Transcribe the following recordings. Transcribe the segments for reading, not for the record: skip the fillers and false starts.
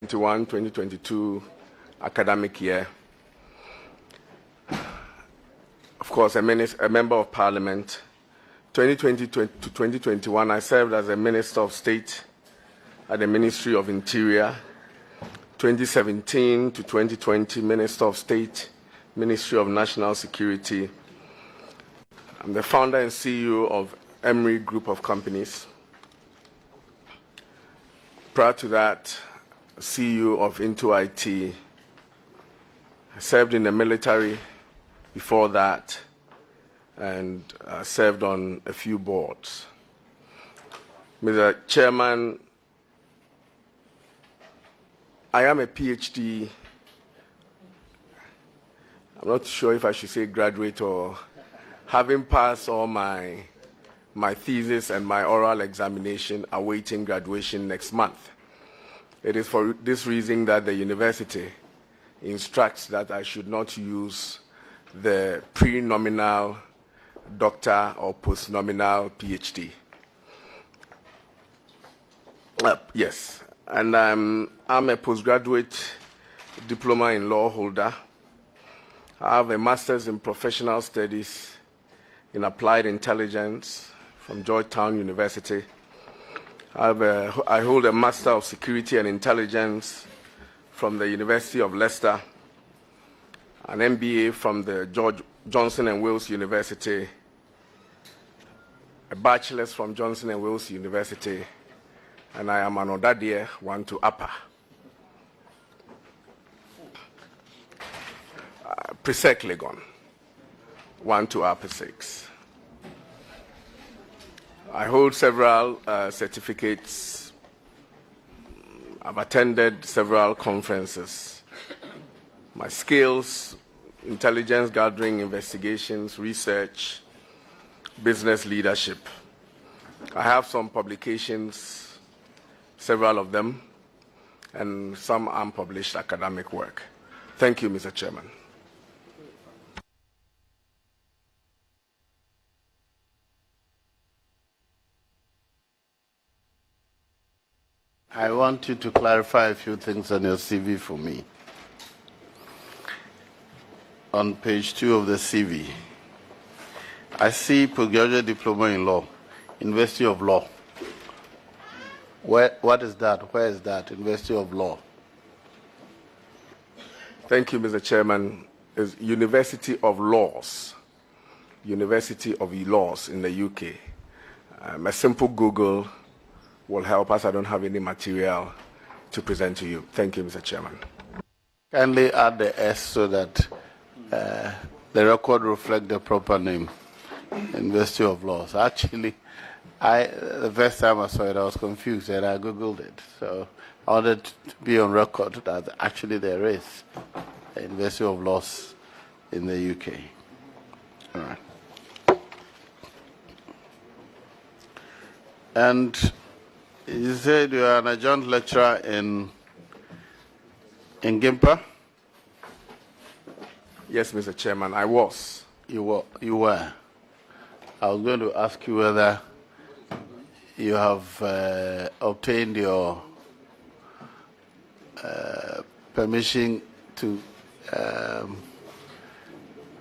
2021-2022 academic year. Of course, a member of Parliament. 2020 to 2021, I served as a Minister of State at the Ministry of Interior. 2017 to 2020, Minister of State, Ministry of National Security. I'm the founder and CEO of Emery Group of Companies. Prior to that, CEO of Into IT. I served in the military before that and served on a few boards. Mr. Chairman, I am a PhD. I'm not sure if I should say graduate or having passed all my thesis and my oral examination, awaiting graduation next month. It is for this reason that the university instructs that I should not use the pre-nominal doctor or post-nominal PhD. Yes, and I'm a postgraduate diploma in law holder. I have a master's in professional studies in applied intelligence from Georgetown University. I hold a Master of Security and Intelligence from the University of Leicester, an MBA from the George Johnson & Wales University, a bachelor's from Johnson & Wales University, and I am an Odadeɛ 1 to upper. Presec Legon, 1 to upper 6. I hold several certificates. I've attended several conferences. My skills: intelligence gathering, investigations, research, business leadership. I have some publications, several of them, and some unpublished academic work. Thank you, Mr. Chairman. I want you to clarify a few things on your CV for me. On page 2 of the CV, I see postgraduate diploma in law, University of Law. What is that? Where is that? University of Law. Thank you, Mr. Chairman. It's University of Laws. University of Laws in the UK. A simple Google will help us. I don't have any material to present to you. Thank you, Mr. Chairman. Kindly add the S so that the record reflects the proper name, University of Laws. Actually, the first time I saw it, I was confused and I Googled it. So I wanted to be on record that actually there is a University of Laws in the UK. All right. And you said you are an adjunct lecturer in Gimpa? Yes, Mr. Chairman, I was. You were. I was going to ask you whether you have obtained your permission to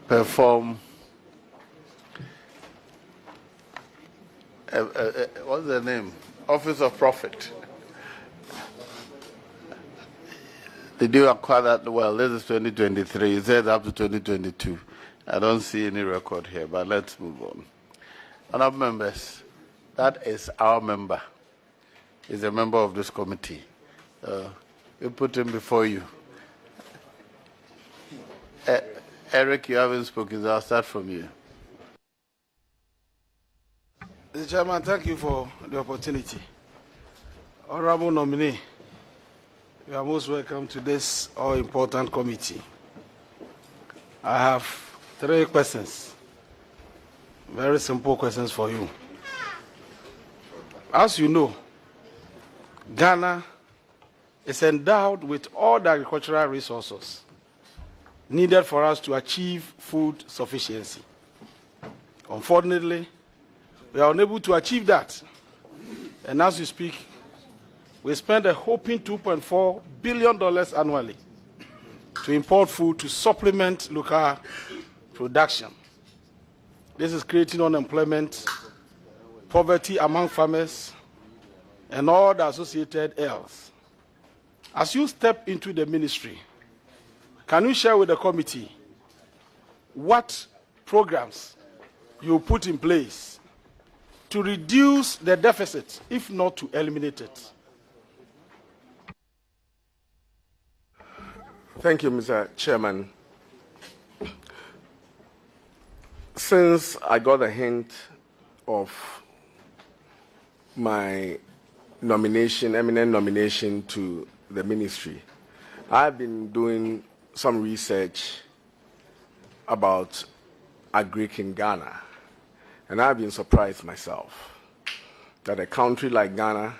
perform what's the name? Office of Profit. Did you acquire that? Well, this is 2023. It says up to 2022. I don't see any record here, but let's move on. Honourable members, that is our member. He's a member of this committee. We put him before you. Eric, you haven't spoken, so I'll start from you. Mr. Chairman, thank you for the opportunity. Honorable nominee, you are most welcome to this all-important committee. I have 3 questions, very simple questions for you. As you know, Ghana is endowed with all the agricultural resources needed for us to achieve food sufficiency. Unfortunately, we are unable to achieve that. And as you speak, we spend a whopping $2.4 billion annually to import food to supplement local production. This is creating unemployment, poverty among farmers, and all the associated ills. As you step into the ministry, can you share with the committee what programs you put in place to reduce the deficit, if not to eliminate it? Thank you, Mr. Chairman. Since I got a hint of my nomination, eminent nomination to the ministry, I've been doing some research about agric in Ghana, and I've been surprised myself that a country like Ghana,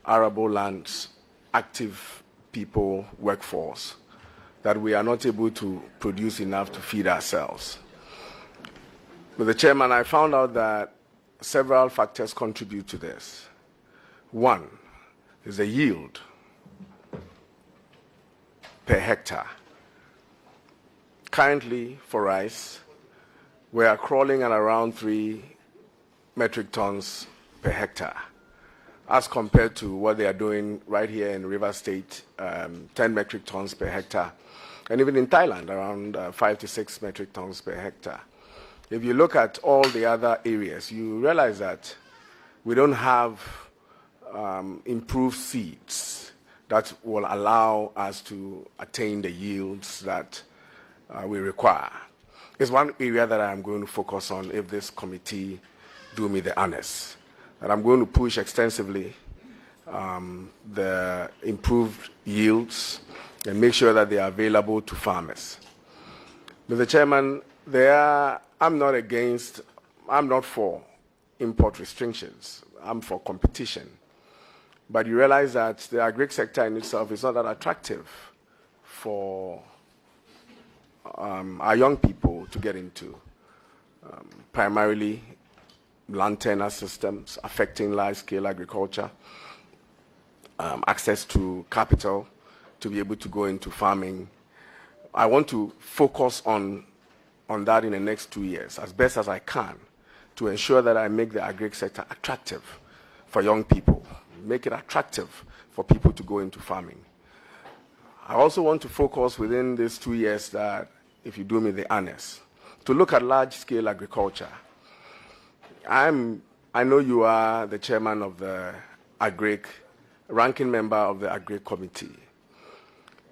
arable lands, active people, workforce, that we are not able to produce enough to feed ourselves. Mr. Chairman, I found out that several factors contribute to this. One is the yield per hectare. Currently, for rice, we are crawling at around 3 metric tons per hectare, as compared to what they are doing right here in River State, 10 metric tons per hectare, and even in Thailand, around 5 to 6 metric tons per hectare. If you look at all the other areas, you realize that we don't have improved seeds that will allow us to attain the yields that we require. It's one area that I'm going to focus on if this committee do me the honors. And I'm going to push extensively the improved yields and make sure that they are available to farmers. Mr. Chairman, I'm not for import restrictions. I'm for competition. But you realize that the agric sector in itself is not that attractive for our young people to get into. Primarily land tenure systems affecting large-scale agriculture, access to capital to be able to go into farming. I want to focus on that in the next 2 years as best as I can to ensure that I make the agric sector attractive for young people, make it attractive for people to go into farming. I also want to focus within these 2 years that, if you do me the honors, to look at large-scale agriculture. I know you are the chairman of the agric, ranking member of the agric committee.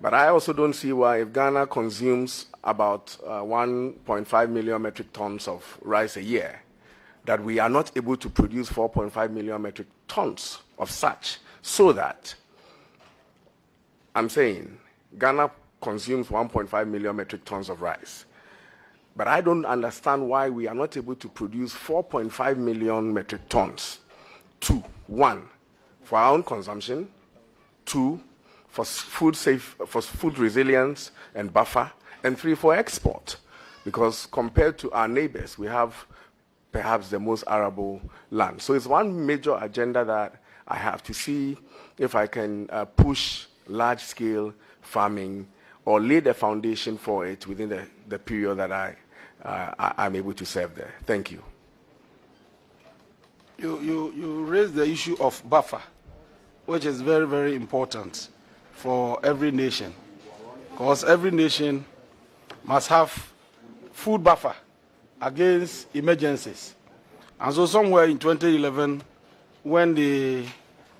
But I also don't see why, if Ghana consumes about 1.5 million metric tons of rice a year, that we are not able to produce 4.5 million metric tons of such, so that, I'm saying, Ghana consumes 1.5 million metric tons of rice. But I don't understand why we are not able to produce 4.5 million metric tons. 2, 1, for our own consumption, 2, for food resilience and buffer, and 3, for export. Because compared to our neighbors, we have perhaps the most arable land. So it's one major agenda that I have to see if I can push large-scale farming or lay the foundation for it within the period that I'm able to serve there. Thank you. You raised the issue of buffer, which is very, very important for every nation, because every nation must have food buffer against emergencies. And so somewhere in 2011, when the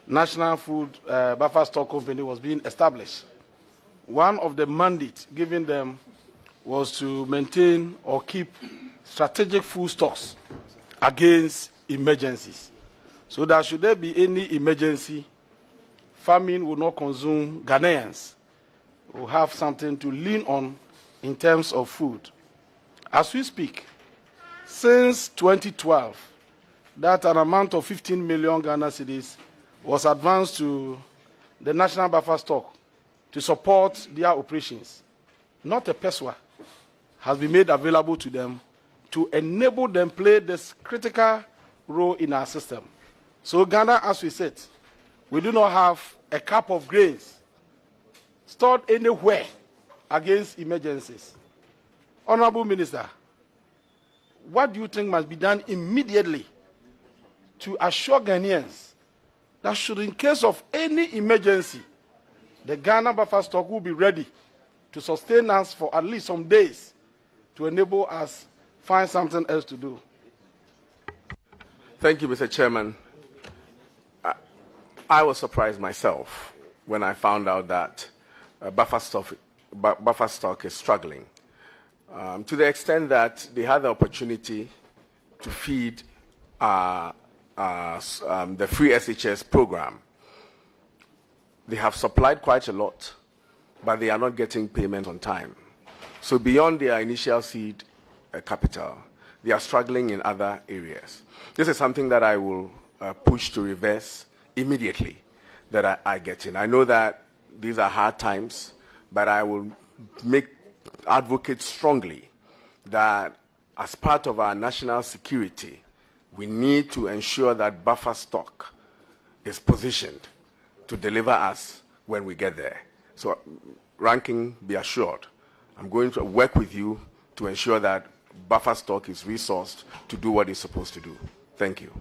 National Food Buffer Stock Company was being established, one of the mandates given them was to maintain or keep strategic food stocks against emergencies. So that should there be any emergency, famine will not consume Ghanaians. Will have something to lean on in terms of food. As we speak, since 2012, that an amount of 15 million Ghana cedis was advanced to the National Buffer Stock to support their operations. Not a pesewa has been made available to them to enable them play this critical role in our system. So Ghana, as we said, We do not have a cup of grains stored anywhere against emergencies. Honorable Minister, what do you think must be done immediately to assure Ghanaians that should, in case of any emergency, the Ghana buffer stock will be ready to sustain us for at least some days to enable us find something else to do? Thank you, Mr. Chairman. I was surprised myself when I found out that buffer stock is struggling, to the extent that they had the opportunity to feed the free SHS program. They have supplied quite a lot, but they are not getting payment on time. So beyond their initial seed capital, they are struggling in other areas. This is something that I will push to reverse immediately, that I get in. I know that these are hard times, but I will advocate strongly that as part of our national security, we need to ensure that buffer stock is positioned to deliver us when we get there. So, Ranking, be assured, I'm going to work with you to ensure that buffer stock is resourced to do what it's supposed to do. Thank you.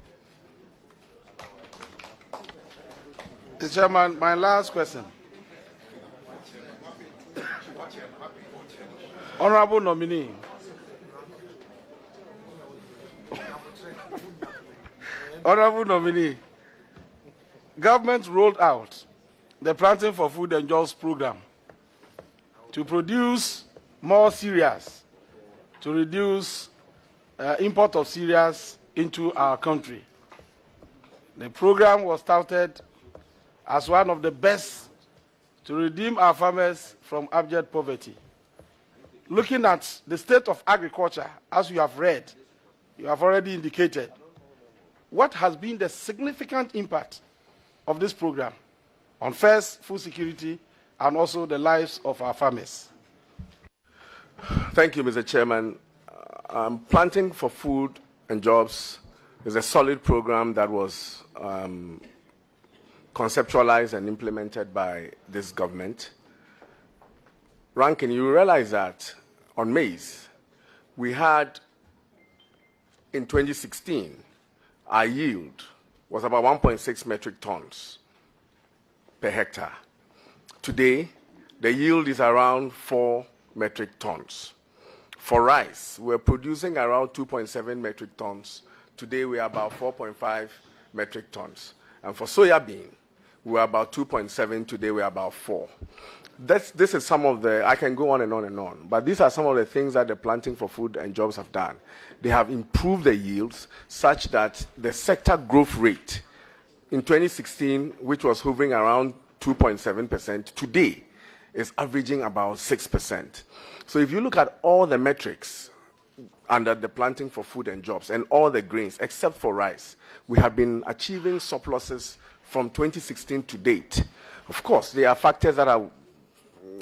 Mr. Chairman, my last question. Honorable nominee, Honorable nominee, government rolled out the Planting for Food and Jobs program to produce more cereals, to reduce import of cereals into our country. The program was touted as one of the best to redeem our farmers from abject poverty. Looking at the state of agriculture, as you have read, you have already indicated, what has been the significant impact of this program on first food security and also the lives of our farmers? Thank you, Mr. Chairman. Planting for Food and Jobs is a solid program that was conceptualized and implemented by this government. Ranking, you realize that on maize, we had, in 2016, our yield was about 1.6 metric tons per hectare. Today, the yield is around 4 metric tons. For rice, we're producing around 2.7 metric tons. Today, we are about 4.5 metric tons. And for soya bean, we're about 2.7. Today, we're about 4. This is some of the, I can go on and on and on, but these are some of the things that the Planting for Food and Jobs have done. They have improved the yields such that the sector growth rate in 2016, which was hovering around 2.7%, today is averaging about 6%. So if you look at all the metrics under the Planting for Food and Jobs and all the grains, except for rice, we have been achieving surpluses from 2016 to date. Of course, there are factors that are,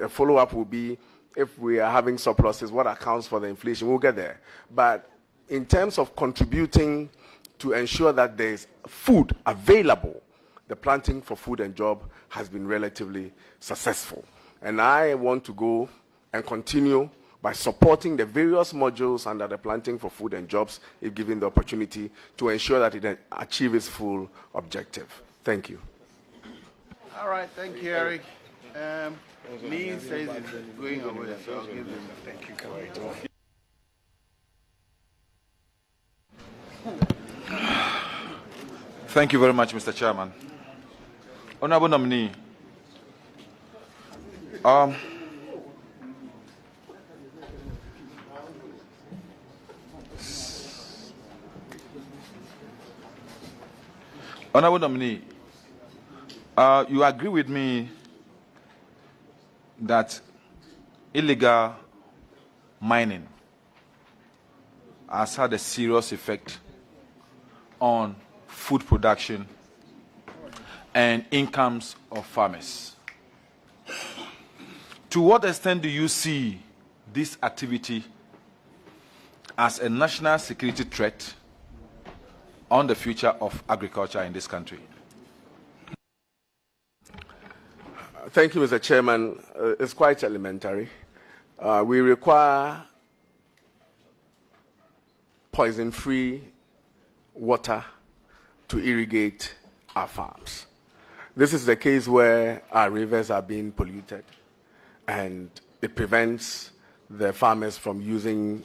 a follow-up will be, if we are having surpluses, what accounts for the inflation? We'll get there. But in terms of contributing to ensure that there is food available, the Planting for Food and Job has been relatively successful. And I want to go and continue by supporting the various modules under the Planting for Food and Jobs, if given the opportunity, to ensure that it achieves its full objective. Thank you. All right, thank you, Eric. Lee says it's going away, so I'll give him. Thank you for it. Thank you very much, Mr. Chairman. Honorable nominee, you agree with me that illegal mining has had a serious effect on food production and incomes of farmers. To what extent do you see this activity as a national security threat on the future of agriculture in this country? Thank you, Mr. Chairman. It's quite elementary. We require poison-free water to irrigate our farms. This is the case where our rivers are being polluted, and it prevents the farmers from using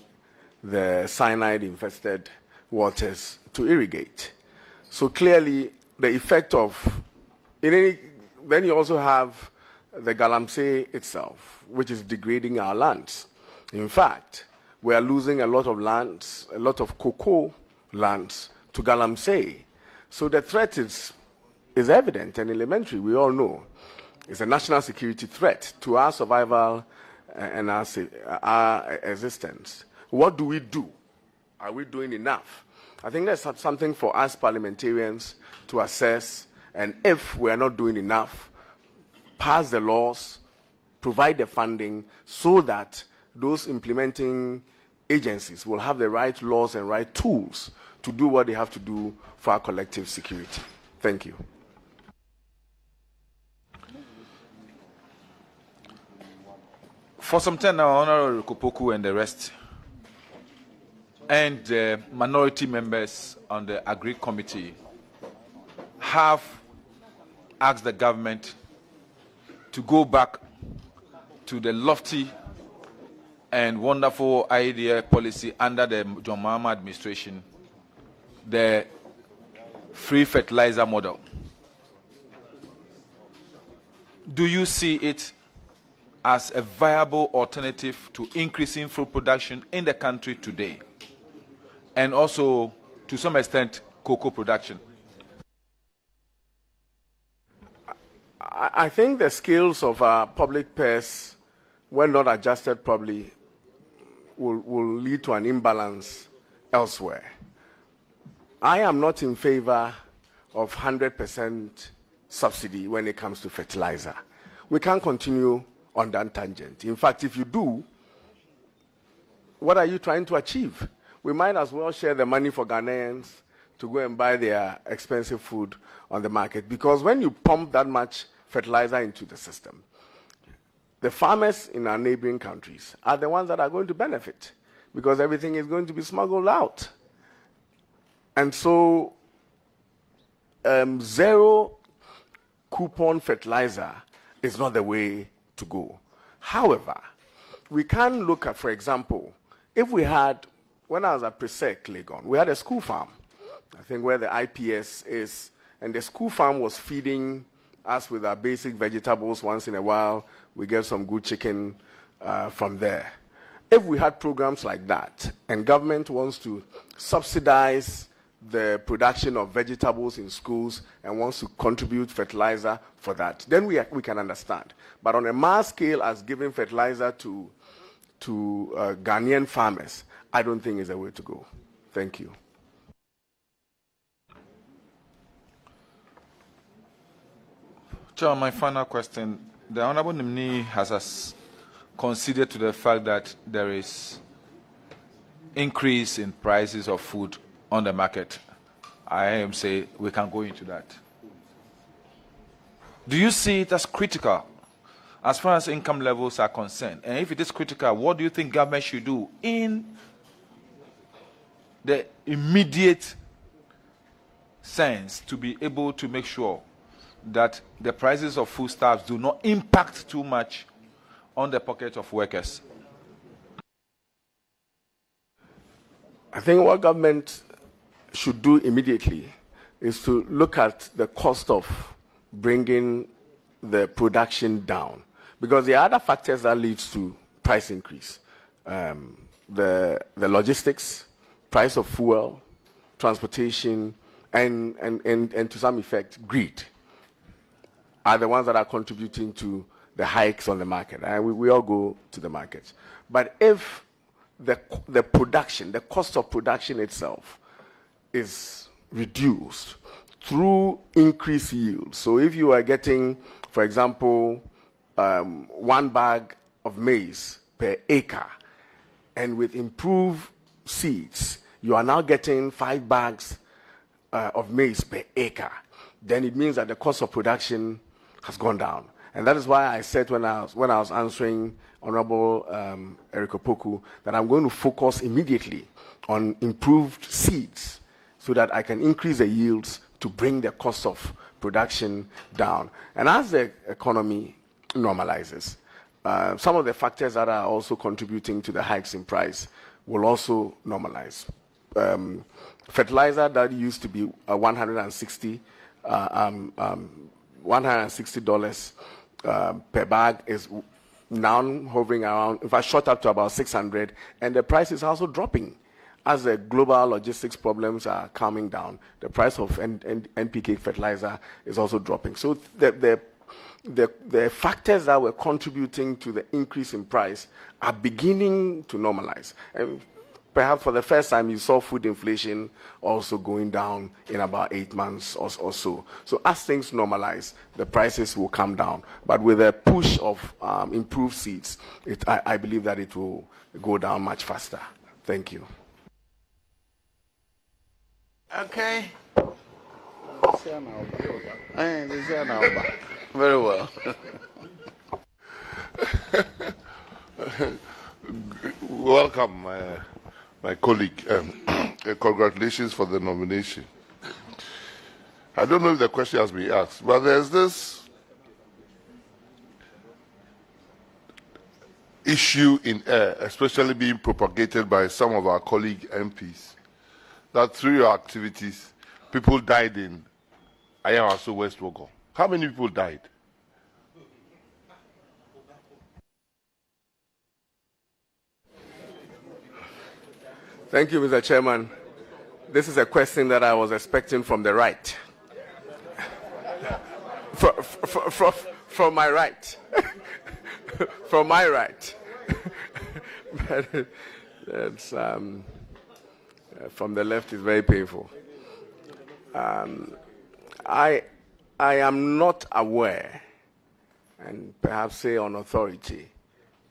the cyanide-infested waters to irrigate. So clearly, the effect of, then you also have the galamsey itself, which is degrading our lands. In fact, we are losing a lot of lands, a lot of cocoa lands to galamsey. So the threat is evident and elementary. We all know it's a national security threat to our survival and our existence. What do we do? Are we doing enough? I think that's something for us parliamentarians to assess, and if we are not doing enough, pass the laws, provide the funding so that those implementing agencies will have the right laws and right tools to do what they have to do for our collective security. Thank you. For some time now, Honorable Kopoku and the rest, and the minority members on the Agri Committee have asked the government to go back to the lofty and wonderful idea policy under the John Mahama administration, the free fertilizer model. Do you see it as a viable alternative to increasing food production in the country today, and also, to some extent, cocoa production? I think the scales of our public purse, when not adjusted properly, will lead to an imbalance elsewhere. I am not in favor of 100% subsidy when it comes to fertilizer. We can't continue on that tangent. In fact, if you do, what are you trying to achieve? We might as well share the money for Ghanaians to go and buy their expensive food on the market, because when you pump that much fertilizer into the system, the farmers in our neighboring countries are the ones that are going to benefit, because everything is going to be smuggled out. And so, zero coupon fertilizer is not the way to go. However, we can look at, for example, if we had, when I was at Presec, Legon, we had a school farm, I think where the IPS is, and the school farm was feeding us with our basic vegetables. Once in a while, we get some good chicken from there. If we had programs like that, and government wants to subsidize the production of vegetables in schools and wants to contribute fertilizer for that, then we can understand. But on a mass scale, as giving fertilizer to Ghanaian farmers, I don't think is the way to go. Thank you. Chair, my final question. The Honorable Nimni has conceded to the fact that there is increase in prices of food on the market. I am saying we can go into that. Do you see it as critical as far as income levels are concerned? And if it is critical, what do you think government should do in the immediate sense to be able to make sure that the prices of foodstuffs do not impact too much on the pocket of workers? I think what government should do immediately is to look at the cost of bringing the production down, because there are other factors that leads to price increase. The logistics, price of fuel, transportation, and to some effect, greed are the ones that are contributing to the hikes on the market. And we all go to the market. But if the production, the cost of production itself is reduced through increased yield. So if you are getting, for example, 1 bag of maize per acre, and with improved seeds, you are now getting 5 bags of maize per acre, then it means that the cost of production has gone down. And that is why I said when I was answering Honorable Eric Opoku that I'm going to focus immediately on improved seeds so that I can increase the yields to bring the cost of production down. And as the economy normalizes, some of the factors that are also contributing to the hikes in price will also normalize. Fertilizer that used to be $160 per bag is now hovering around, in fact, shot up to about 600, and the price is also dropping. As the global logistics problems are calming down, the price of NPK fertilizer is also dropping. So the factors that were contributing to the increase in price are beginning to normalize. And perhaps for the first time, you saw food inflation also going down in about 8 months or so. So as things normalize, the prices will come down. But with a push of improved seeds, I believe that it will go down much faster. Thank you. Okay. Very well. Welcome, my colleague. Congratulations for the nomination. I don't know if the question has been asked, but there's this issue in air, especially being propagated by some of our colleague MPs, that through your activities, people died in Ayawaso, West Wogo. How many people died? Thank you, Mr. Chairman. This is a question that I was expecting from the right. From my right. From my right. But it's, from the left is very painful. I am not aware, and perhaps say on authority,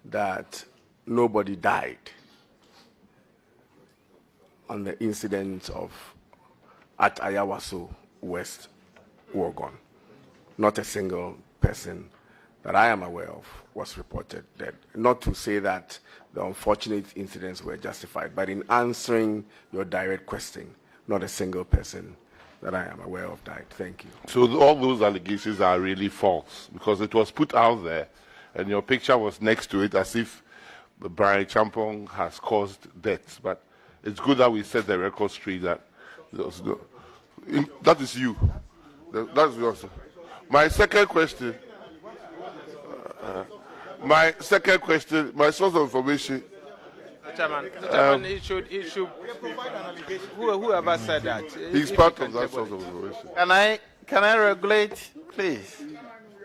that nobody died on the incident at Ayawaso, West Wogon. Not a single person that I am aware of was reported dead. Not to say that the unfortunate incidents were justified, but in answering your direct question, not a single person that I am aware of died. Thank you. So all those allegations are really false, because it was put out there, and your picture was next to it as if Brian Champong has caused deaths. But it's good that we set the record straight that that is you. That's yours. My second question. My source of information. Chairman, it should whoever said that. He's part of that source of information. Can I regulate, please?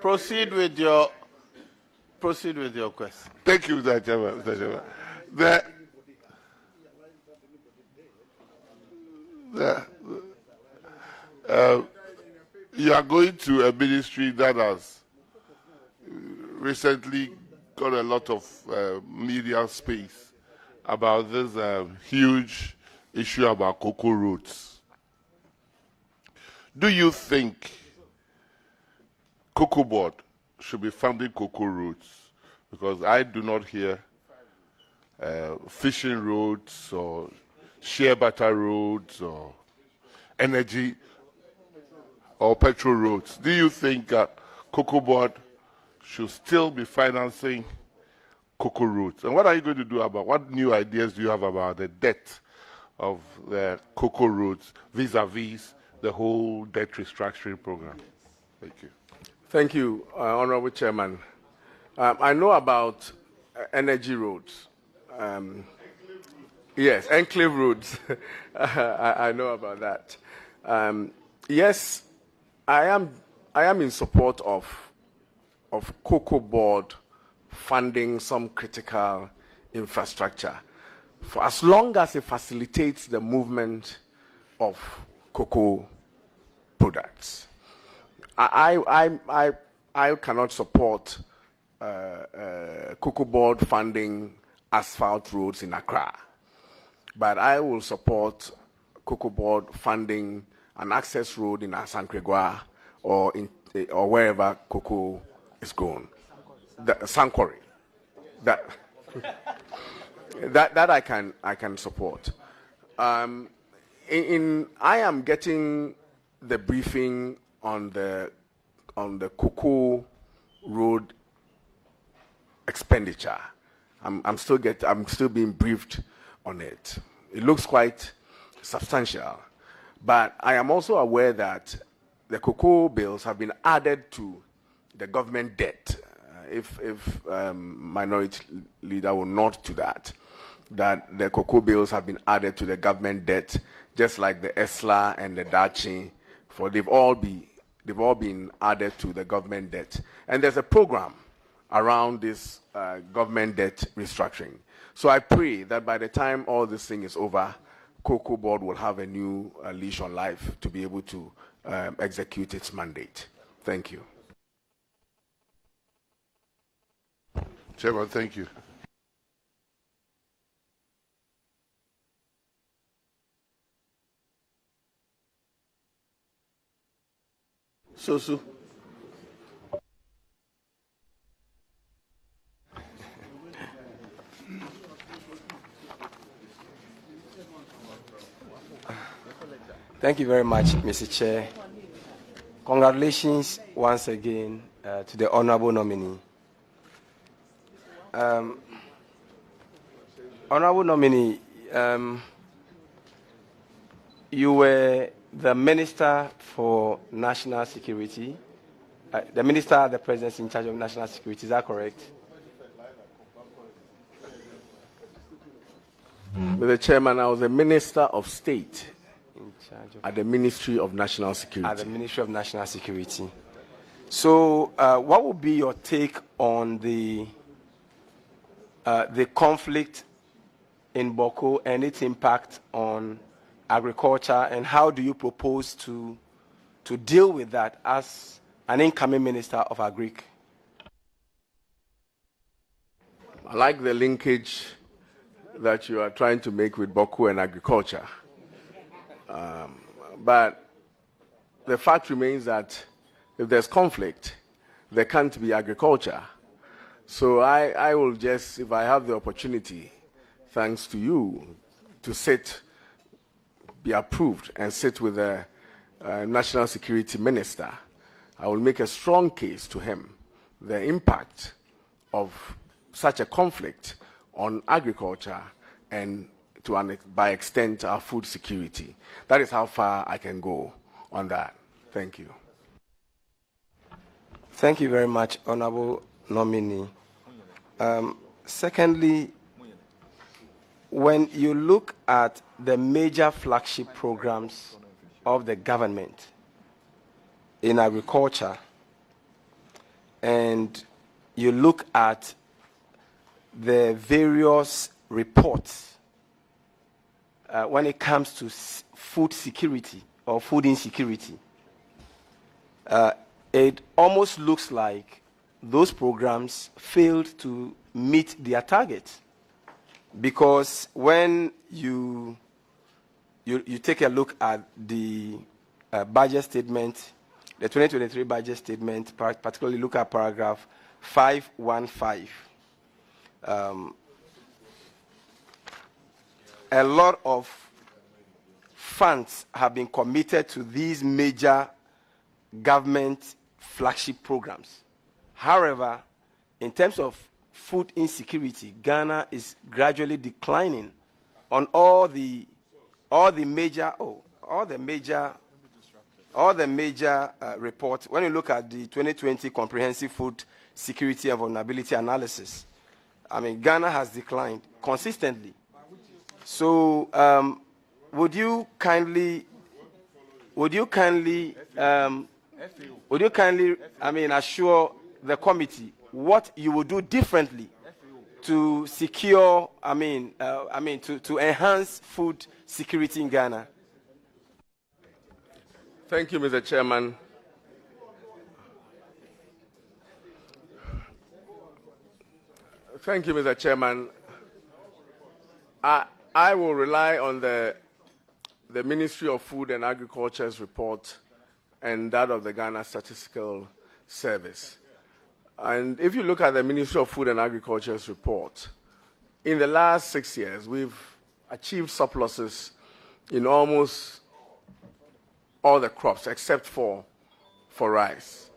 Proceed with your question. Thank you, Mr. Chairman. Mr. Chairman. You are going to a ministry that has recently got a lot of media space about this huge issue about cocoa roads. Do you think Cocoa Board should be funding cocoa roads? Because I do not hear fishing roads or shea butter roads or energy or petrol roads. Do you think Cocoa Board should still be financing cocoa roads? And what are you going to do about, what new ideas do you have about the debt of the cocoa roads vis-a-vis the whole debt restructuring program? Thank you. Thank you, Honorable Chairman. I know about energy roads. Yes, enclave roads. I know about that. Yes, I am in support of Cocoa Board funding some critical infrastructure for as long as it facilitates the movement of cocoa products. I cannot support Cocoa Board funding asphalt roads in Accra, but I will support Cocoa Board funding an access road in Asankragua or wherever cocoa is gone. The Sankwari. That I can support. I am getting the briefing on the Cocoa Road expenditure. I'm still being briefed on it. It looks quite substantial, but I am also aware that the cocoa bills have been added to the government debt. If Minority Leader will note to that the cocoa bills have been added to the government debt, just like the ESLA and the Dachi, for they've all been added to the government debt. And there's a program around this government debt restructuring. So I pray that by the time all this thing is over, Cocoa Board will have a new leash on life to be able to execute its mandate. Thank you. Chairman, thank you. Sosu. Thank you very much, Mr. Chair. Congratulations once again to the honorable nominee. Honorable nominee, you were the Minister for National Security, the Minister of the Presidency in charge of National Security, is that correct? Mr. Chairman, I was a Minister of State at the Ministry of National Security. At the Ministry of National Security. So, what would be your take on the conflict in Boko and its impact on agriculture, and how do you propose to deal with that as an incoming Minister of Agric? I like the linkage that you are trying to make with Boko and agriculture. But the fact remains that if there's conflict, there can't be agriculture. So I will just, if I have the opportunity, thanks to you, to be approved and sit with the National Security Minister, I will make a strong case to him the impact of such a conflict on agriculture and by extent our food security. That is how far I can go on that. Thank you. Thank you very much, honorable nominee. Secondly, when you look at the major flagship programs of the government in agriculture, and you look at the various reports when it comes to food security or food insecurity, it almost looks like those programs failed to meet their targets. Because when you take a look at the budget statement, the 2023 budget statement, particularly look at paragraph 515, a lot of funds have been committed to these major government flagship programs. However, in terms of food insecurity, Ghana is gradually declining on all the major reports. When you look at the 2020 Comprehensive Food Security and Vulnerability Analysis, I mean, Ghana has declined consistently. So, would you kindly, assure the committee what you will do differently to secure, to enhance food security in Ghana? Thank you, Mr. Chairman. Thank you, Mr. Chairman. I will rely on the Ministry of Food and Agriculture's report and that of the Ghana Statistical Service. And if you look at the Ministry of Food and Agriculture's report, in the last 6 years, we've achieved surpluses in almost all the crops except for rice.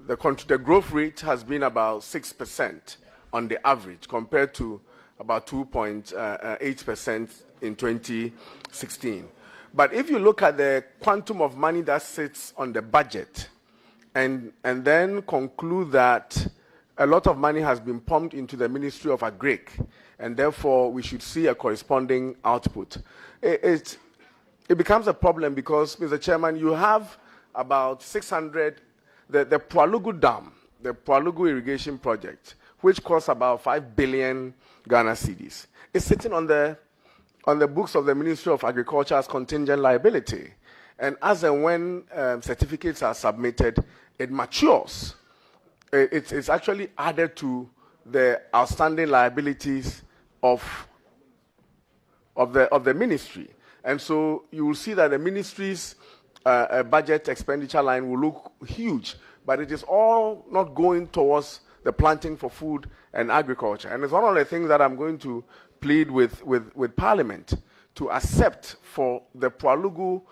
The growth rate has been about 6% on the average compared to about 2.8% in 2016. But if you look at the quantum of money that sits on the budget and then conclude that a lot of money has been pumped into the Ministry of Agric, and therefore we should see a corresponding output, it becomes a problem because, Mr. Chairman, you have about 600, the Pualugu Dam, the Pualugu Irrigation Project, which costs about 5 billion Ghana cedis, is sitting on the books of the Ministry of Agriculture as contingent liability. And as and when certificates are submitted, it matures. It's actually added to the outstanding liabilities of the ministry. And so you will see that the ministry's budget expenditure line will look huge, but it is all not going towards the planting for food and agriculture. And it's one of the things that I'm going to plead with Parliament to accept for the Pualugu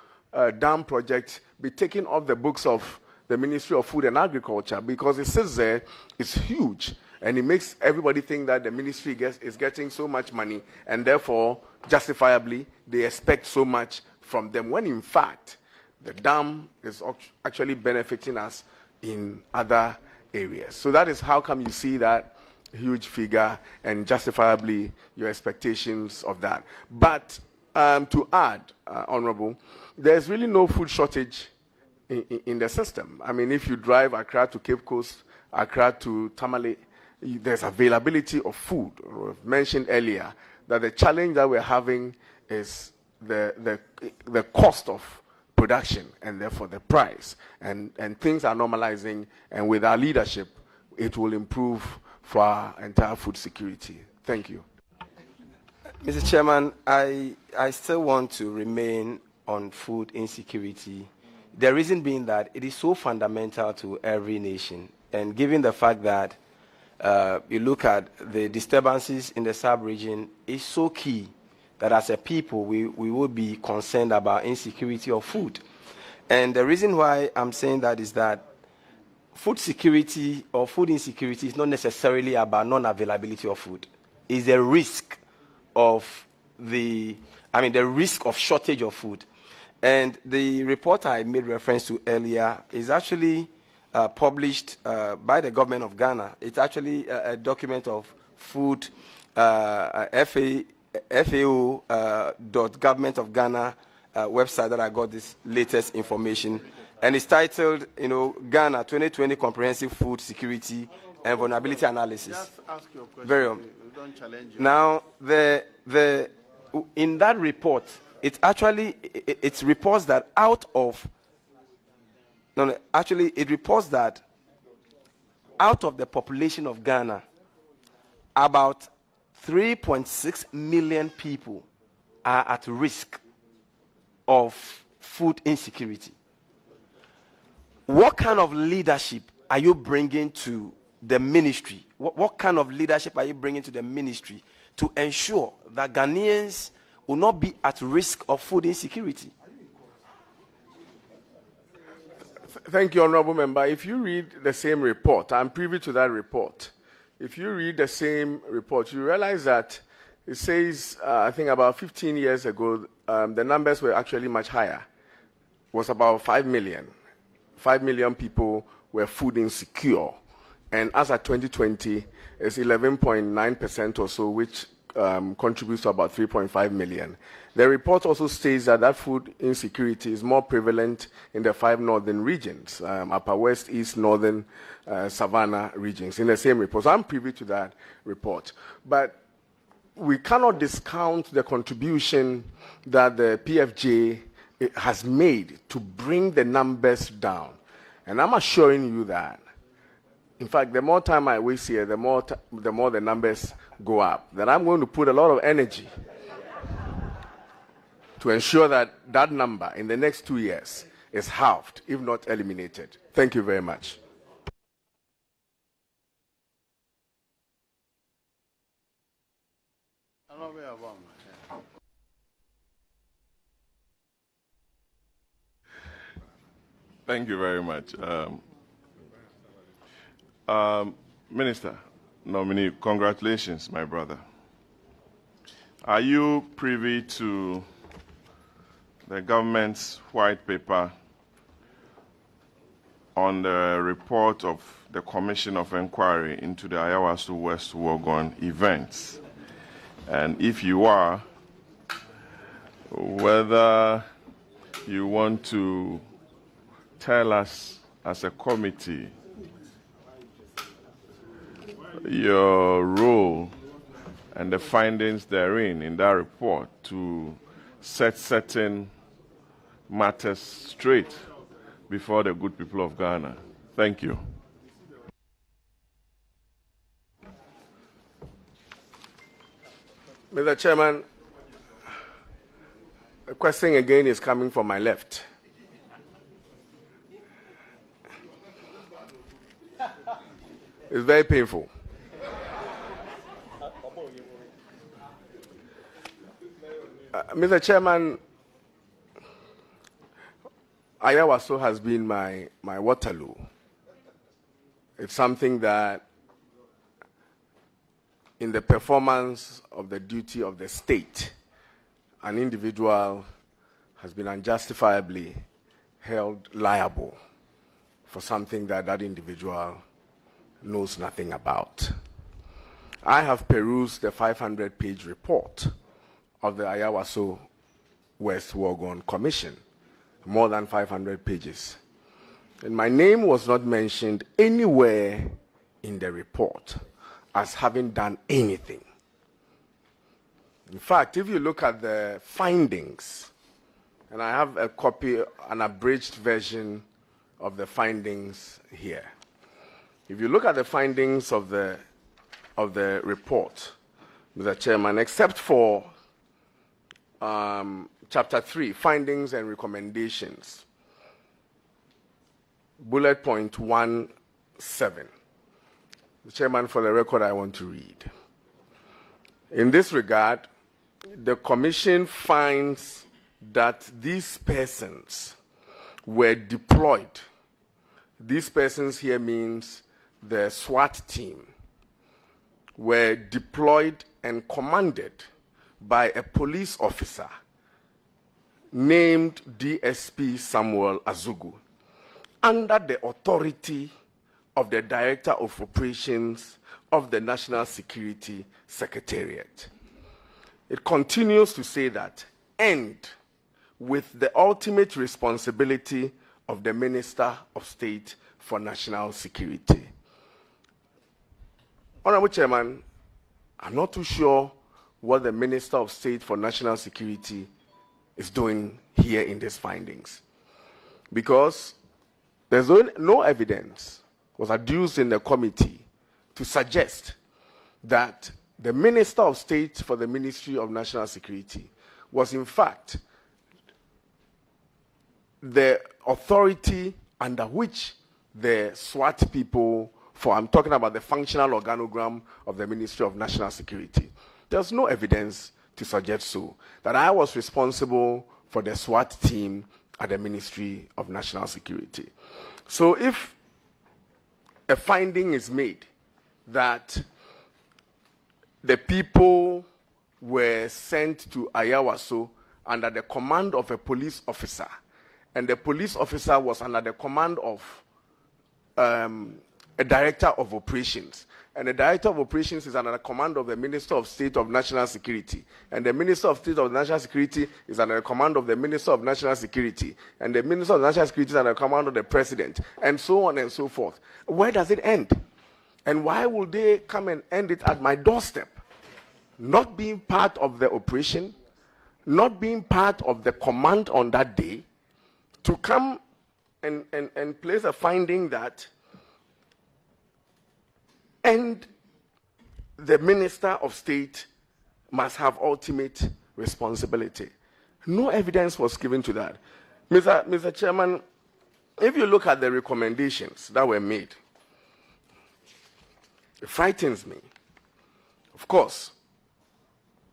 Dam project be taken off the books of the Ministry of Food and Agriculture, because it sits there, it's huge, and it makes everybody think that the ministry is getting so much money, and therefore, justifiably, they expect so much from them, when in fact, the dam is actually benefiting us in other areas. So that is how come you see that huge figure and justifiably your expectations of that. But to add, Honorable, there's really no food shortage in the system. I mean, if you drive Accra to Cape Coast, Accra to Tamale, there's availability of food. We've mentioned earlier that the challenge that we're having is the cost of production and therefore the price. And things are normalizing, and with our leadership, it will improve for our entire food security. Thank you. Mr. Chairman, I still want to remain on food insecurity. The reason being that it is so fundamental to every nation. And given the fact that you look at the disturbances in the sub-region, it's so key that as a people, we would be concerned about insecurity of food. And the reason why I'm saying that is that food security or food insecurity is not necessarily about non-availability of food. It's the risk of the risk of shortage of food. And the report I made reference to earlier is actually published by the government of Ghana. It's actually a document of food, FAO.Government of Ghana website that I got this latest information. And it's titled, Ghana 2020 Comprehensive Food Security and Vulnerability Analysis. Just ask your question. Very well. Don't challenge you. Now, in that report, it reports that it reports that out of the population of Ghana, about 3.6 million people are at risk of food insecurity. What kind of leadership are you bringing to the ministry? What kind of leadership are you bringing to the ministry to ensure that Ghanaians will not be at risk of food insecurity? Thank you, Honorable Member. If you read the same report, I'm privy to that report. If you read the same report, you realize that it says, I think about 15 years ago, the numbers were actually much higher. It was about 5 million. 5 million people were food insecure. And as at 2020, it's 11.9% or so, which contributes to about 3.5 million. The report also states that food insecurity is more prevalent in the 5 northern regions, Upper West, East, Northern, Savannah regions, in the same report. So I'm privy to that report. But we cannot discount the contribution that the PFJ has made to bring the numbers down. And I'm assuring you that, in fact, the more time I waste here, the more the numbers go up. Then I'm going to put a lot of energy to ensure that that number in the next 2 years is halved, if not eliminated. Thank you very much. Thank you very much. Minister, nominee, congratulations, my brother. Are you privy to the government's white paper on the report of the Commission of Inquiry into the Ayawaso West Wuogon events? And if you are, whether you want to tell us as a committee your role and the findings therein in that report to set certain matters straight before the good people of Ghana. Thank you. Mr. Chairman, the question again is coming from my left. It's very painful. Mr. Chairman, Ayawaso has been my Waterloo. It's something that in the performance of the duty of the state, an individual has been unjustifiably held liable for something that that individual knows nothing about. I have perused the 500-page report of the Ayawaso West Wuogon Commission, more than 500 pages. And my name was not mentioned anywhere in the report as having done anything. In fact, if you look at the findings, and I have a copy, an abridged version of the findings here. If you look at the findings of the report, Mr. Chairman, except for Chapter 3, Findings and Recommendations, bullet point 17. The Chairman, for the record, I want to read. In this regard, the Commission finds that these persons were deployed. These persons here means the SWAT team were deployed and commanded by a police officer named DSP Samuel Azugu under the authority of the Director of Operations of the National Security Secretariat. It continues to say that, and with the ultimate responsibility of the Minister of State for National Security. Honorable Chairman, I'm not too sure what the Minister of State for National Security is doing here in these findings, because there's no evidence was adduced in the committee to suggest that the Minister of State for the Ministry of National Security was in fact the authority under which the SWAT people, I'm talking about the functional organogram of the Ministry of National Security. There's no evidence to suggest so, that I was responsible for the SWAT team at the Ministry of National Security. So if a finding is made that the people were sent to Ayawaso under the command of a police officer, and the police officer was under the command of a Director of Operations, and the Director of Operations is under the command of the Minister of State of National Security, and the Minister of State of National Security is under the command of the Minister of National Security, and the Minister of National Security is under the command of the President, and so on and so forth. Where does it end? And why would they come and end it at my doorstep? Not being part of the operation, not being part of the command on that day, to come and place a finding that and the Minister of State must have ultimate responsibility. No evidence was given to that. Mr. Chairman, if you look at the recommendations that were made, it frightens me. Of course,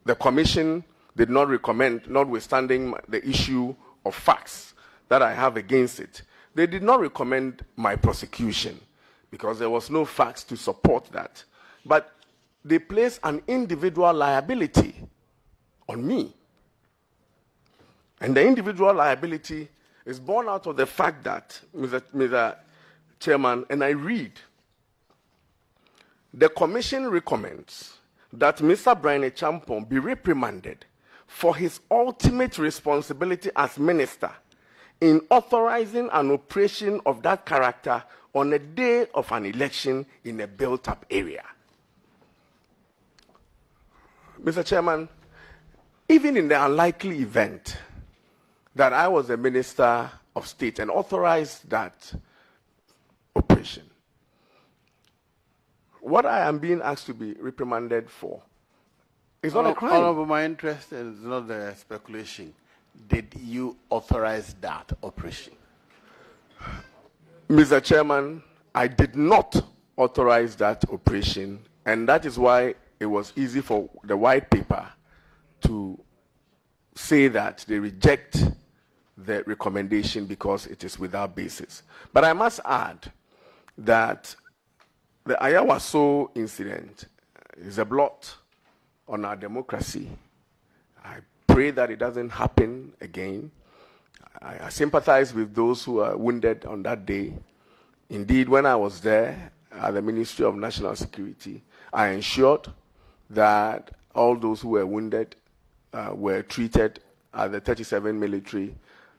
the commission did not recommend, notwithstanding the issue of facts that I have against it, they did not recommend my prosecution because there was no facts to support that. But they placed an individual liability on me. And the individual liability is born out of the fact that, Mr. Chairman, and I read, the commission recommends that Mr. Brian Champon be reprimanded for his ultimate responsibility as minister in authorizing an operation of that character on a day of an election in a built-up area. Mr. Chairman, even in the unlikely event that I was a minister of state and authorized that operation, what I am being asked to be reprimanded for is not a crime. Honorable, my interest is not the speculation. Did you authorize that operation? Mr. Chairman, I did not authorize that operation, and that is why it was easy for the white paper to say that they reject the recommendation because it is without basis. But I must add that the Ayawaso incident is a blot on our democracy. I pray that it doesn't happen again. I sympathize with those who are wounded on that day. Indeed, when I was there at the Ministry of National Security, I ensured that all those who were wounded were treated at the 37 military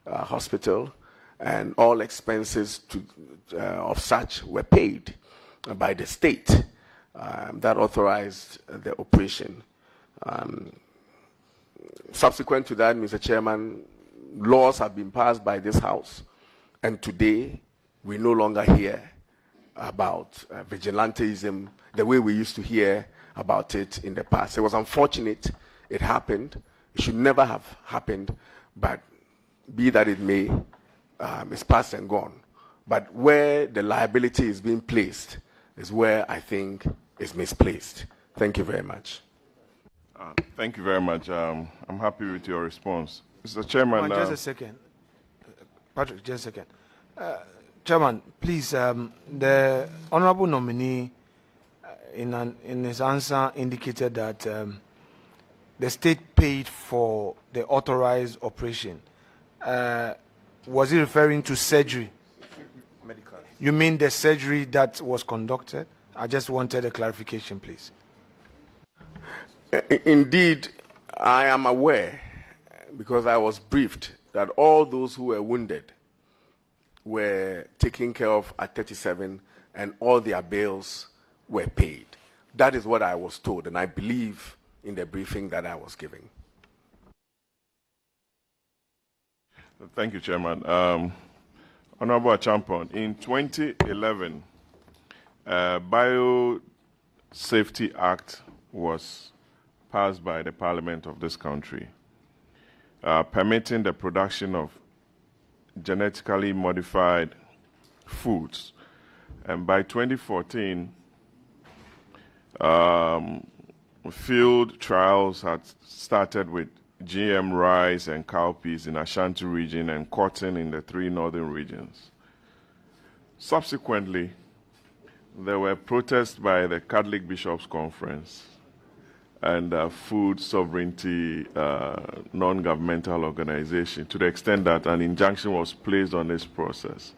hospital, and all expenses of such were paid by the state that authorized the operation. Subsequent to that, Mr. Chairman, laws have been passed by this House, and today we no longer hear about vigilantism the way we used to hear about it in the past. It was unfortunate it happened. It should never have happened, but be that it may, it's past and gone. But where the liability is being placed is where I think is misplaced. Thank you very much. Thank you very much. I'm happy with your response. Mr. Chairman. Just a second. Patrick, just a second. Chairman, please, the honorable nominee in his answer indicated that the state paid for the authorized operation. Was he referring to surgery? Medical. You mean the surgery that was conducted? I just wanted a clarification, please. Indeed, I am aware, because I was briefed, that all those who were wounded were taken care of at 37 and all their bills were paid. That is what I was told, and I believe in the briefing that I was giving. Thank you, Chairman. Honorable Champon, in 2011, Biosafety Act was passed by the Parliament of this country, permitting the production of genetically modified foods. And by 2014, field trials had started with GM rice and cowpeas in Ashanti region and cotton in the 3 northern regions. Subsequently, there were protests by the Catholic Bishops' Conference and food sovereignty non-governmental organization, to the extent that an injunction was placed on this process.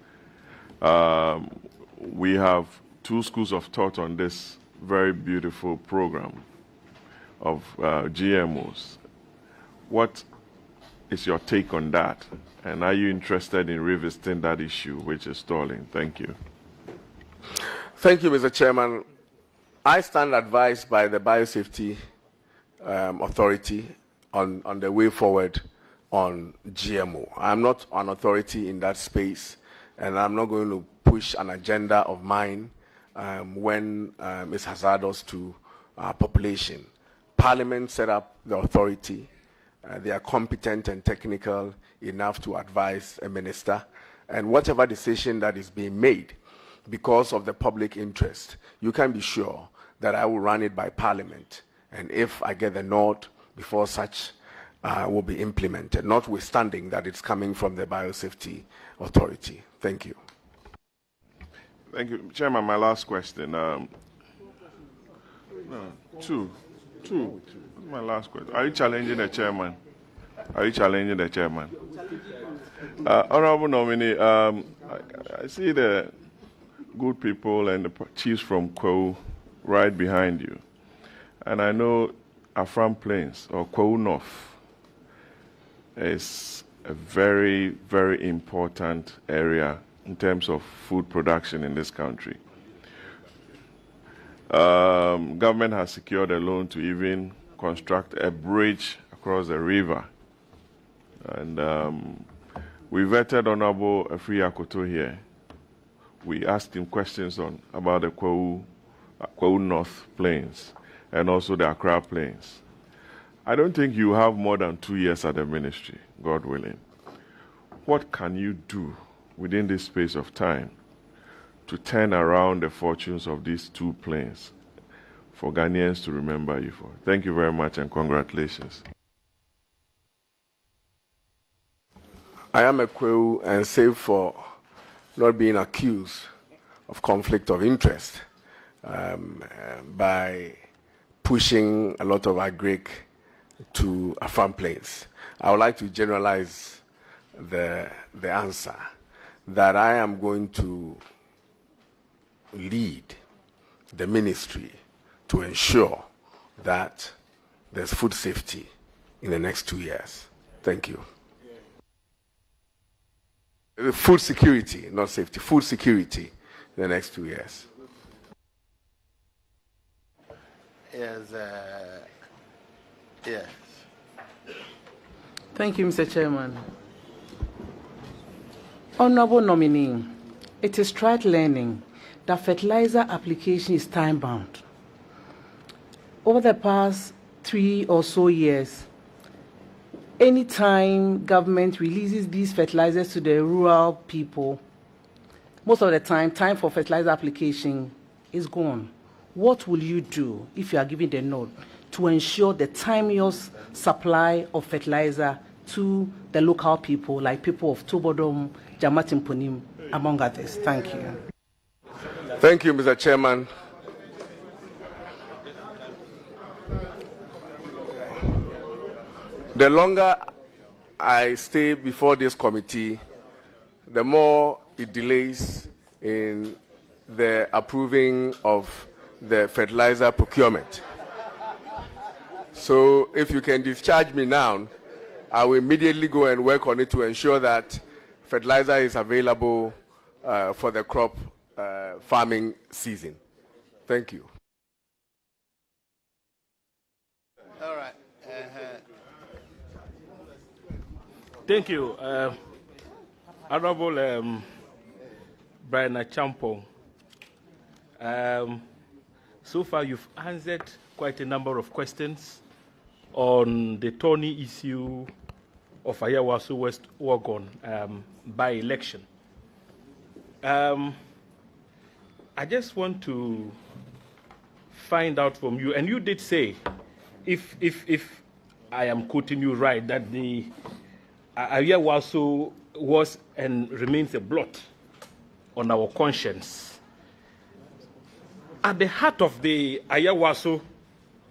We have 2 schools of thought on this very beautiful program of GMOs. What is your take on that? And are you interested in revisiting that issue, which is stalling? Thank you. Thank you, Mr. Chairman. I stand advised by the Biosafety Authority on the way forward on GMO. I'm not an authority in that space, and I'm not going to push an agenda of mine when it's hazardous to our population. Parliament set up the authority. They are competent and technical enough to advise a minister, and whatever decision that is being made because of the public interest, you can be sure that I will run it by Parliament. And if I get the nod, before such will be implemented, notwithstanding that it's coming from the Biosafety Authority. Thank you. Thank you. Chairman, my last question. Two. My last question. Are you challenging the chairman? Honorable nominee, I see the good people and the chiefs from Kweu right behind you. And I know Afram Plains, or Kweu North, is a very, very important area in terms of food production in this country. Government has secured a loan to even construct a bridge across the river. And we vetted Honorable Afri Akoto here. We asked him questions about the Kweu North Plains and also the Accra Plains. I don't think you have more than 2 years at the ministry, God willing. What can you do within this space of time to turn around the fortunes of these two plains for Ghanaians to remember you for? Thank you very much and congratulations. I am a Kweu, and save for not being accused of conflict of interest by pushing a lot of agric to Afam Plains. I would like to generalize the answer that I am going to lead the ministry to ensure that there's food safety in the next 2 years. Thank you. Food security, not safety, food security in the next 2 years. Yes. Thank you, Mr. Chairman. Honorable nominee, it is trite learning that fertilizer application is time-bound. Over the past 3 or so years, anytime government releases these fertilizers to the rural people, most of the time for fertilizer application is gone. What will you do if you are given the nod to ensure the timeous supply of fertilizer to the local people, like people of Tobodom, Jamatin Punim, among others? Thank you. Thank you, Mr. Chairman. The longer I stay before this committee, the more it delays in the approving of the fertilizer procurement. So if you can discharge me now, I will immediately go and work on it to ensure that fertilizer is available for the crop farming season. Thank you. All right. Thank you, Honorable Brian Achampo. So far, you've answered quite a number of questions on the thorny issue of Ayawaso West Wagon by-election. I just want to find out from you, and you did say, if I am quoting you right, that the Ayawaso was and remains a blot on our conscience. At the heart of the Ayawaso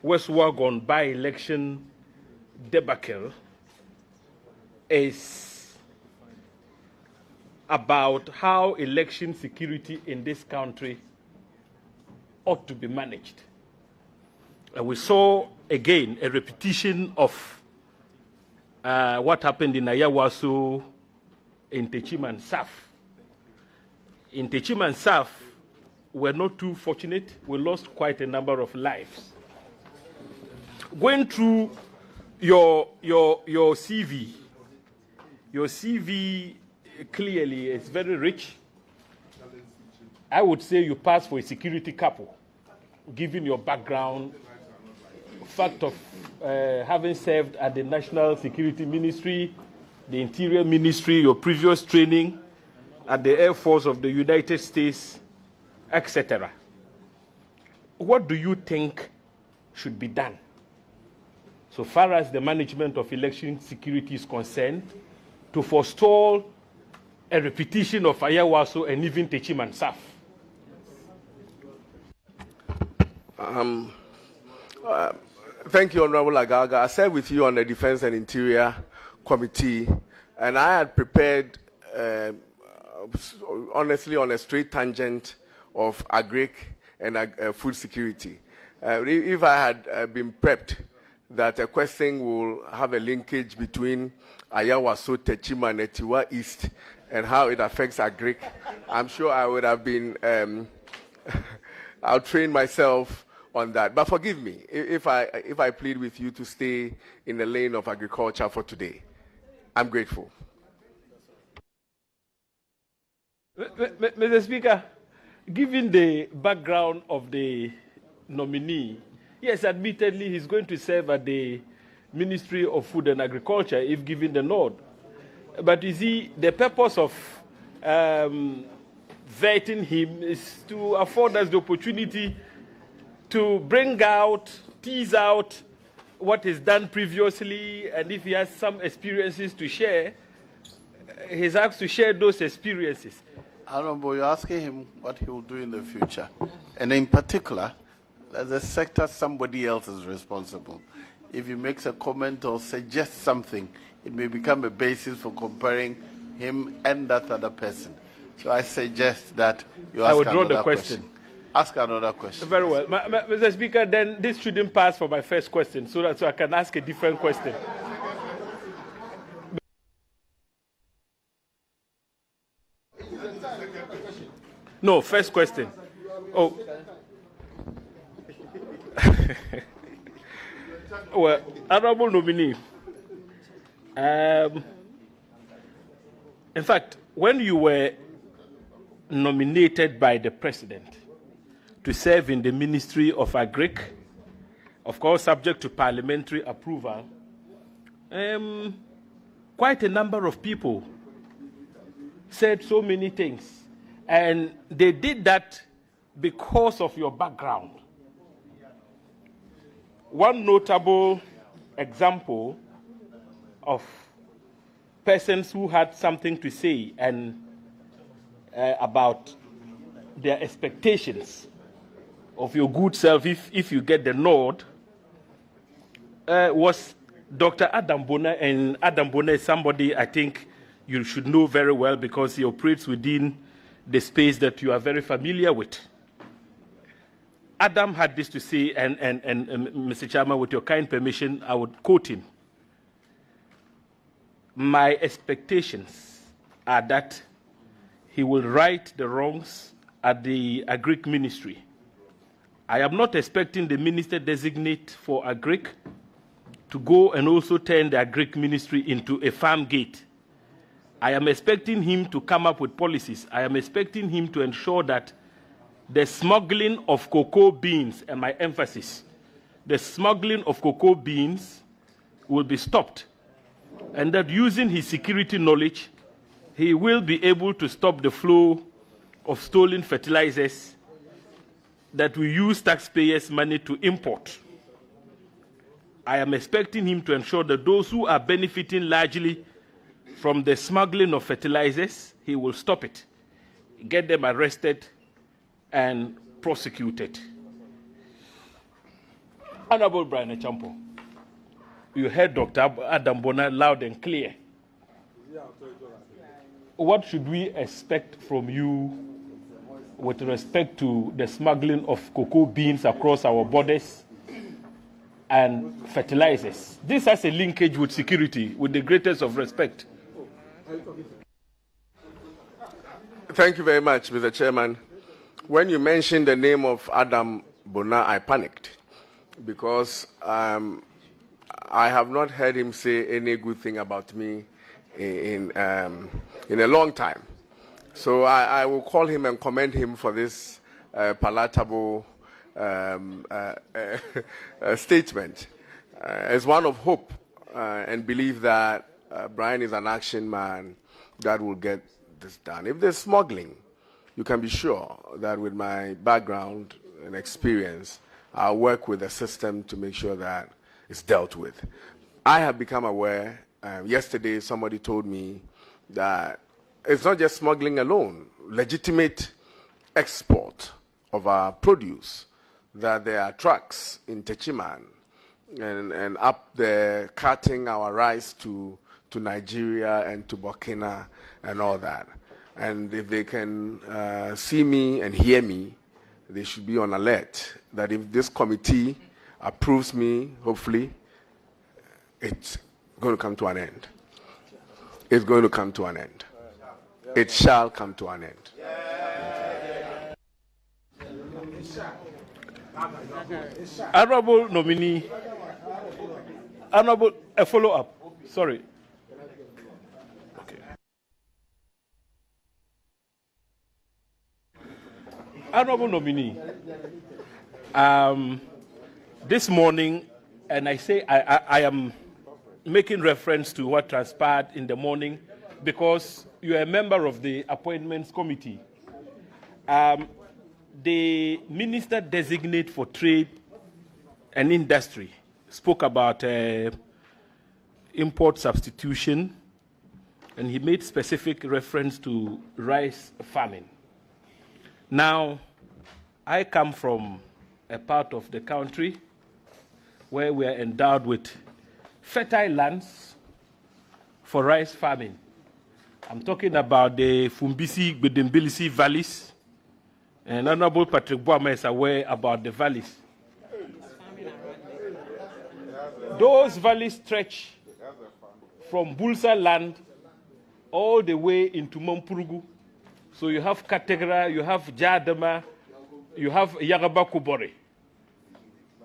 West Wagon by-election debacle is about how election security in this country ought to be managed. And we saw, again, a repetition of what happened in Ayawaso, in Techim and Saf. In Techim and Saf, we're not too fortunate. We lost quite a number of lives. Going through your CV clearly is very rich. I would say you pass for a security couple, given your background, fact of having served at the National Security Ministry, the Interior Ministry, your previous training at the Air Force of the United States, etc. What do you think should be done so far as the management of election security is concerned, to forestall a repetition of Ayawaso and even Techim and Saf? Thank you, Honorable Agaga. I sat with you on the Defense and Interior Committee, and I had prepared, honestly, on a straight tangent of agric and food security. If I had been prepped that a question will have a linkage between Ayawaso, Techim, and Etiwa East and how it affects agric, I'm sure I would have been, I'll train myself on that. But forgive me if I plead with you to stay in the lane of agriculture for today. I'm grateful. Mr. Speaker, given the background of the nominee, yes, admittedly, he's going to serve at the Ministry of Food and Agriculture if given the nod. But you see, the purpose of vetting him is to afford us the opportunity to bring out, tease out what is done previously, and if he has some experiences to share, he's asked to share those experiences. Honorable, you're asking him what he will do in the future. And in particular, as a sector, somebody else is responsible. If he makes a comment or suggests something, it may become a basis for comparing him and that other person. So I suggest that you ask another question. Ask another question. Very well. Mr. Speaker, then this shouldn't pass for my first question, so I can ask a different question. No, first question. Oh. Well, honorable nominee, in fact, when you were nominated by the president to serve in the Ministry of Agric, of course, subject to parliamentary approval, quite a number of people said so many things. And they did that because of your background. One notable example of persons who had something to say and about their expectations of your good self, if you get the nod, was Dr. Adam Bona. And Adam Bona is somebody I think you should know very well because he operates within the space that you are very familiar with. Adam had this to say, and Mr. Chairman, with your kind permission, I would quote him. My expectations are that he will right the wrongs at the Agric Ministry. I am not expecting the Minister Designate for Agric to go and also turn the Agric Ministry into a farm gate. I am expecting him to come up with policies. I am expecting him to ensure that the smuggling of cocoa beans, and my emphasis, the smuggling of cocoa beans will be stopped, and that using his security knowledge, he will be able to stop the flow of stolen fertilizers that we use taxpayers' money to import. I am expecting him to ensure that those who are benefiting largely from the smuggling of fertilizers, he will stop it, get them arrested and prosecuted. Honorable Brian Echampo, you heard Dr. Adam Bona loud and clear. What should we expect from you with respect to the smuggling of cocoa beans across our borders and fertilizers? This has a linkage with security, with the greatest of respect. Thank you very much, Mr. Chairman. When you mentioned the name of Adam Bona, I panicked because I have not heard him say any good thing about me in a long time. So I will call him and commend him for this palatable statement. As one of hope and believe that Brian is an action man that will get this done. If there's smuggling, you can be sure that with my background and experience, I'll work with the system to make sure that is dealt with. I have become aware, yesterday somebody told me that it's not just smuggling alone, legitimate export of our produce, that there are trucks in Techiman and up there carting our rice to Nigeria and to Burkina and all that. And if they can see me and hear me, they should be on alert that if this committee approves me, hopefully, it's going to come to an end. It's going to come to an end. It shall come to an end. Honorable nominee, honorable, a follow-up, sorry. Okay. Honorable nominee, this morning, and I say I am making reference to what transpired in the morning because you are a member of the Appointments Committee. The Minister Designate for Trade and Industry spoke about import substitution, and he made specific reference to rice farming. Now, I come from a part of the country where we are endowed with fertile lands for rice farming. I'm talking about the Fumbisi, Gbedembilisi valleys, and Honorable Patrick Boama is aware about the valleys. Those valleys stretch from Bulsa land all the way into Mampurugu. So you have Kategra, you have Jadama, you have Yagaba Kubore.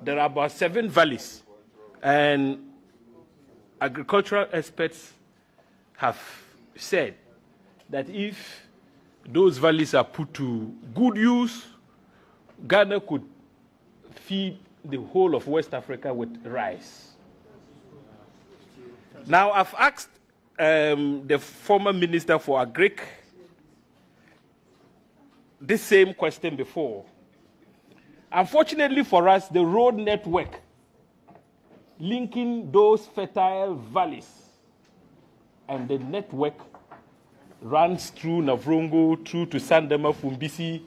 There are about 7 valleys. And agricultural experts have said that if those valleys are put to good use, Ghana could feed the whole of West Africa with rice. Now, I've asked the former Minister for Agric this same question before. Unfortunately for us, the road network linking those fertile valleys and the network runs through Navrongo, through to Sandema, Fumbisi,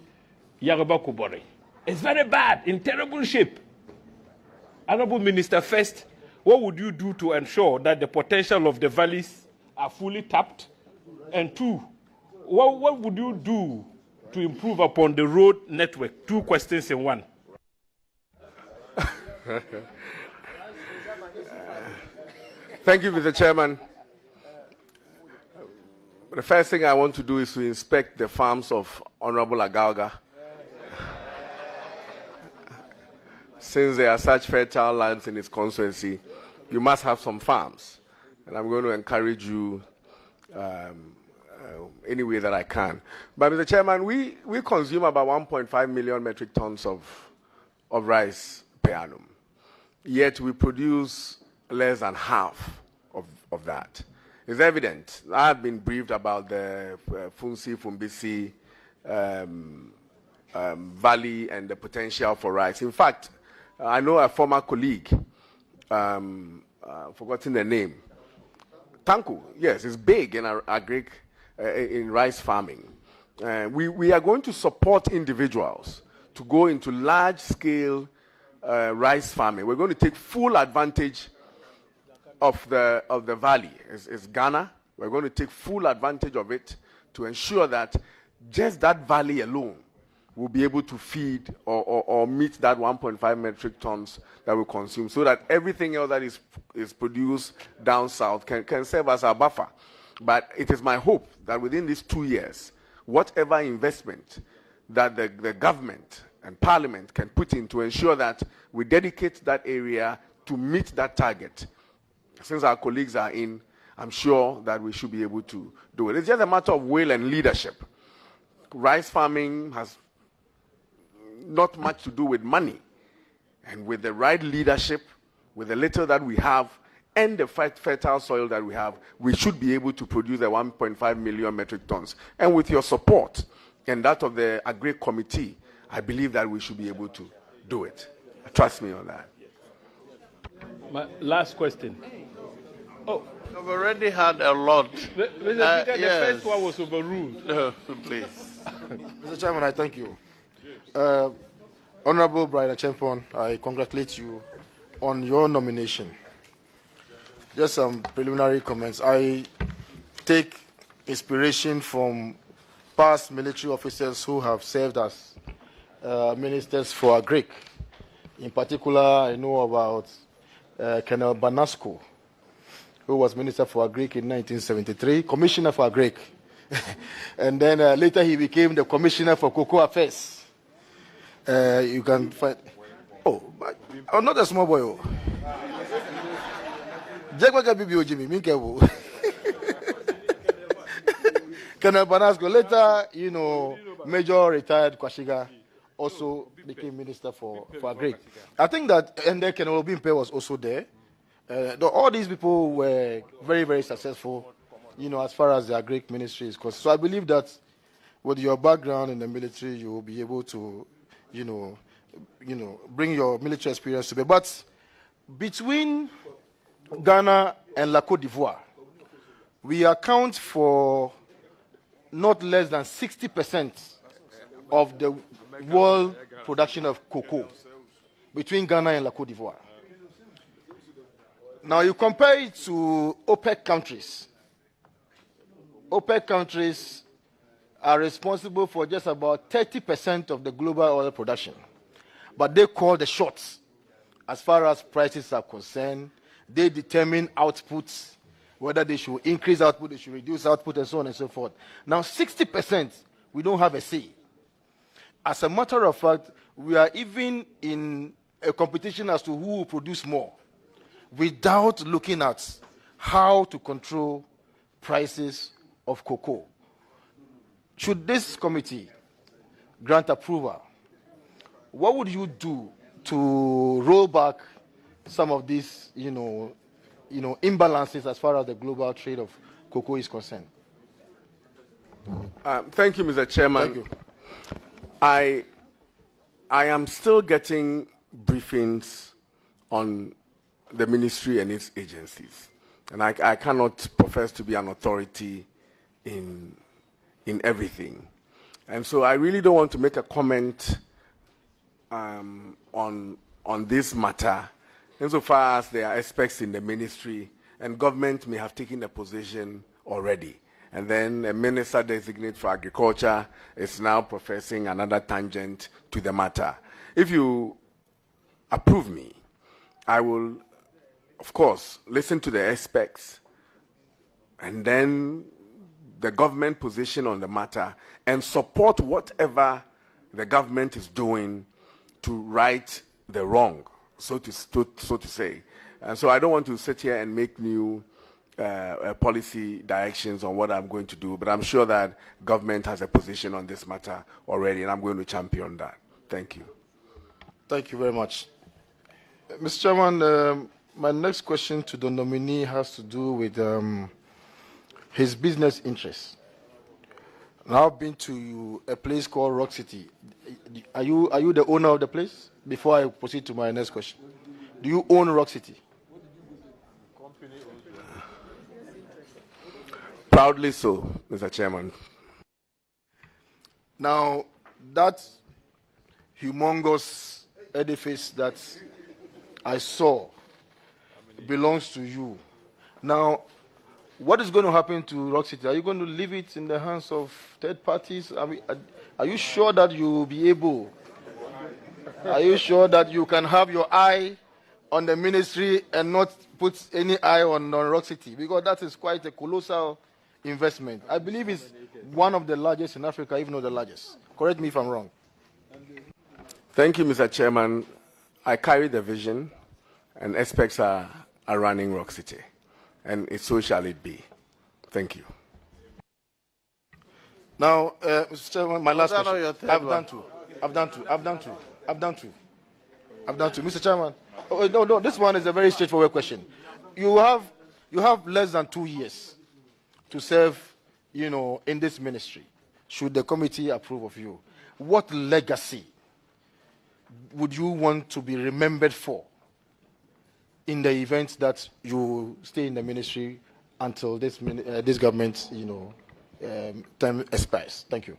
Yaraba Kubore. It's very bad, in terrible shape. Honorable Minister, first, what would you do to ensure that the potential of the valleys are fully tapped? And 2, what would you do to improve upon the road network? 2 questions in 1. Thank you, Mr. Chairman. The first thing I want to do is to inspect the farms of Honorable Agauga. Since there are such fertile lands in his constituency, you must have some farms. And I'm going to encourage you any way that I can. But Mr. Chairman, we consume about 1.5 million metric tons of rice per annum. Yet we produce less than half of that. It's evident. I have been briefed about the Fumbisi Valley and the potential for rice. In fact, I know a former colleague, forgotten the name, Tanku, yes, is big in in rice farming. We are going to support individuals to go into large-scale rice farming. We're going to take full advantage of the valley. It's Ghana. We're going to take full advantage of it to ensure that just that valley alone will be able to feed or meet that 1.5 metric tons that we consume, so that everything else that is produced down south can serve as a buffer. But it is my hope that within these 2 years, whatever investment that the government and parliament can put in to ensure that we dedicate that area to meet that target, since our colleagues are in, I'm sure that we should be able to do it. It's just a matter of will and leadership. Rice farming has not much to do with money. And with the right leadership, with the little that we have, and the fertile soil that we have, we should be able to produce the 1.5 million metric tons. And with your support and that of the Agri Committee, I believe that we should be able to do it. Trust me on that. My last question. Oh, I've already had a lot. Mr. Speaker, the yes. first one was overruled. No, please. Mr. Chairman, I thank you. Honorable Brian Champon, I congratulate you on your nomination. Just some preliminary comments. I take inspiration from past military officers who have served as ministers for Agric. In particular, I know about Colonel Banasco, who was Minister for Agric in 1973, Commissioner for Agric. And then later he became the Commissioner for Cocoa Affairs. You can find... Oh, I'm not a small boy. Oh. Colonel Banasco, later, you know, Major retired Kwashiga also became Minister for Agric. I think that, and then Colonel Obimpe was also there. All these people were very, very successful, you know, as far as the Agric ministry is concerned. So I believe that with your background in the military, you will be able to, you know, bring your military experience to bear. But between Ghana and La Côte d'Ivoire, we account for not less than 60% of the world production of cocoa between Ghana and La Côte d'Ivoire. Now you compare it to OPEC countries. OPEC countries are responsible for just about 30% of the global oil production. But they call the shots as far as prices are concerned. They determine outputs, whether they should increase output, they should reduce output, and so on and so forth. Now 60%, we don't have a say. As a matter of fact, we are even in a competition as to who will produce more, without looking at how to control prices of cocoa. Should this committee grant approval, what would you do to roll back some of these, imbalances as far as the global trade of cocoa is concerned? Thank you, Mr. Chairman. Thank you. I am still getting briefings on the ministry and its agencies, and I cannot profess to be an authority in everything, and so I really don't want to make a comment on this matter, insofar as there are aspects in the ministry, and government may have taken a position already. And then a minister designate for agriculture is now professing another tangent to the matter. If you approve me, I will, of course, listen to the aspects and then the government position on the matter and support whatever the government is doing to right the wrong, so to say. And so I don't want to sit here and make new policy directions on what I'm going to do, but I'm sure that government has a position on this matter already, and I'm going to champion that. Thank you. Thank you very much. Mr. Chairman, my next question to the nominee has to do with his business interests. Now, I've been to a place called Rock City. Are you the owner of the place? Before I proceed to my next question, do you own Rock City? Proudly so, Mr. Chairman. Now, that humongous edifice that I saw belongs to you. Now, what is going to happen to Rock City? Are you going to leave it in the hands of third parties? I mean, are you sure that you will be able? Are you sure that you can have your eye on the ministry and not put any eye on Rock City? Because that is quite a colossal investment. I believe it's one of the largest in Africa, if not the largest. Correct me if I'm wrong. Thank you, Mr. Chairman. I carry the vision, and experts are running Rock City, and so shall it be. Thank you. Now, Mr. Chairman, my last question. I've done two. Mr. Chairman, no, this one is a very straightforward question. You have less than 2 years to serve, in this ministry. Should the committee approve of you, what legacy would you want to be remembered for in the event that you stay in the ministry until this government, term expires? Thank you.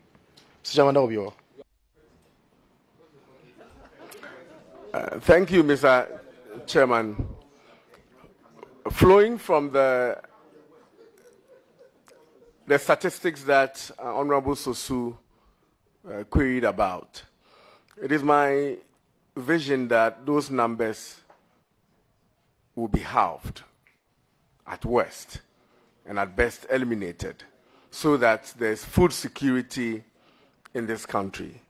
Mr. Chairman, that will be all. Thank you, Mr. Chairman. Flowing from the statistics that Honorable Sosu queried about, it is my vision that those numbers will be halved at worst and at best eliminated so that there's food security in this country.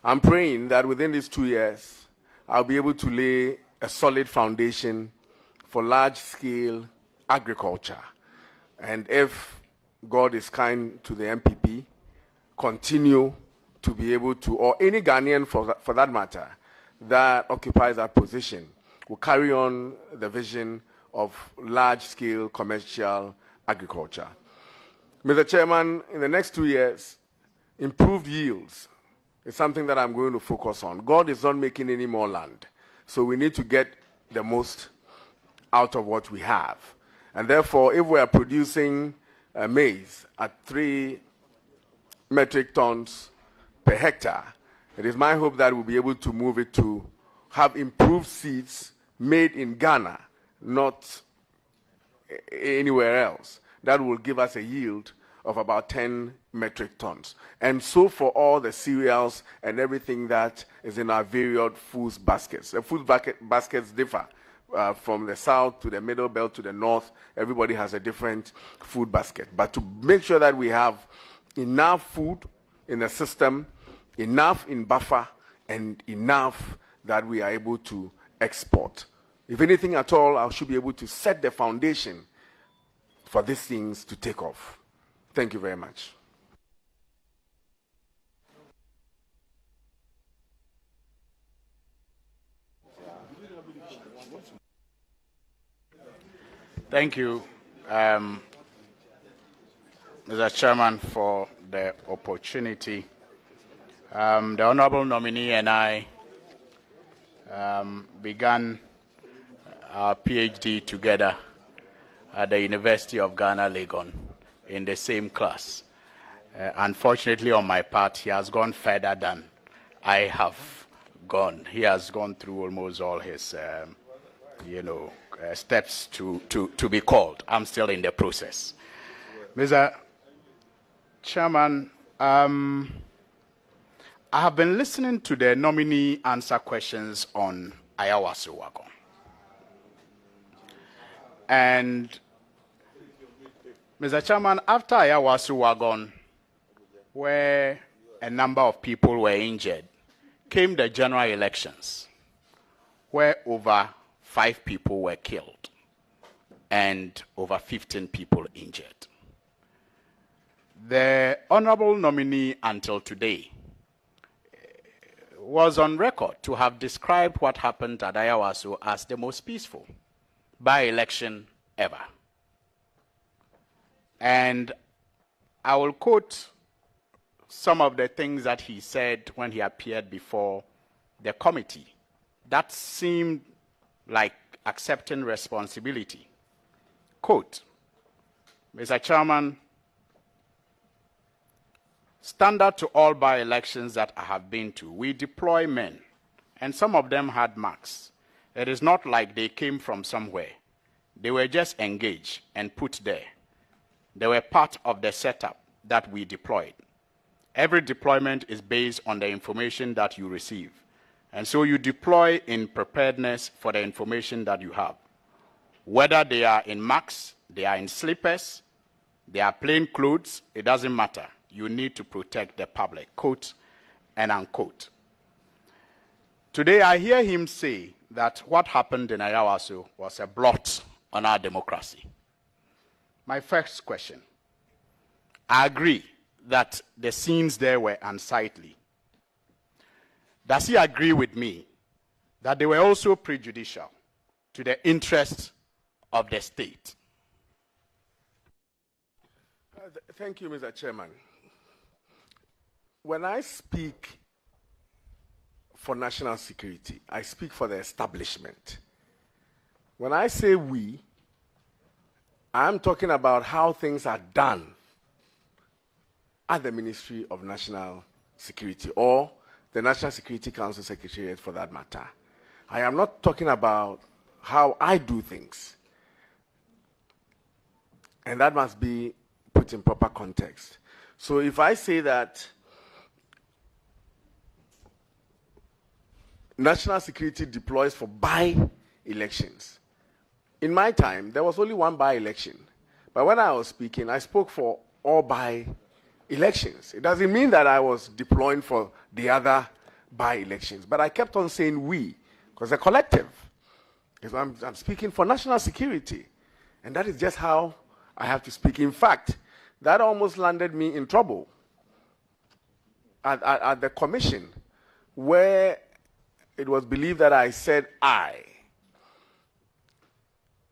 I'm praying that within these 2 years, I'll be able to lay a solid foundation for large-scale agriculture. And if God is kind to the MPP, continue to be able to, or any Ghanaian for that matter, that occupies that position, will carry on the vision of large-scale commercial agriculture. Mr. Chairman, in the next 2 years, improved yields is something that I'm going to focus on. God is not making any more land, so we need to get the most out of what we have. And therefore, if we are producing maize at 3 metric tons per hectare, it is my hope that we'll be able to move it to have improved seeds made in Ghana, not anywhere else. That will give us a yield of about 10 metric tons. And so for all the cereals and everything that is in our various food baskets. The food baskets differ from the south to the middle belt to the north. Everybody has a different food basket. But to make sure that we have enough food in the system, enough in buffer, and enough that we are able to export. If anything at all, I should be able to set the foundation for these things to take off. Thank you very much. Thank you, Mr. Chairman, for the opportunity. The Honorable nominee and I began our PhD together at the University of Ghana, Legon, in the same class. Unfortunately, on my part, he has gone further than I have gone. He has gone through almost all his, steps to be called. I'm still in the process. Mr. Chairman, I have been listening to the nominee answer questions on Ayawaso Wagon. And Mr. Chairman, after Ayawaso Wagon, where a number of people were injured, came the general elections, where over 5 people were killed and over 15 people injured. The honorable nominee until today was on record to have described what happened at Ayawaso as the most peaceful by-election ever. And I will quote some of the things that he said when he appeared before the committee that seemed like accepting responsibility. Quote, Mr. Chairman, standard to all by-elections that I have been to, we deploy men, and some of them had marks. It is not like they came from somewhere. They were just engaged and put there. They were part of the setup that we deployed. Every deployment is based on the information that you receive. And so you deploy in preparedness for the information that you have. Whether they are in marks, they are in slippers, they are plain clothes, it doesn't matter. You need to protect the public, quote and unquote. Today I hear him say that what happened in Ayawaso was a blot on our democracy. My first question, I agree that the scenes there were unsightly. Does he agree with me that they were also prejudicial to the interests of the state? Thank you, Mr. Chairman. When I speak for national security, I speak for the establishment. When I say we, I'm talking about how things are done at the Ministry of National Security or the National Security Council Secretariat for that matter. I am not talking about how I do things. And that must be put in proper context. So if I say that national security deploys for by-elections, in my time, there was only one by-election. But when I was speaking, I spoke for all by-elections. It doesn't mean that I was deploying for the other by-elections. But I kept on saying we, because a collective. I'm speaking for national security. And that is just how I have to speak. In fact, that almost landed me in trouble at the commission, where it was believed that I said I.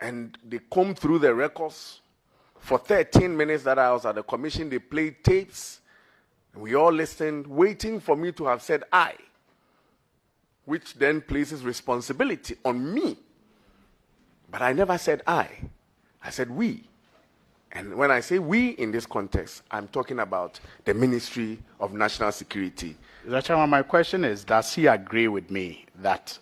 And they combed through the records. For 13 minutes that I was at the commission, they played tapes. And we all listened, waiting for me to have said I, which then places responsibility on me. But I never said I said we. And when I say we in this context, I'm talking about the Ministry of National Security. Mr. Chairman, my question is, does he agree with me that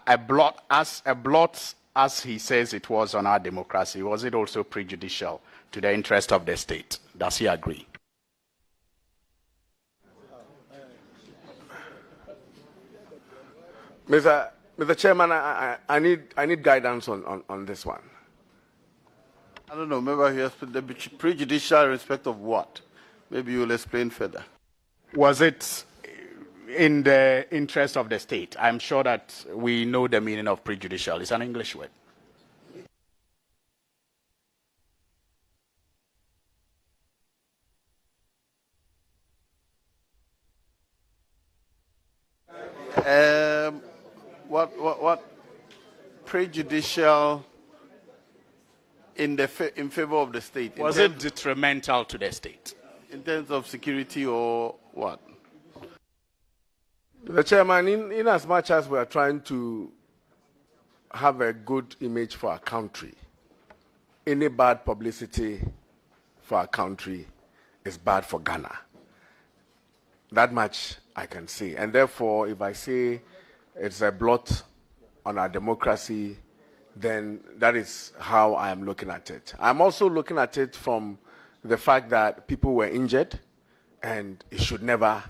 a blot, as he says it was on our democracy, was it also prejudicial to the interest of the state? Does he agree? Mr. Chairman, I need guidance on this one. I don't know, maybe he has the prejudicial in respect of what? Maybe you'll explain further. Was it in the interest of the state? I'm sure that we know the meaning of prejudicial. It's an English word. What prejudicial in favor of the state? Was it detrimental to the state? In terms of security or what? The chairman, in as much as we are trying to have a good image for our country, any bad publicity for our country is bad for Ghana. That much I can say. And therefore, if I say it's a blot on our democracy, then that is how I am looking at it. I'm also looking at it from the fact that people were injured, and it should never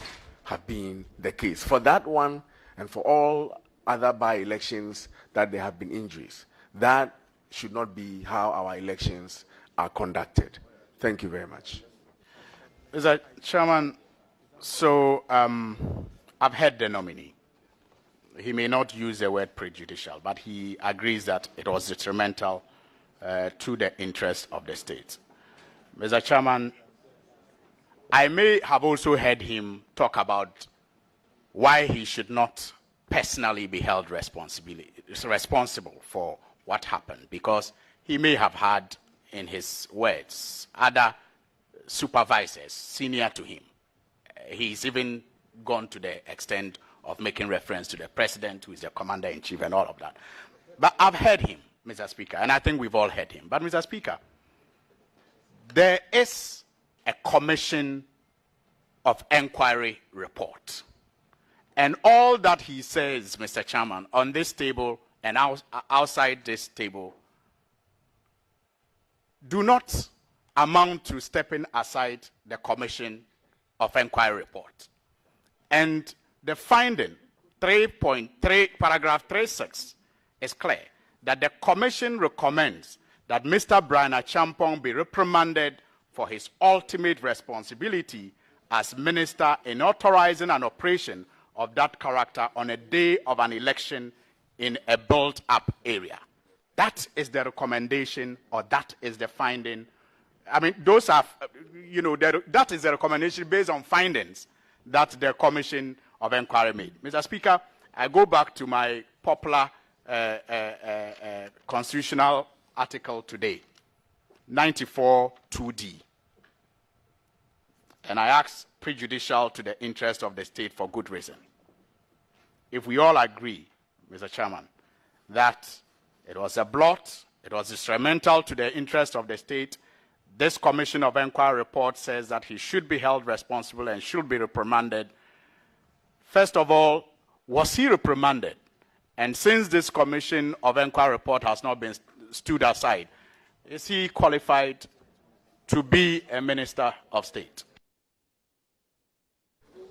have been the case. For that one, and for all other by-elections that there have been injuries, that should not be how our elections are conducted. Thank you very much. Mr. Chairman, so I've heard the nominee. He may not use the word prejudicial, but he agrees that it was detrimental to the interest of the state. Mr. Chairman, I may have also heard him talk about why he should not personally be held responsible for what happened, because he may have had, in his words, other supervisors senior to him. He's even gone to the extent of making reference to the president, who is the commander-in-chief, and all of that. But I've heard him, Mr. Speaker, and I think we've all heard him. But, Mr. Speaker, there is a commission of inquiry report. And all that he says, Mr. Chairman, on this table and outside this table do not amount to stepping aside the commission of inquiry report. And the finding, 3.3, paragraph 36, is clear that the commission recommends that Mr. Brian Achampong be reprimanded for his ultimate responsibility as minister in authorizing an operation of that character on a day of an election in a built-up area. That is the recommendation, or that is the finding. I mean, those are, that is the recommendation based on findings that the Commission of Inquiry made. Mr. Speaker, I go back to my popular constitutional article today, 94 2D. And I ask prejudicial to the interest of the state for good reason. If we all agree, Mr. Chairman, that it was a blot, it was instrumental to the interest of the state. This Commission of Inquiry report says that he should be held responsible and should be reprimanded. First of all, was he reprimanded? And since this Commission of Inquiry report has not been stood aside, is he qualified to be a Minister of State?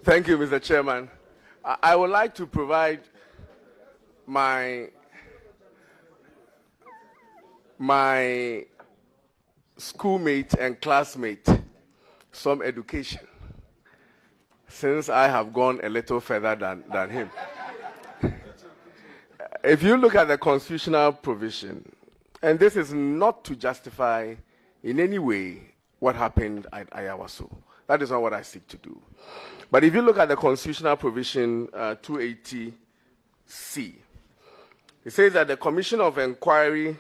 Thank you, Mr. Chairman. I would like to provide my schoolmate and classmate some education, since I have gone a little further than him. If you look at the constitutional provision, and this is not to justify in any way what happened at Ayawaso. That is not what I seek to do. But if you look at the constitutional provision 280C, it says that the Commission of Inquiry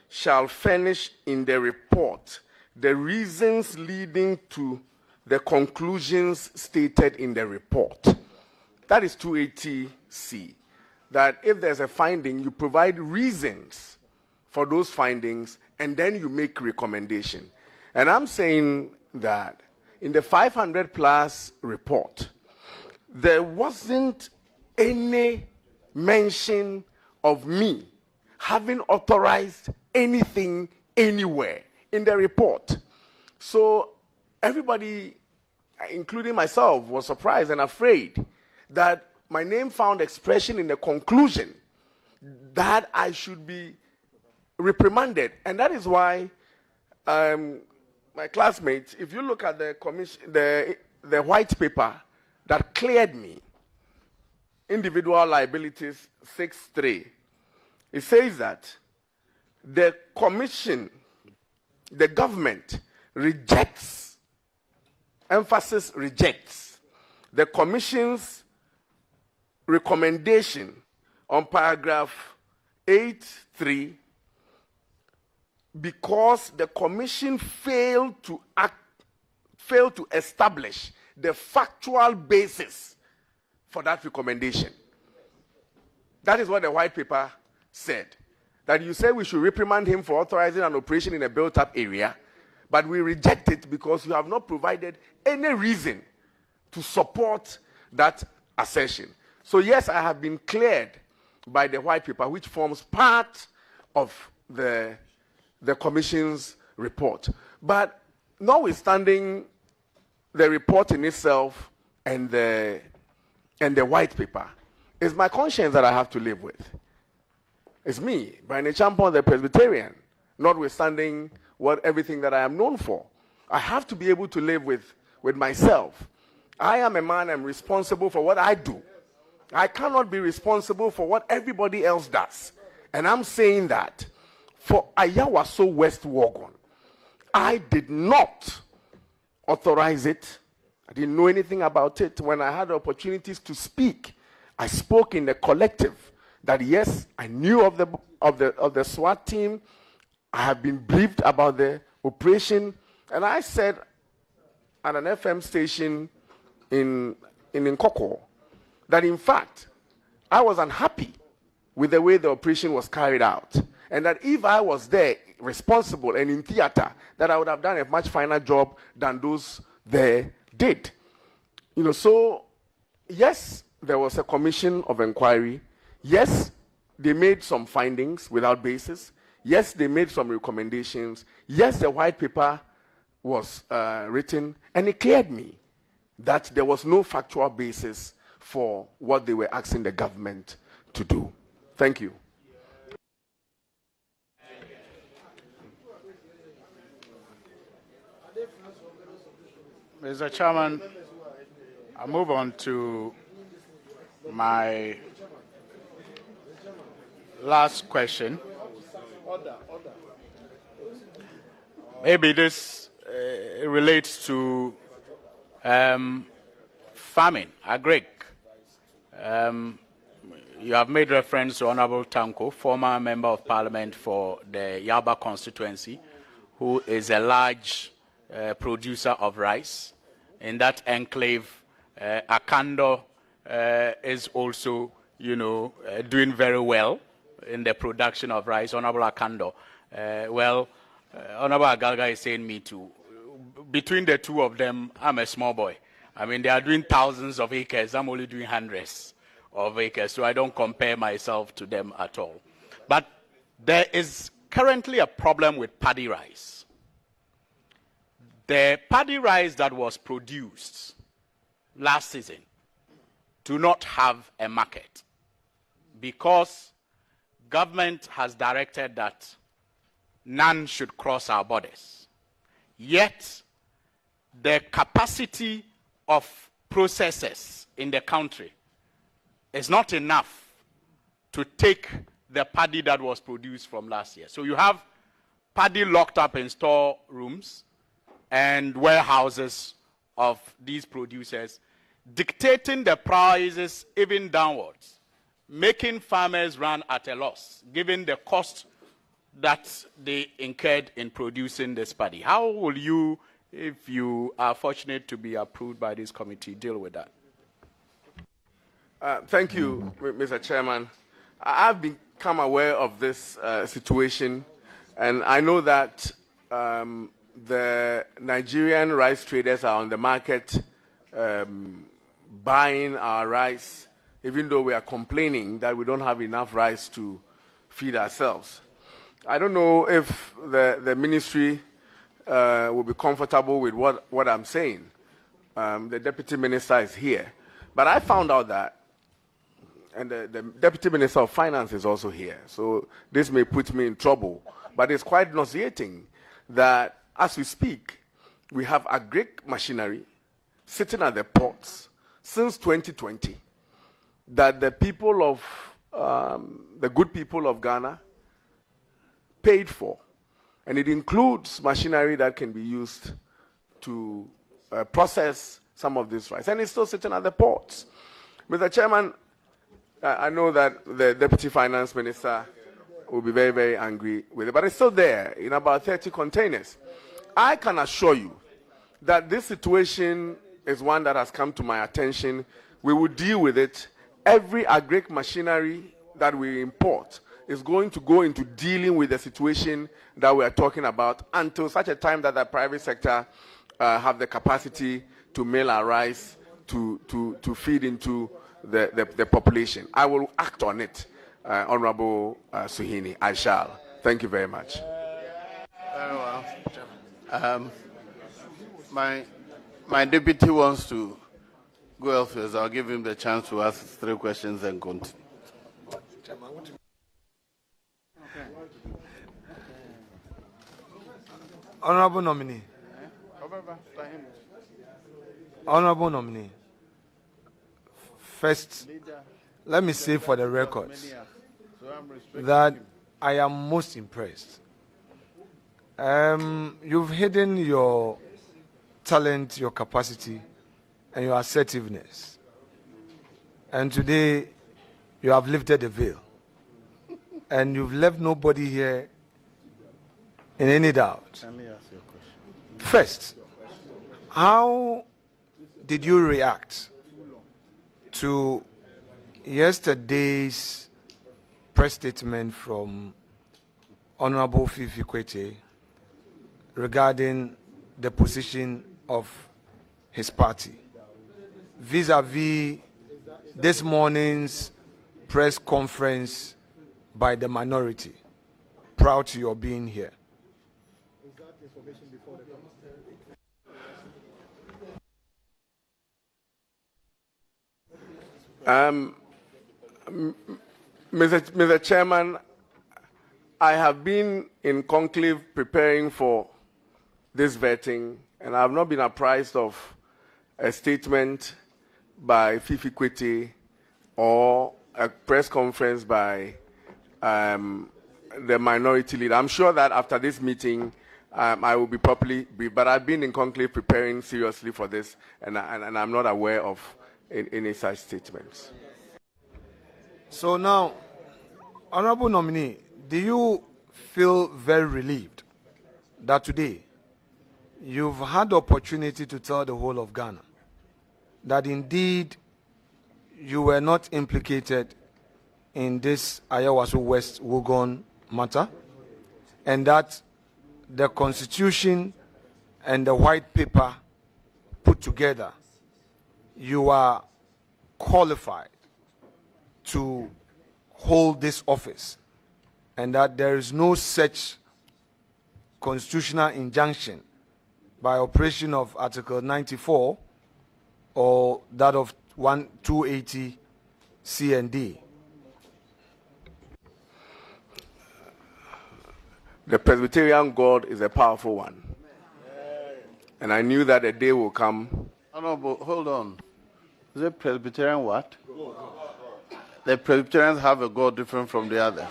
shall furnish in the report the reasons leading to the conclusions stated in the report. That is 280C. That if there's a finding, you provide reasons for those findings, and then you make recommendation. And I'm saying that in the 500-plus report, there wasn't any mention of me having authorized anything anywhere in the report. So everybody, including myself, was surprised and afraid that my name found expression in the conclusion that I should be reprimanded. And that is why my classmates, if you look at the commission, the white paper that cleared me, individual liabilities 6.3, it says that the commission, the government rejects, emphasis rejects, the commission's recommendation on paragraph 8.3 because the commission failed to establish the factual basis for that recommendation. That is what the white paper said. That you say we should reprimand him for authorizing an operation in a built-up area, but we reject it because you have not provided any reason to support that assertion. So yes, I have been cleared by the white paper, which forms part of the commission's report. But notwithstanding the report in itself and the white paper, it's my conscience that I have to live with. It's me, Brian Champon, the Presbyterian, notwithstanding everything that I am known for. I have to be able to live with myself. I am a man, I'm responsible for what I do. I cannot be responsible for what everybody else does. And I'm saying that for Ayawaso West Wagon, I did not authorize it. I didn't know anything about it. When I had opportunities to speak, I spoke in the collective that yes, I knew of the SWAT team. I have been briefed about the operation. And I said at an FM station in Nkoko that in fact, I was unhappy with the way the operation was carried out. And that if I was there responsible and in theater, that I would have done a much finer job than those there did. So yes, there was a commission of inquiry. Yes, they made some findings without basis. Yes, they made some recommendations. Yes, the white paper was written, and it cleared me that there was no factual basis for what they were asking the government to do. Thank you. Mr. Chairman, I move on to my last question. Maybe this relates to farming, agric. You have made reference to Honorable Tanko, former Member of Parliament for the Yaba constituency, who is a large producer of rice. In that enclave, Akando is also, doing very well. in the production of rice, Honorable Akando. Honorable Agalga is saying me too. Between the two of them, I'm a small boy. I mean, they are doing thousands of acres. I'm only doing hundreds of acres, so I don't compare myself to them at all. But there is currently a problem with paddy rice. The paddy rice that was produced last season do not have a market because government has directed that none should cross our borders. Yet, the capacity of processors in the country is not enough to take the paddy that was produced from last year. So you have paddy locked up in storerooms and warehouses of these producers, dictating the prices even downwards, making farmers run at a loss, given the cost that they incurred in producing this paddy. How will you, if you are fortunate to be approved by this committee, deal with that? Thank you, Mr. Chairman. I've become aware of this situation, and I know that the Nigerian rice traders are on the market buying our rice, even though we are complaining that we don't have enough rice to feed ourselves. I don't know if the ministry will be comfortable with what I'm saying. The deputy minister is here. But I found out that, and the deputy minister of finance is also here, so this may put me in trouble. But it's quite nauseating that as we speak, we have agric machinery sitting at the ports since 2020 that the people of, the good people of Ghana paid for. And it includes machinery that can be used to process some of this rice. And it's still sitting at the ports. Mr. Chairman, I know that the Deputy Finance Minister will be very, very angry with it, but it's still there in about 30 containers. I can assure you that this situation is one that has come to my attention. We will deal with it. Every agric machinery that we import is going to go into dealing with the situation that we are talking about until such a time that the private sector have the capacity to mill our rice to feed into the population. I will act on it, Honorable Suhini. I shall. Thank you very much. Very well. My deputy wants to go elsewhere, so I'll give him the chance to ask 3 questions and continue. Honorable nominee. Honorable nominee. First, let me say for the records that I am most impressed. You've hidden your talent, your capacity, and your assertiveness. And today, you have lifted the veil. And you've left nobody here in any doubt. Let me ask you a question. First, how did you react to yesterday's press statement from Honorable Fifi Kwete regarding the position of his party vis-à-vis this morning's press conference by the minority? Proud to your being here. Mr. Chairman, I have been in conclave preparing for this vetting, and I have not been apprised of a statement by Fifi Kwete or a press conference by the minority leader. I'm sure that after this meeting, I will be properly briefed, but I've been in conclave preparing seriously for this, and I'm not aware of any such statements. So now, Honorable nominee, do you feel very relieved that today you've had the opportunity to tell the whole of Ghana that indeed you were not implicated in this Ayawaso West Wugon matter, and that the Constitution and the white paper put together, you are qualified to hold this office, and that there is no such constitutional injunction by operation of Article 94 or that of 280 C and D. The Presbyterian God is a powerful one. And I knew that a day will come. Honorable, hold on. Is it Presbyterian what? The Presbyterians have a God different from the others.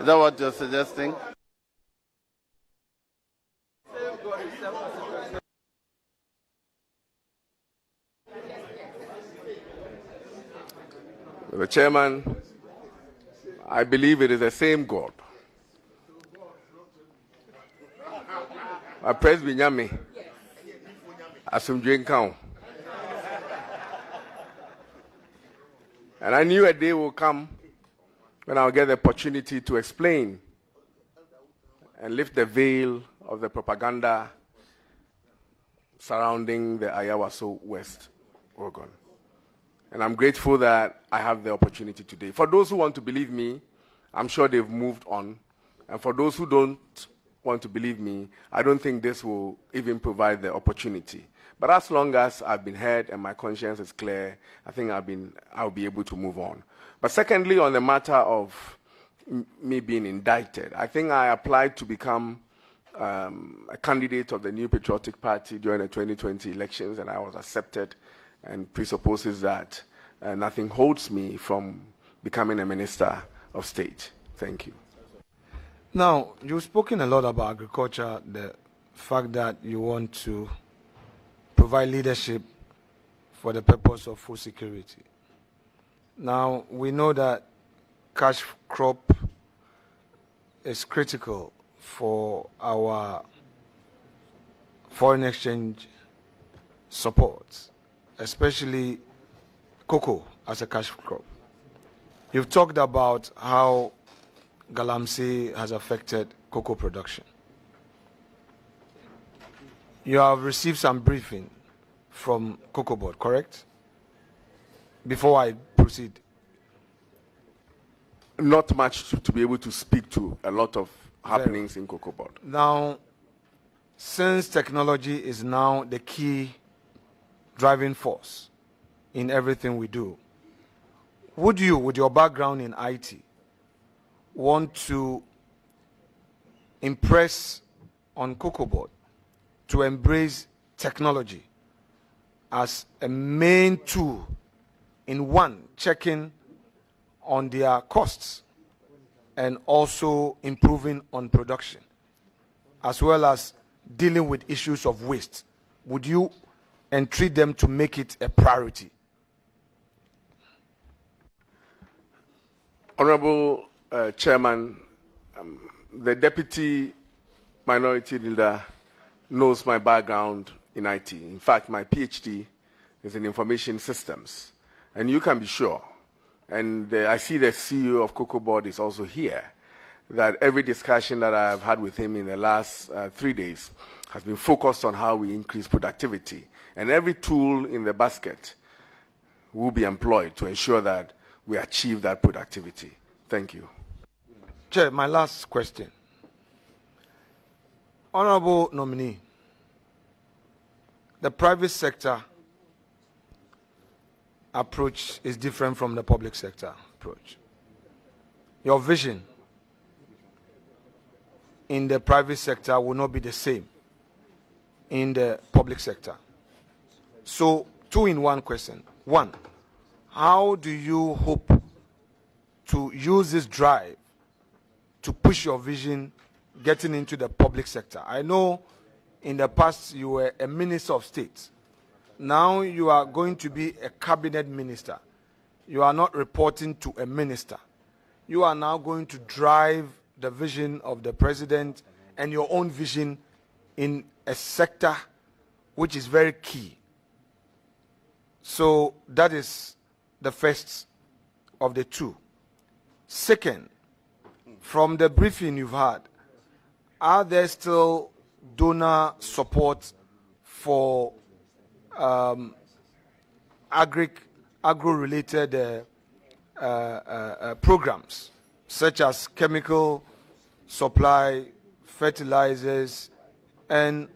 Is that what you're suggesting? The chairman, I believe it is the same God. I praise Binyami. Asumdwe Nkao. And I knew a day will come when I'll get the opportunity to explain and lift the veil of the propaganda surrounding the Ayawaso West Oregon. And I'm grateful that I have the opportunity today. For those who want to believe me, I'm sure they've moved on. And for those who don't want to believe me, I don't think this will even provide the opportunity. But as long as I've been heard and my conscience is clear, I think I'll be able to move on. But secondly, on the matter of me being indicted, I think I applied to become a candidate of the New Patriotic Party during the 2020 elections, and I was accepted, and presupposes that nothing holds me from becoming a minister of state. Thank you. Now, you've spoken a lot about agriculture, the fact that you want to provide leadership for the purpose of food security. Now, we know that cash crop is critical for our foreign exchange support, especially cocoa as a cash crop. You've talked about how Galamsey has affected cocoa production. You have received some briefing from Cocoa Board, correct? Before I proceed. Not much to be able to speak to a lot of happenings in Cocoa Board. Now, since technology is now the key driving force in everything we do, would you, with your background in IT, want to impress on Cocoa Board to embrace technology as a main tool in one, checking on their costs and also improving on production, as well as dealing with issues of waste? Would you entreat them to make it a priority? Honorable Chairman, the Deputy Minority Leader knows my background in IT. In fact, my PhD is in information systems. And you can be sure, and I see the CEO of Cocoa Board is also here, that every discussion that I've had with him in the last 3 days has been focused on how we increase productivity. And every tool in the basket will be employed to ensure that we achieve that productivity. Thank you. Chair, my last question. Honorable nominee, the private sector approach is different from the public sector approach. Your vision in the private sector will not be the same in the public sector. So, two-in-one question. One, how do you hope to use this drive to push your vision getting into the public sector? I know in the past you were a minister of state. Now you are going to be a cabinet minister. You are not reporting to a minister. You are now going to drive the vision of the president and your own vision in a sector which is very key. So that is the first of the two. Second, from the briefing you've had, are there still donor support for agro-related programs, such as chemical supply, fertilizers, and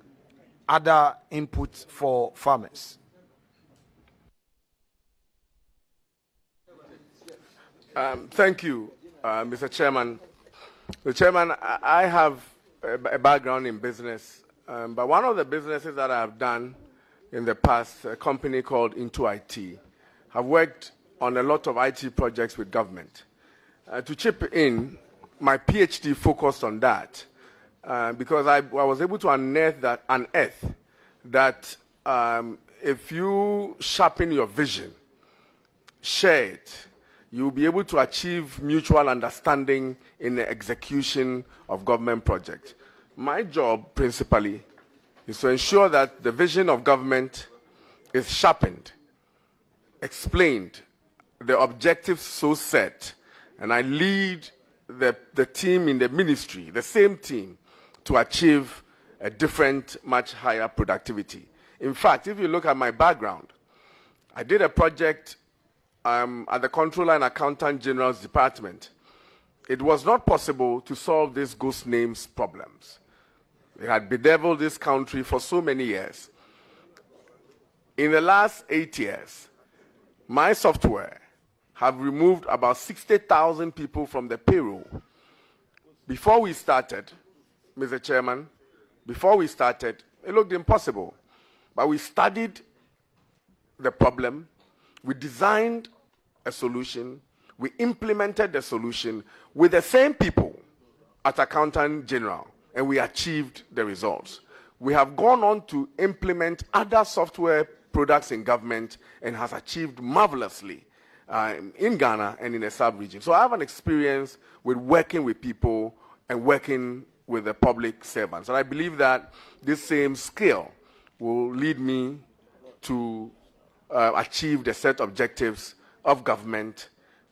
other inputs for farmers? Thank you, Mr. Chairman. The Chairman, I have a background in business, but one of the businesses that I have done in the past, a company called Into IT, have worked on a lot of IT projects with government. To chip in, my PhD focused on that because I was able to unearth that if you sharpen your vision, share it, you'll be able to achieve mutual understanding in the execution of government projects. My job, principally, is to ensure that the vision of government is sharpened, explained, the objectives so set, and I lead the team in the ministry, the same team, to achieve a different, much higher productivity. In fact, if you look at my background, I did a project at the Controller and Accountant General's Department. It was not possible to solve these ghost names problems. They had bedeviled this country for so many years. In the last 8 years, my software have removed about 60,000 people from the payroll. Before we started, Mr. Chairman, it looked impossible. But we studied the problem, we designed a solution, we implemented the solution with the same people at Accountant General, and we achieved the results. We have gone on to implement other software products in government and has achieved marvelously in Ghana and in the sub-region. So I have an experience with working with people and working with the public servants. And I believe that this same skill will lead me to achieve the set objectives of government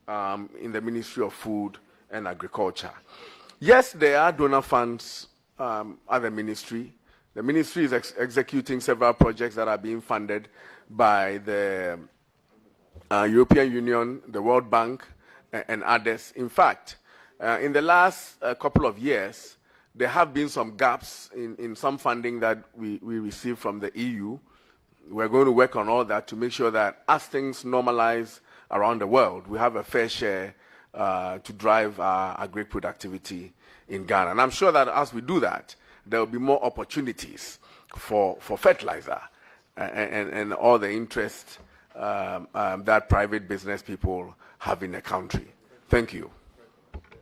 in the Ministry of Food and Agriculture. Yes, there are donor funds at the ministry. The ministry is executing several projects that are being funded by the European Union, the World Bank, and others. In fact, in the last couple of years, there have been some gaps in some funding that we received from the EU. We're going to work on all that to make sure that as things normalize around the world, we have a fair share to drive our agri productivity in Ghana. And I'm sure that as we do that, there will be more opportunities for fertilizer and all the interest that private business people have in the country. Thank you.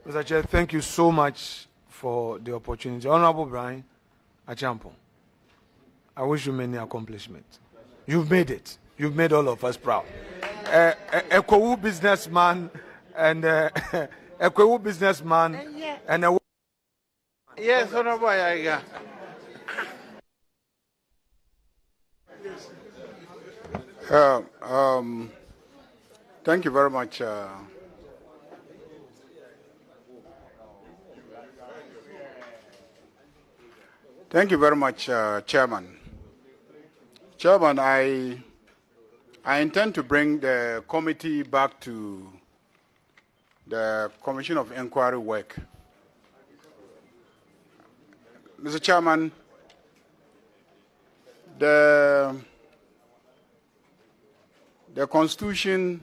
Mr. Chair, thank you so much for the opportunity. Honorable Brian Achampo, I wish you many accomplishments. You've made it. You've made all of us proud. A Kwewu businessman and a Kwewu businessman and a... Yes, Honorable Ayaga. Thank you very much. Thank you very much, Chairman. Chairman, I intend to bring the committee back to the Commission of Inquiry work. Mr. Chairman, the Constitution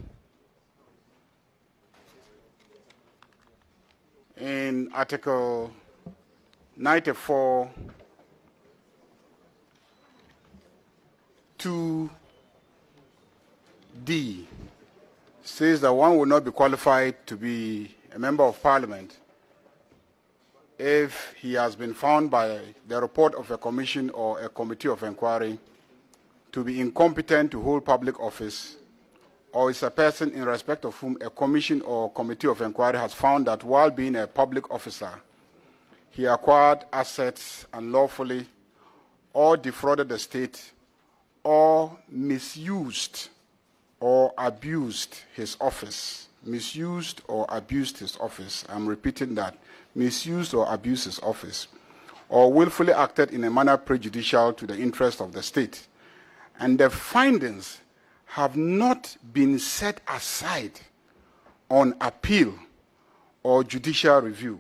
in Article 94 2D says that one will not be qualified to be a member of parliament if he has been found by the report of a commission or a committee of inquiry to be incompetent to hold public office, or is a person in respect of whom a commission or committee of inquiry has found that while being a public officer, he acquired assets unlawfully or defrauded the state or misused or abused his office misused or abused his office, I'm repeating that, misused or abused his office, or willfully acted in a manner prejudicial to the interest of the state, and the findings have not been set aside on appeal or judicial review.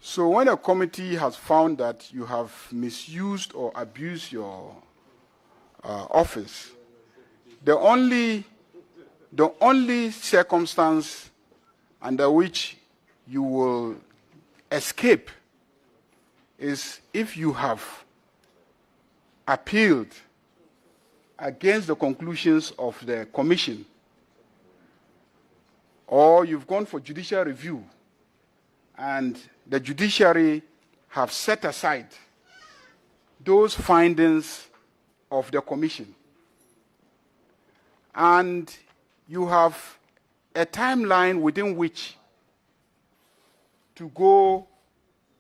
So when a committee has found that you have misused or abused your office, the only circumstance under which you will escape is if you have appealed against the conclusions of the commission, or you've gone for judicial review and the judiciary have set aside those findings of the commission, and you have a timeline within which to go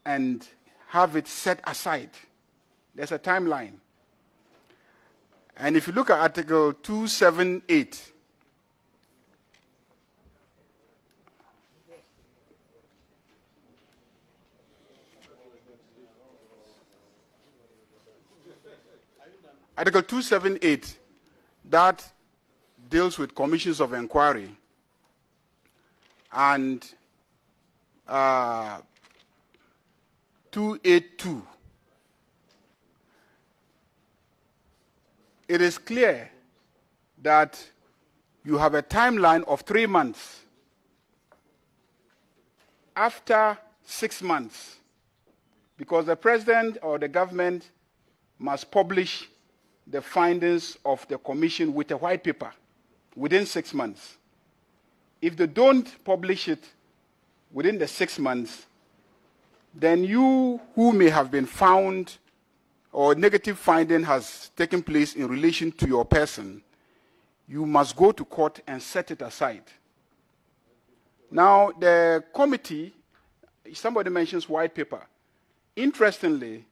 and have it set aside. There's a timeline. And if you look at Article 278, Article 278, that deals with commissions of inquiry, and 282, it is clear that you have a timeline of 3 months. After 6 months, because the president or the government must publish the findings of the commission with a white paper within 6 months. If they don't publish it within the 6 months, then you who may have been found or negative finding has taken place in relation to your person, you must go to court and set it aside. Now, the committee, somebody mentions white paper. Interestingly,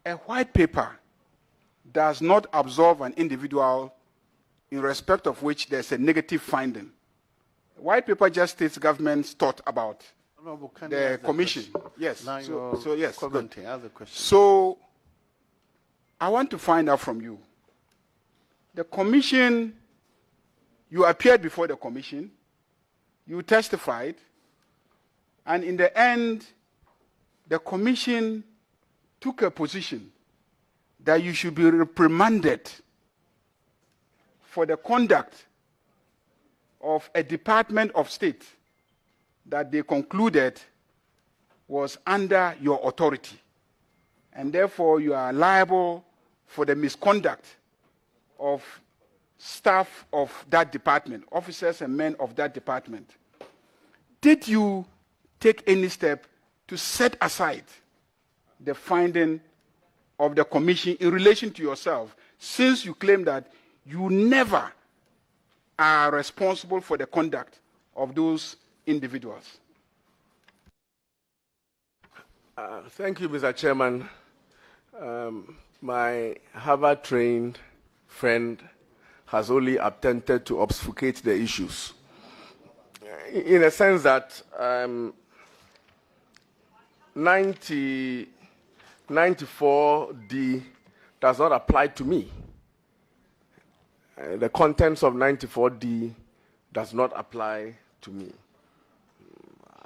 a white paper does not absolve an individual in respect of which there's a negative finding. White paper just states government's thought about the commission. Yes. So yes. Good. So I want to find out from you. The commission, you appeared before the commission, you testified, and in the end, the commission took a position that you should be reprimanded for the conduct of a Department of State that they concluded was under your authority. And therefore, you are liable for the misconduct of staff of that department, officers and men of that department. Did you take any step to set aside the finding of the commission in relation to yourself, since you claim that you never are responsible for the conduct of those individuals? Thank you, Mr. Chairman. My Harvard-trained friend has only attempted to obfuscate the issues, in a sense that 94D does not apply to me. The contents of 94D does not apply to me.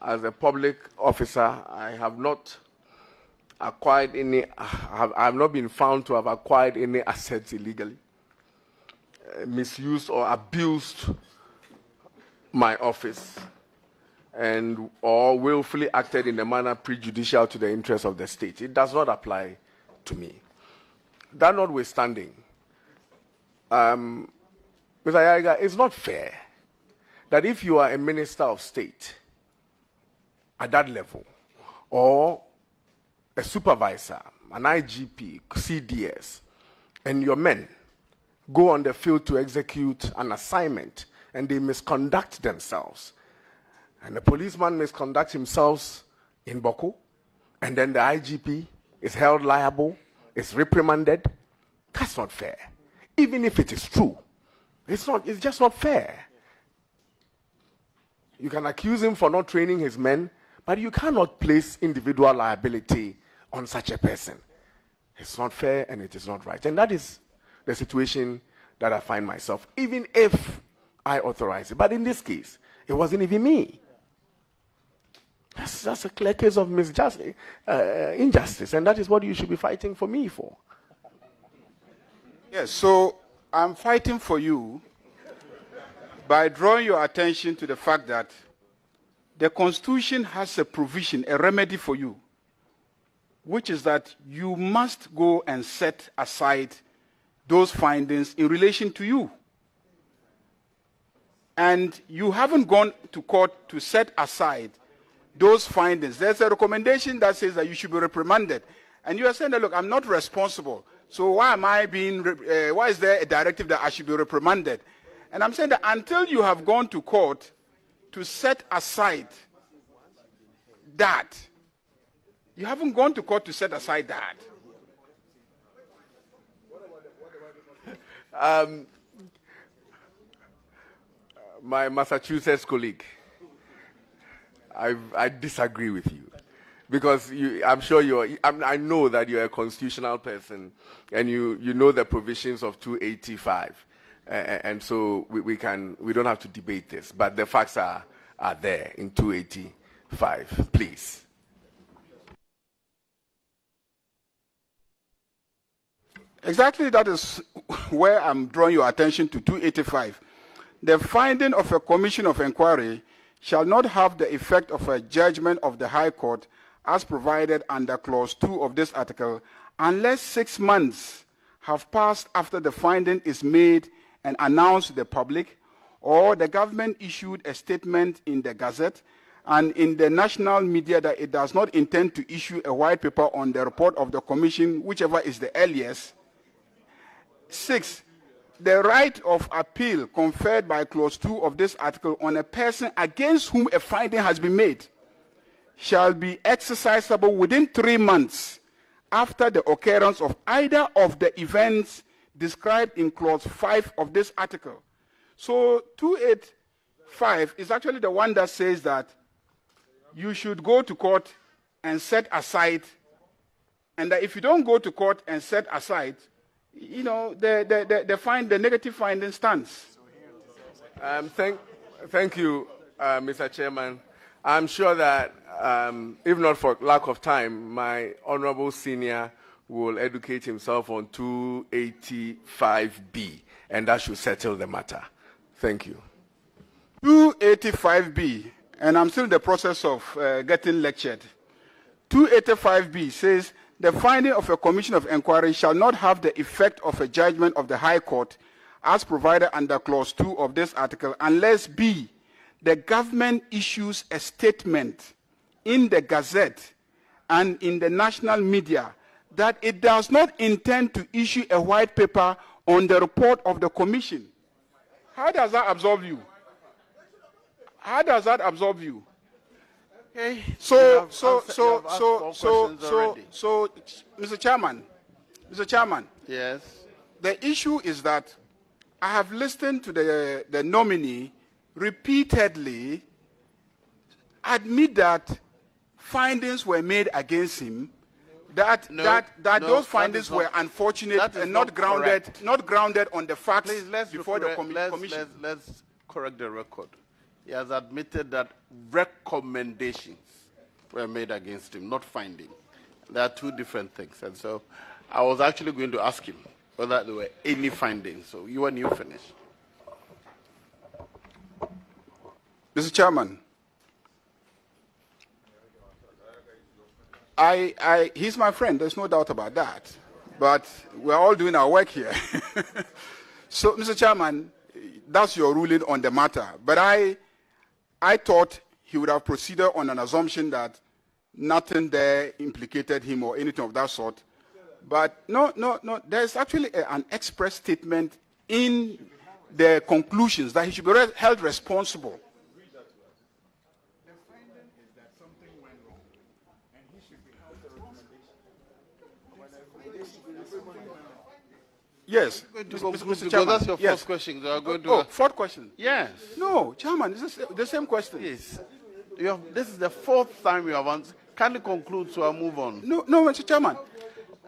As a public officer, I have not acquired any, I have not been found to have acquired any assets illegally, misused or abused my office, and or willfully acted in a manner prejudicial to the interests of the state. It does not apply to me. That notwithstanding, Mr. Yaiga, it's not fair that if you are a minister of state at that level, or a supervisor, an IGP, CDS, and your men go on the field to execute an assignment and they misconduct themselves, and the policeman misconducts himself in Boko, and then the IGP is held liable, is reprimanded, that's not fair. Even if it is true, it's just not fair. You can accuse him for not training his men, but you cannot place individual liability on such a person. It's not fair and it is not right. And that is the situation that I find myself, even if I authorize it. But in this case, it wasn't even me. That's a clear case of injustice, and that is what you should be fighting for me for. Yes, so I'm fighting for you by drawing your attention to the fact that the Constitution has a provision, a remedy for you, which is that you must go and set aside those findings in relation to you. And you haven't gone to court to set aside those findings. There's a recommendation that says that you should be reprimanded. And you are saying that, look, I'm not responsible. So why is there a directive that I should be reprimanded? And I'm saying that until you have gone to court to set aside that, you haven't gone to court to set aside that. My Massachusetts colleague, I disagree with you, because I'm sure I know that you're a constitutional person, and you know the provisions of 285, and so we don't have to debate this, but the facts are there in 285. Please. Exactly, that is where I'm drawing your attention to 285. The finding of a commission of inquiry shall not have the effect of a judgment of the High Court as provided under Clause 2 of this article, unless 6 months have passed after the finding is made and announced to the public, or the government issued a statement in the Gazette and in the national media that it does not intend to issue a white paper on the report of the commission, whichever is the earliest. 6. The right of appeal conferred by Clause 2 of this article on a person against whom a finding has been made shall be exercisable within 3 months after the occurrence of either of the events described in Clause 5 of this article. So 285 is actually the one that says that you should go to court and set aside, and that if you don't go to court and set aside, you know, the negative finding stands. Thank you, Mr. Chairman. I'm sure that, if not for lack of time, my honorable senior will educate himself on 285B, and that should settle the matter. Thank you. 285B, and I'm still in the process of getting lectured. 285B says, the finding of a commission of inquiry shall not have the effect of a judgment of the High Court as provided under Clause 2 of this article, unless B, the government issues a statement in the Gazette and in the national media that it does not intend to issue a white paper on the report of the commission. How does that absolve you? How does that absolve you? Okay. So, Mr. Chairman. Yes. The issue is that I have listened to the nominee repeatedly admit that findings were made against him, those findings were unfortunate and not grounded on the facts. Please, before the commission. Let's correct the record. He has admitted that recommendations were made against him, not findings. There are two different things. And so I was actually going to ask him whether there were any findings. So you finish. Mr. Chairman, he's my friend, there's no doubt about that. But we're all doing our work here. So, Mr. Chairman, that's your ruling on the matter. But I thought he would have proceeded on an assumption that nothing there implicated him or anything of that sort. But no. There's actually an express statement in the conclusions that he should be held responsible. Yes. Going to Mr. conclude Mr. because Chairman, that's your yes. first question. You are going to. Oh, fourth question. Yes. No, Chairman, this is the same question. Yes. This is the fourth time you have answered. Can you conclude so I move on? No, Mr. Chairman.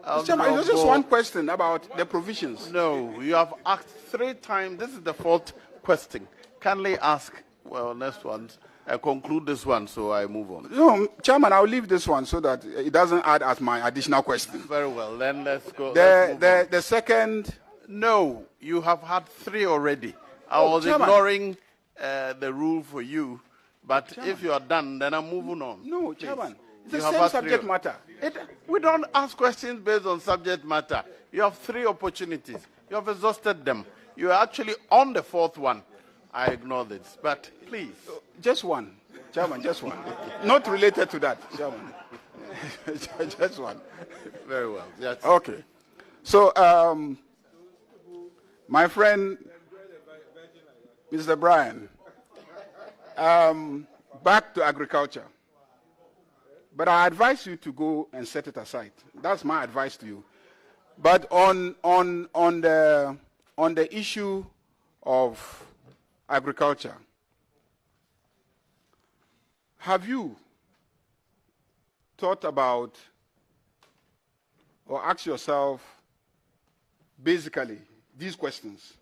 Mr. Chairman, it was just one question about the provisions. No, you have asked 3 times. This is the fourth question. Kindly ask, well, next one. I conclude this one, so I move on. No, Chairman, I'll leave this one so that it doesn't add as my additional question. Very well, then let's go. The second. No, you have had 3 already. I was Chairman. ignoring the rule for you, but Chairman, if you are done, then I'm moving on. No, Please. Chairman, it's You the have same had subject 3. matter. We don't ask questions based on subject matter. You have 3 opportunities. You have exhausted them. You are actually on the 4th one. I ignore this, but please. Just one, Chairman, just one. Not related to that, Chairman. Just one. Very well. Yes. Okay. So, my friend, Mr. Brian, back to agriculture. But I advise you to go and set it aside. That's my advice to you. But on the issue of agriculture, have you thought about or asked yourself basically these questions?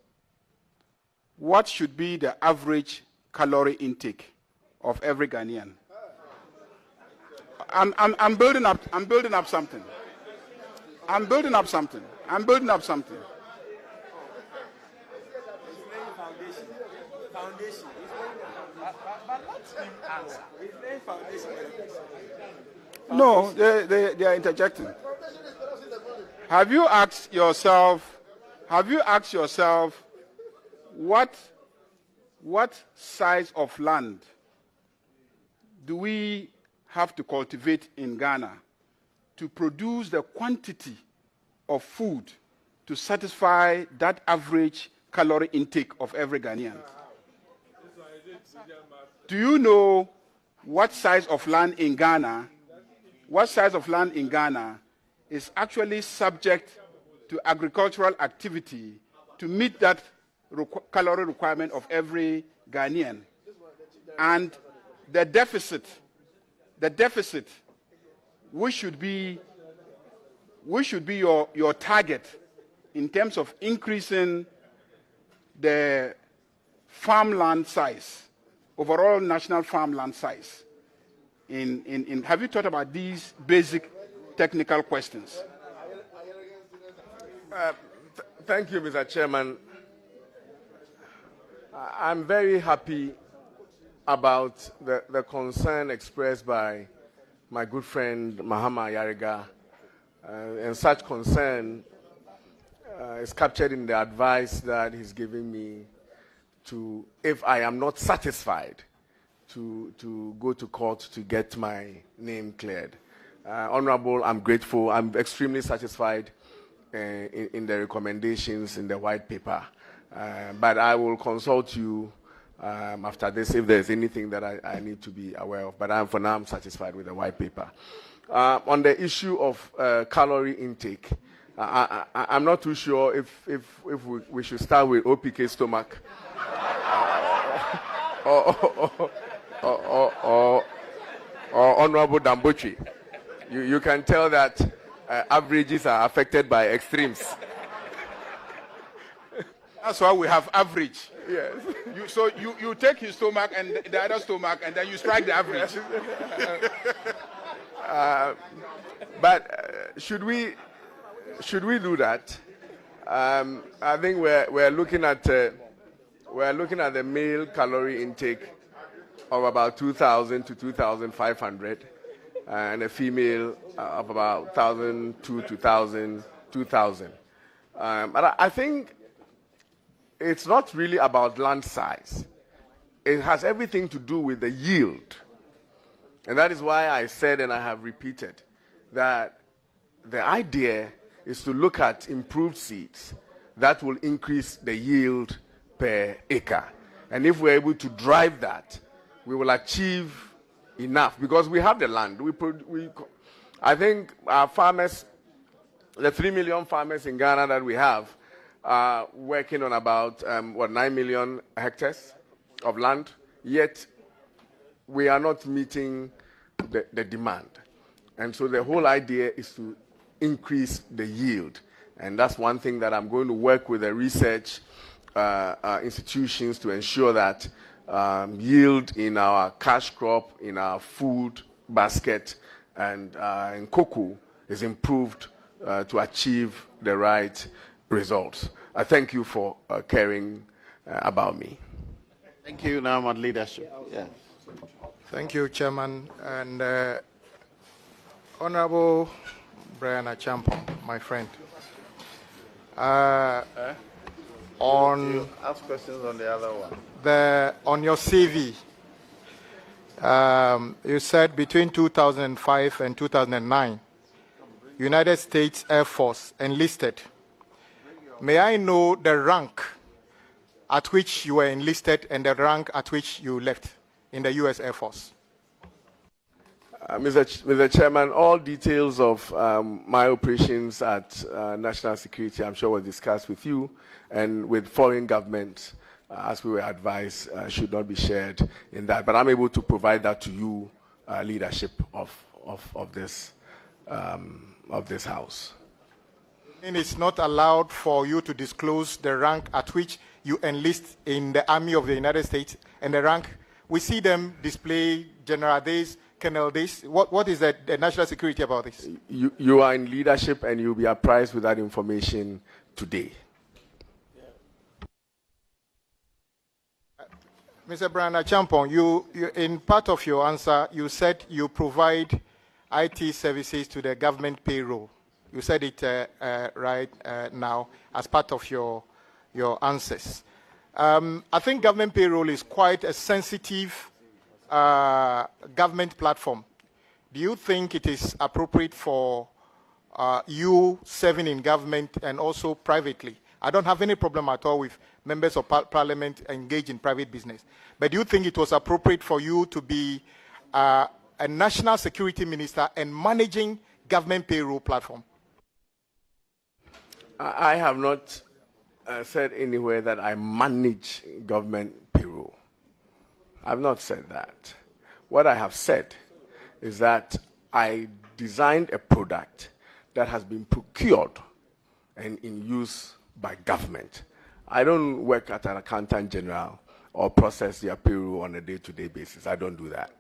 What should be the average calorie intake of every Ghanaian? I'm building up something. I'm building up something. No, they are interjecting. Have you asked yourself what size of land do we have to cultivate in Ghana to produce the quantity of food to satisfy that average calorie intake of every Ghanaian? Do you know what size of land in Ghana is actually subject to agricultural activity to meet that calorie requirement of every Ghanaian? And the deficit, which should be your target in terms of increasing the farmland size, overall national farmland size. Have you thought about these basic technical questions? Thank you, Mr. Chairman. I'm very happy about the concern expressed by my good friend Mahama Yariga, and such concern is captured in the advice that he's giving me to, if I am not satisfied, to go to court to get my name cleared. Honorable, I'm grateful. I'm extremely satisfied in the recommendations in the white paper. But I will consult you after this if there's anything that I need to be aware of. But for now, I'm satisfied with the white paper. On the issue of calorie intake, I'm not too sure if we should start with OPK stomach or Honorable Dambochi. You can tell that averages are affected by extremes. That's why we have average. Yes. So you take his stomach and the other stomach, and then you strike the average. But should we do that? I think we're looking at the male calorie intake of about 2,000 to 2,500, and a female of about 1,002 to 2,000. But I think it's not really about land size. It has everything to do with the yield. And that is why I said, and I have repeated, that the idea is to look at improved seeds that will increase the yield per acre. And if we're able to drive that, we will achieve enough, because we have the land. I think our farmers, the 3 million farmers in Ghana that we have, are working on about 9 million hectares of land, yet we are not meeting the demand. And so the whole idea is to increase the yield. And that's one thing that I'm going to work with the research institutions to ensure that yield in our cash crop, in our food basket, and in cocoa is improved to achieve the right results. I thank you for caring about me. Thank you. Now on leadership. Yeah. Thank you, Chairman. And Honorable Brian Achampong, my friend. You ask questions on the other one. On your CV, you said between 2005 and 2009, United States Air Force enlisted. May I know the rank at which you were enlisted and the rank at which you left in the U.S. Air Force? Mr. Chairman, all details of my operations at national security, I'm sure, will discuss with you and with foreign governments, as we were advised, should not be shared in that. But I'm able to provide that to you, leadership of this House. And it's not allowed for you to disclose the rank at which you enlist in the Army of the United States and the rank. We see them display General Days, Colonel Days. What is the national security about this? You are in leadership and you'll be apprised with that information today. Mr. Brian Achampong, you in part of your answer, you said you provide IT services to the government payroll. You said it right now as part of your answers. I think government payroll is quite a sensitive government platform. Do you think it is appropriate for you serving in government and also privately? I don't have any problem at all with members of parliament engaged in private business. But do you think it was appropriate for you to be a national security minister and managing government payroll platform? I have not said anywhere that I manage government payroll. I've not said that. What I have said is that I designed a product that has been procured and in use by government. I don't work at an accountant general or process their payroll on a day-to-day basis. I don't do that.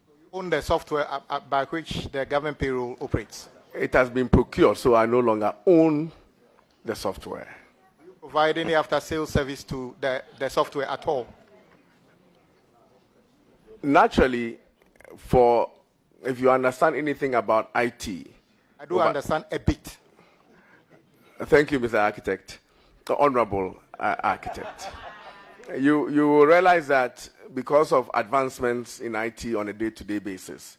You own the software by which the government payroll operates? It has been procured, so I no longer own the software. Do you provide any after-sales service to the software at all? Naturally, if you understand anything about IT. I do understand a bit. Thank you, Mr. Architect, the Honorable Architect. You will realize that because of advancements in IT on a day-to-day basis,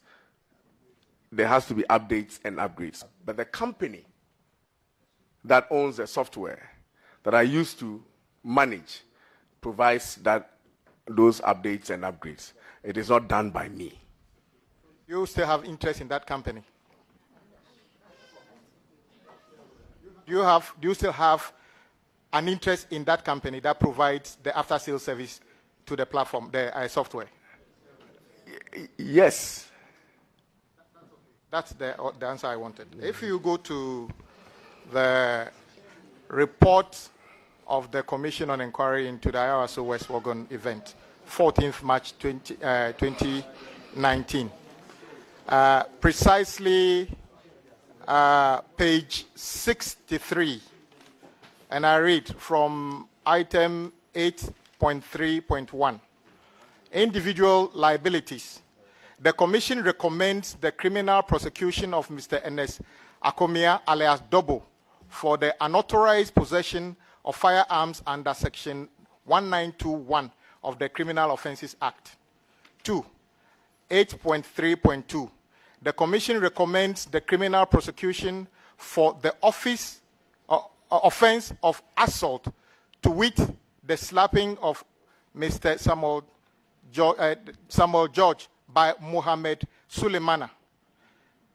there has to be updates and upgrades. But the company that owns the software that I used to manage provides those updates and upgrades. It is not done by me. You still have interest in that company? Do you still have an interest in that company that provides the after-sales service to the platform, the software? Yes. That's the answer I wanted. If you go to the report of the Commission on Inquiry into the IRSO West Wagon event, 14th March 2019, precisely page 63, and I read from item 8.3.1, individual liabilities. The Commission recommends the criminal prosecution of Mr. Ernest Akomia alias Dobo for the unauthorized possession of firearms under Section 1921 of the Criminal Offences Act. 2. 8.3.2. The Commission recommends the criminal prosecution for the offense of assault, to wit, the slapping of Mr. Samuel George by Mohammed Suleimana.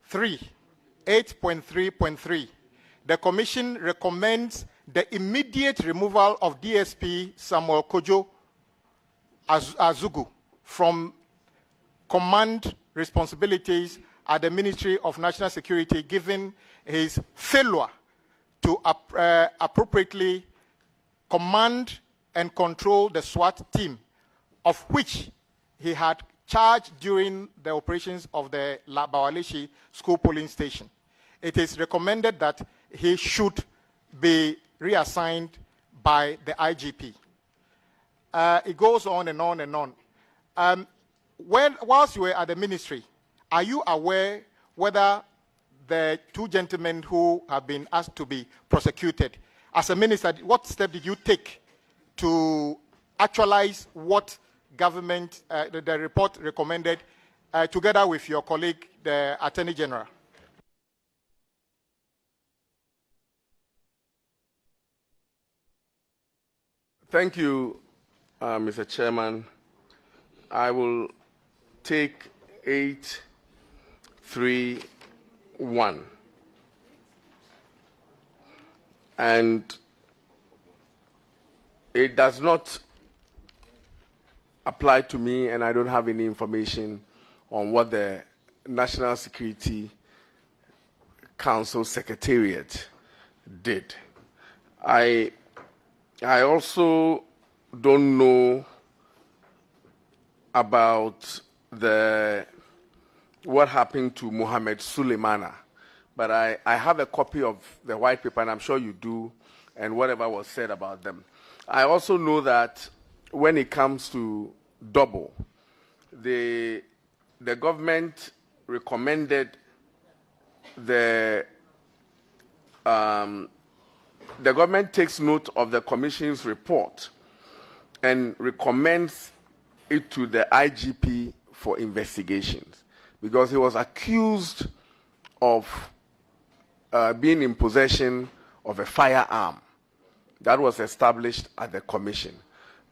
3. 8.3.3. The Commission recommends the immediate removal of DSP Samuel Kojo Azugu from command responsibilities at the Ministry of National Security, given his failure to appropriately command and control the SWAT team, of which he had charge during the operations of the Bawaleshi school polling station. It is recommended that he should be reassigned by the IGP. It goes on and on and on. Whilst you were at the ministry, are you aware whether the two gentlemen who have been asked to be prosecuted, as a minister, what step did you take to actualize what government, the report recommended, together with your colleague, the Attorney General? Thank you, Mr. Chairman. I will take 831. And it does not apply to me, and I don't have any information on what the National Security Council Secretariat did. I also don't know about what happened to Mohammed Suleimana, but I have a copy of the white paper, and I'm sure you do, and whatever was said about them. I also know that when it comes to Double, the government recommended the government takes note of the commission's report and recommends it to the IGP for investigations, because he was accused of being in possession of a firearm that was established at the commission.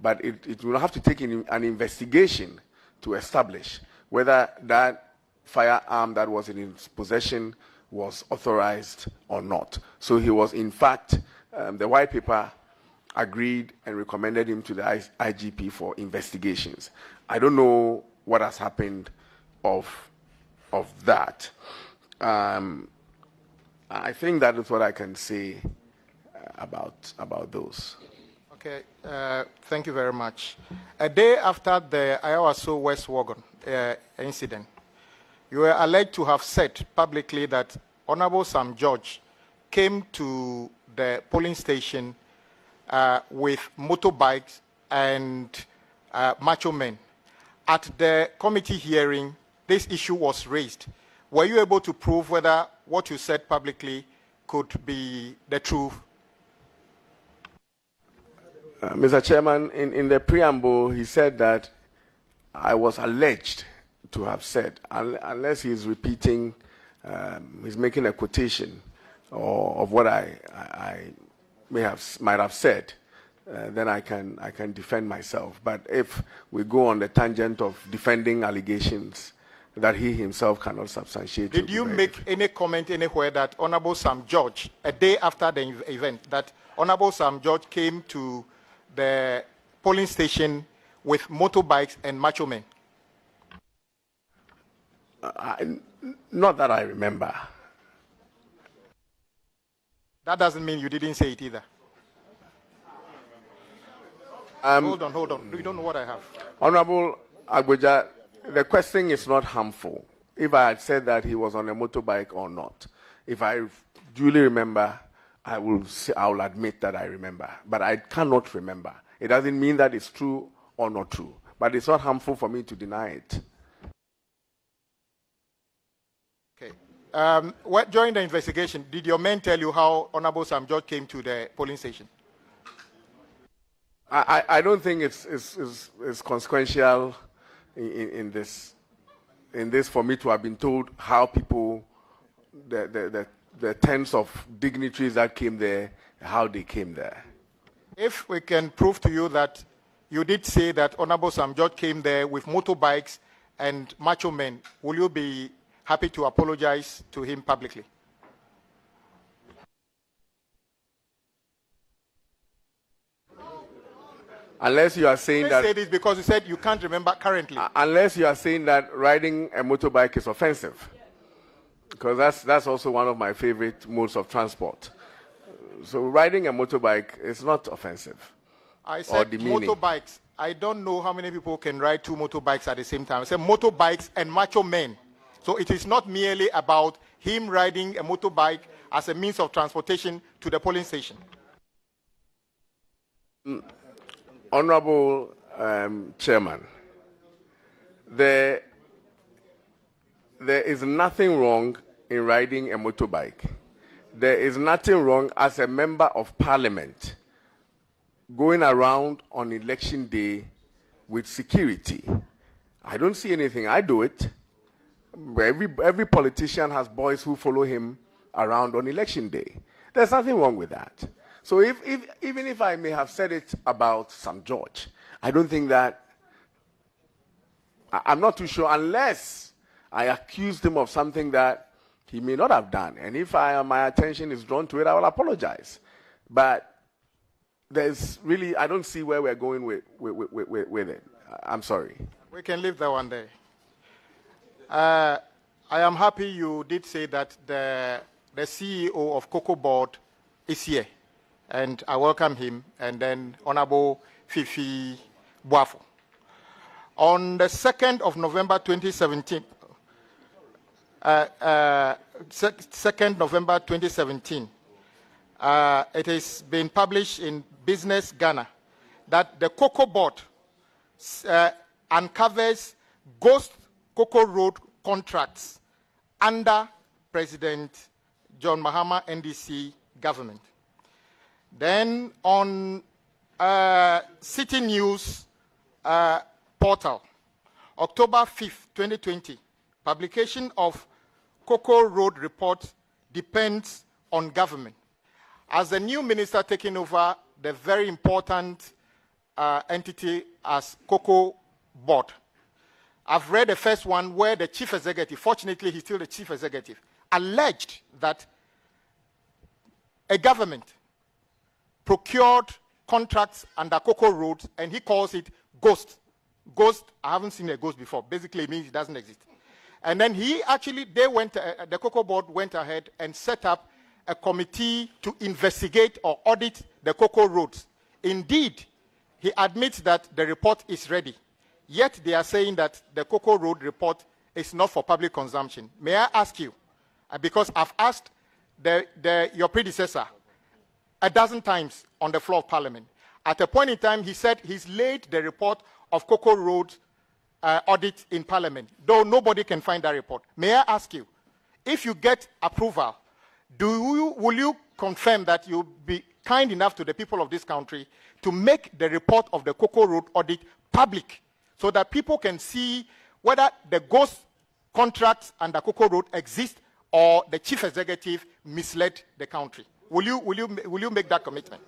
But it will have to take an investigation to establish whether that firearm that was in his possession was authorized or not. So he was, in fact, the white paper agreed and recommended him to the IGP for investigations. I don't know what has happened of that. I think that is what I can say about those. Okay, thank you very much. A day after the Ayawaso West Wagon incident, you were alleged to have said publicly that Honorable Sam George came to the polling station with motorbikes and macho men. At the committee hearing, this issue was raised. Were you able to prove whether what you said publicly could be the truth? Mr. Chairman, in the preamble, he said that I was alleged to have said, unless he's repeating, he's making a quotation of what I might have said, then I can defend myself. But if we go on the tangent of defending allegations that he himself cannot substantiate. Did you make any comment anywhere that Honorable Sam George, a day after the event, that Honorable Sam George came to the polling station with motorbikes and macho men? Not that I remember. That doesn't mean you didn't say it either. Hold on. You don't know what I have. Honorable Agboja, the question is not harmful. If I had said that he was on a motorbike or not, if I duly remember, I will admit that I remember, but I cannot remember. It doesn't mean that it's true or not true, but it's not harmful for me to deny it. Okay. During the investigation, did your men tell you how Honorable Sam George came to the polling station? I don't think it's consequential in this for me to have been told how people, the tens of dignitaries that came there, how they came there. If we can prove to you that you did say that Honorable Sam George came there with motorbikes and macho men, will you be happy to apologize to him publicly? Unless you are saying Let's that... say this because you said you can't remember currently. Unless you are saying that riding a motorbike is offensive. Because that's also one of my favorite modes of transport. So riding a motorbike is not offensive. I said motorbikes. I don't know how many people can ride 2 motorbikes at the same time. I said motorbikes and macho men. So it is not merely about him riding a motorbike as a means of transportation to the polling station. Honorable Chairman, there is nothing wrong in riding a motorbike. There is nothing wrong as a member of parliament going around on election day with security. I don't see anything. I do it. Every politician has boys who follow him around on election day. There's nothing wrong with that. So even if I may have said it about Sam George, I don't think that, I'm not too sure, unless I accused him of something that he may not have done. And if my attention is drawn to it, I will apologize. But there's really, I don't see where we're going with it. I'm sorry. We can leave that one there. I am happy you did say that the CEO of Cocoa Board is here, and I welcome him, and then Honorable Fifi Boafo. On the 2nd of November 2017, 2nd November 2017, it has been published in Business Ghana that the Cocoa Board uncovers ghost Cocoa Road contracts under President John Mahama NDC government. Then on City News portal, October 5th, 2020, publication of Cocoa Road report depends on government. As the new minister taking over the very important entity as Cocoa Board, I've read the first one where the chief executive, fortunately he's still the chief executive, alleged that a government procured contracts under Cocoa Road, and he calls it ghost. Ghost, I haven't seen a ghost before. Basically, it means it doesn't exist. And then the Cocoa Board went ahead and set up a committee to investigate or audit the Cocoa Roads. Indeed, he admits that the report is ready. Yet they are saying that the Cocoa Road report is not for public consumption. May I ask you, because I've asked your predecessor a dozen times on the floor of Parliament. At a point in time, he said he's laid the report of Cocoa Road audit in Parliament, though nobody can find that report. May I ask you, if you get approval, will you confirm that you'll be kind enough to the people of this country to make the report of the Cocoa Road audit public so that people can see whether the ghost contracts under Cocoa Road exist or the chief executive misled the country? Will you make that commitment?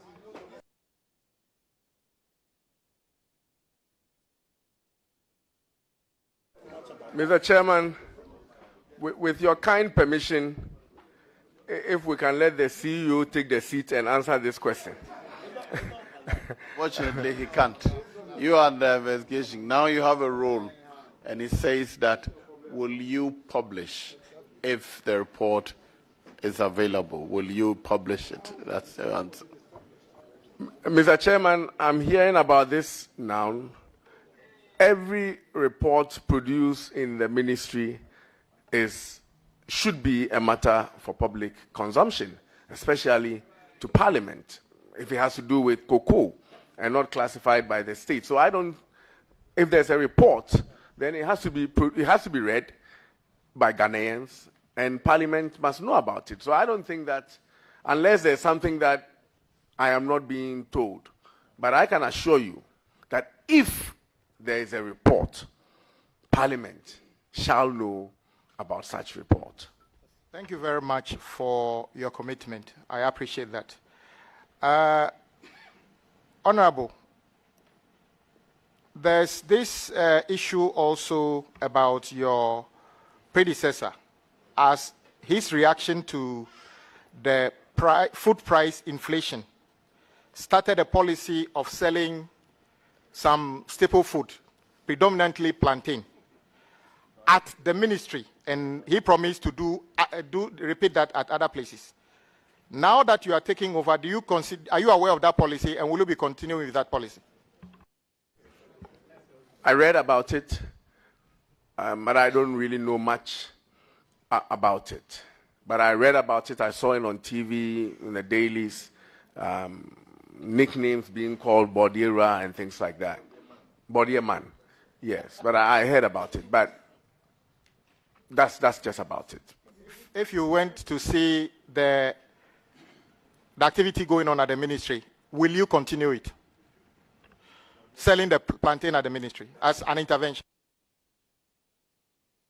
Mr. Chairman, with your kind permission, if we can let the CEO take the seat and answer this question. Fortunately, he can't. You are under investigation. Now you have a role, and he says that, will you publish if the report is available? Will you publish it? That's the answer. Mr. Chairman, I'm hearing about this now. Every report produced in the ministry should be a matter for public consumption, especially to Parliament, if it has to do with cocoa and not classified by the state. So if there's a report, then it has to be read by Ghanaians, and Parliament must know about it. So I don't think that, unless there's something that I am not being told, but I can assure you that if there is a report, Parliament shall know about such report. Thank you very much for your commitment. I appreciate that. Honorable, there's this issue also about your predecessor, as his reaction to the food price inflation started a policy of selling some staple food, predominantly plantain, at the ministry, and he promised to repeat that at other places. Now that you are taking over, are you aware of that policy, and will you be continuing with that policy? I read about it, but I don't really know much about it. But I read about it, I saw it on TV, in the dailies, nicknames being called Bodiera and things like that. Bodierman, yes, but I heard about it, but that's just about it. If you went to see the activity going on at the ministry, will you continue it? Selling the plantain at the ministry as an intervention?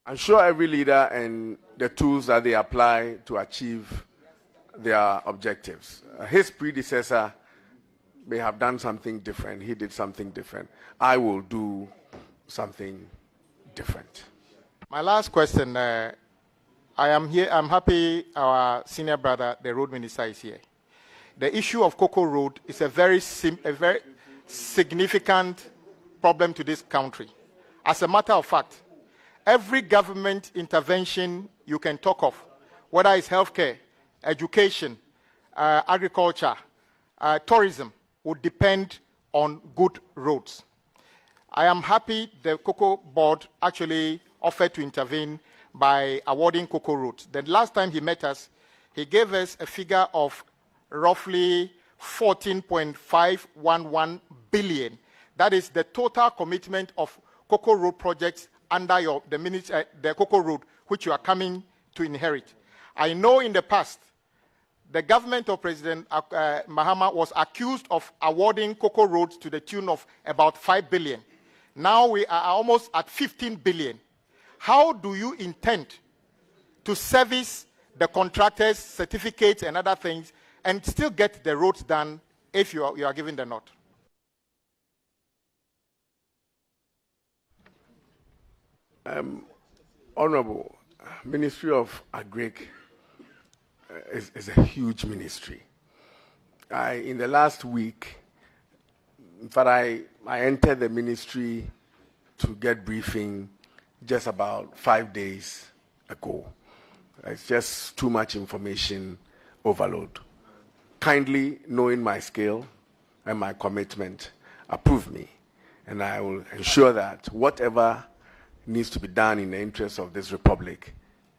I'm sure every leader and the tools that they apply to achieve their objectives. His predecessor may have done something different. He did something different. I will do something different. My last question, I am here, I'm happy our senior brother, the road minister, is here. The issue of Cocoa Road is a very significant problem to this country. As a matter of fact, every government intervention you can talk of, whether it's healthcare, education, agriculture, tourism, would depend on good roads. I am happy the Cocoa Board actually offered to intervene by awarding Cocoa roads. The last time he met us, he gave us a figure of roughly 14.511 billion. That is the total commitment of Cocoa Road projects under the Cocoa Road, which you are coming to inherit. I know in the past, the government of President Mahama was accused of awarding Cocoa roads to the tune of about 5 billion. Now we are almost at 15 billion. How do you intend to service the contractors, certificates, and other things, and still get the roads done if you are given the nod? Honorable, Ministry of Agric is a huge ministry. In the last week, in fact, I entered the ministry to get briefing just about 5 days ago. It's just too much information overload. Kindly, knowing my scale and my commitment, approve me, and I will ensure that whatever needs to be done in the interest of this republic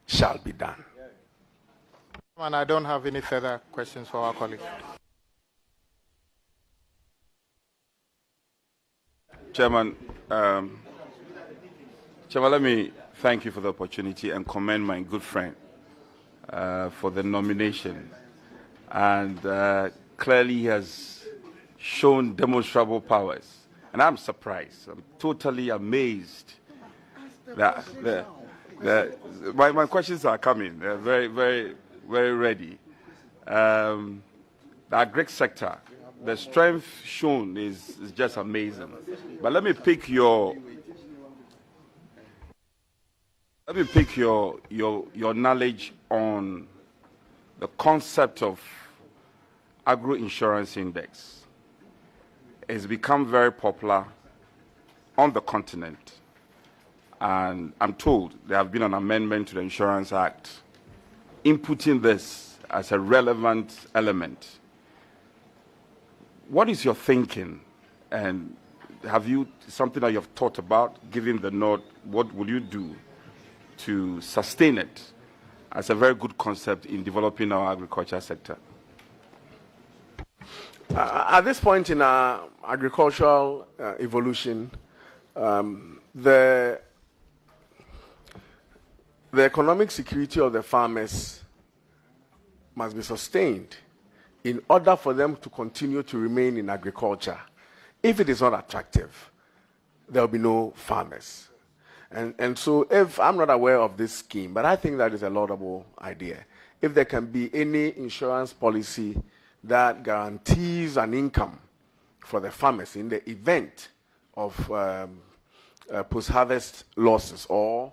shall be done. And I don't have any further questions for our colleague. Chairman, let me thank you for the opportunity and commend my good friend for the nomination. And clearly he has shown demonstrable powers. And I'm surprised. I'm totally amazed that my questions are coming. They're very, very, very ready. The agric sector, the strength shown is just amazing. But let me pick your knowledge on the concept of agro insurance index. It's become very popular on the continent. And I'm told there have been an amendment to the Insurance Act inputting this as a relevant element. What is your thinking? And have you something that you have thought about, given the nod, what will you do to sustain it as a very good concept in developing our agriculture sector? At this point in our agricultural evolution, the economic security of the farmers must be sustained in order for them to continue to remain in agriculture. If it is not attractive, there will be no farmers. And so if I'm not aware of this scheme, but I think that is a laudable idea. If there can be any insurance policy that guarantees an income for the farmers in the event of post-harvest losses or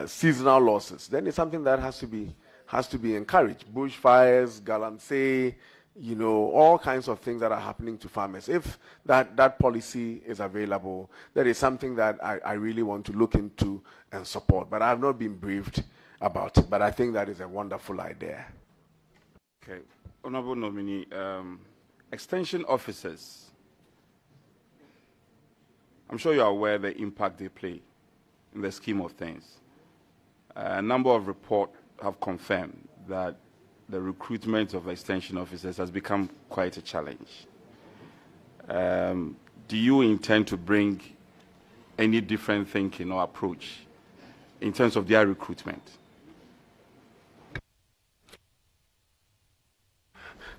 seasonal losses, then it's something that has to be encouraged. Bushfires, galamsey, you know, all kinds of things that are happening to farmers. If that policy is available, that is something that I really want to look into and support. But I have not been briefed about it. But I think that is a wonderful idea. Okay. Honorable nominee, extension officers, I'm sure you are aware of the impact they play in the scheme of things. A number of reports have confirmed that the recruitment of extension officers has become quite a challenge. Do you intend to bring any different thinking or approach in terms of their recruitment?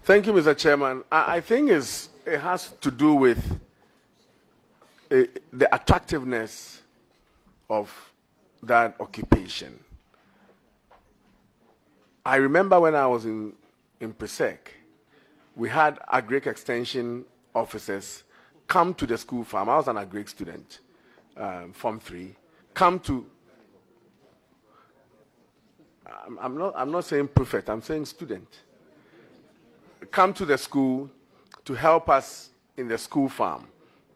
Thank you, Mr. Chairman. I think it has to do with the attractiveness of that occupation. I remember when I was in PRESEC, we had agric extension officers come to the school farm. I was an agric student, Form 3. Come to, I'm not saying prefect, I'm saying student. Come to the school to help us in the school farm.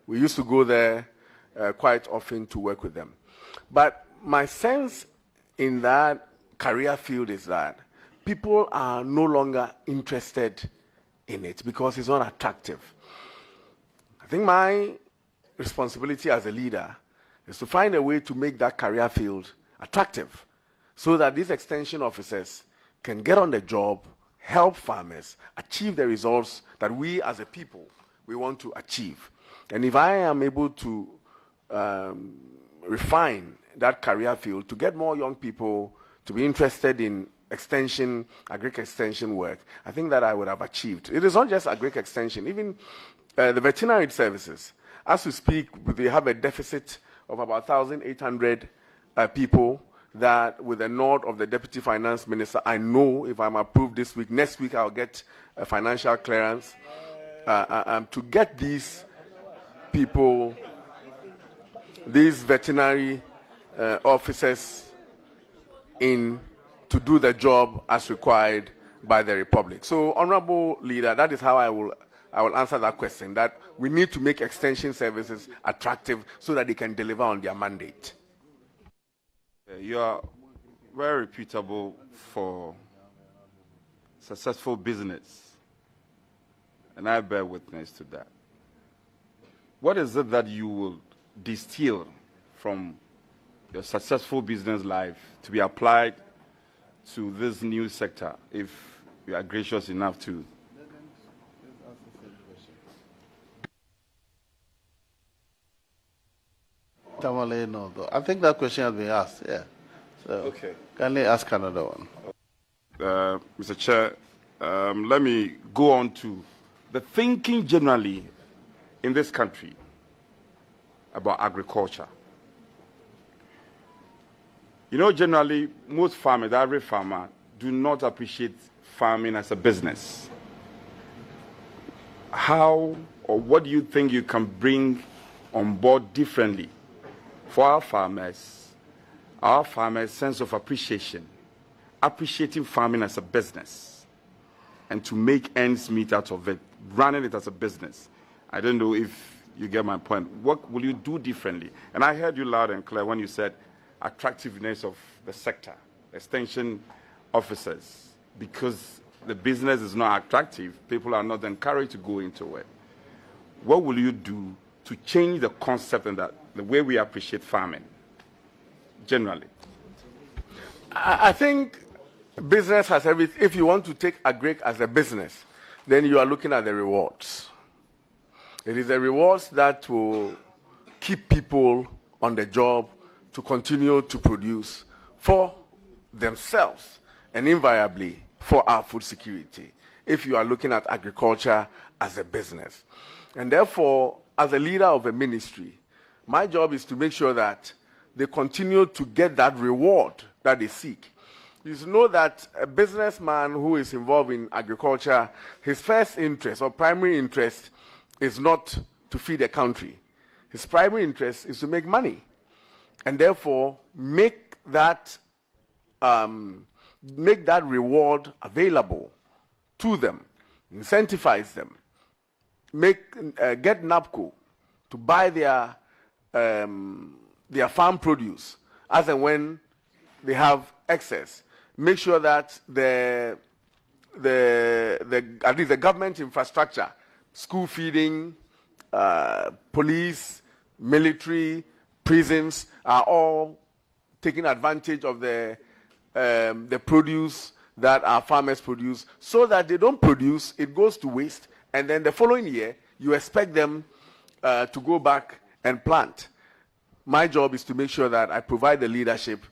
We used to go there quite often to work with them. But my sense in that career field is that people are no longer interested in it because it's not attractive. I think my responsibility as a leader is to find a way to make that career field attractive so that these extension officers can get on the job, help farmers achieve the results that we as a people, we want to achieve. And if I am able to refine that career field to get more young people to be interested in extension, agric extension work, I think that I would have achieved. It is not just agric extension, even the veterinary services. As we speak, they have a deficit of about 1,800 people that with the nod of the Deputy Finance Minister, I know if I'm approved this week, next week I'll get a financial clearance to get these people, these veterinary officers in to do the job as required by the Republic. So, Honorable Leader, that is how I will answer that question, that we need to make extension services attractive so that they can deliver on their mandate. You are very reputable for successful business, and I bear witness to that. What is it that you will distill from your successful business life to be applied to this new sector, if you are gracious enough to? Tamale, no, though. I think that question has been asked, yeah. So, okay. Can I ask another one? Mr. Chair, let me go on to the thinking generally in this country about agriculture. You know, generally, most farmers, every farmer, do not appreciate farming as a business. How or what do you think you can bring on board differently for our farmers' sense of appreciation, appreciating farming as a business, and to make ends meet out of it, running it as a business? I don't know if you get my point. What will you do differently? And I heard you loud and clear when you said attractiveness of the sector, extension officers, because the business is not attractive, people are not encouraged to go into it. What will you do to change the concept and the way we appreciate farming, generally? I think business has everything. If you want to take agric as a business, then you are looking at the rewards. It is the rewards that will keep people on the job to continue to produce for themselves and invariably for our food security, if you are looking at agriculture as a business. And therefore, as a leader of a ministry, my job is to make sure that they continue to get that reward that they seek. You should know that a businessman who is involved in agriculture, his first interest or primary interest is not to feed the country. His primary interest is to make money. And therefore, make that reward available to them incentivize them, get NAPCO to buy their farm produce as and when they have excess. Make sure that at least the government infrastructure, school feeding, police, military, prisons are all taking advantage of the produce that our farmers produce, so that they don't produce, it goes to waste, and then the following year you expect them to go back and plant. My job is to make sure that I provide the leadership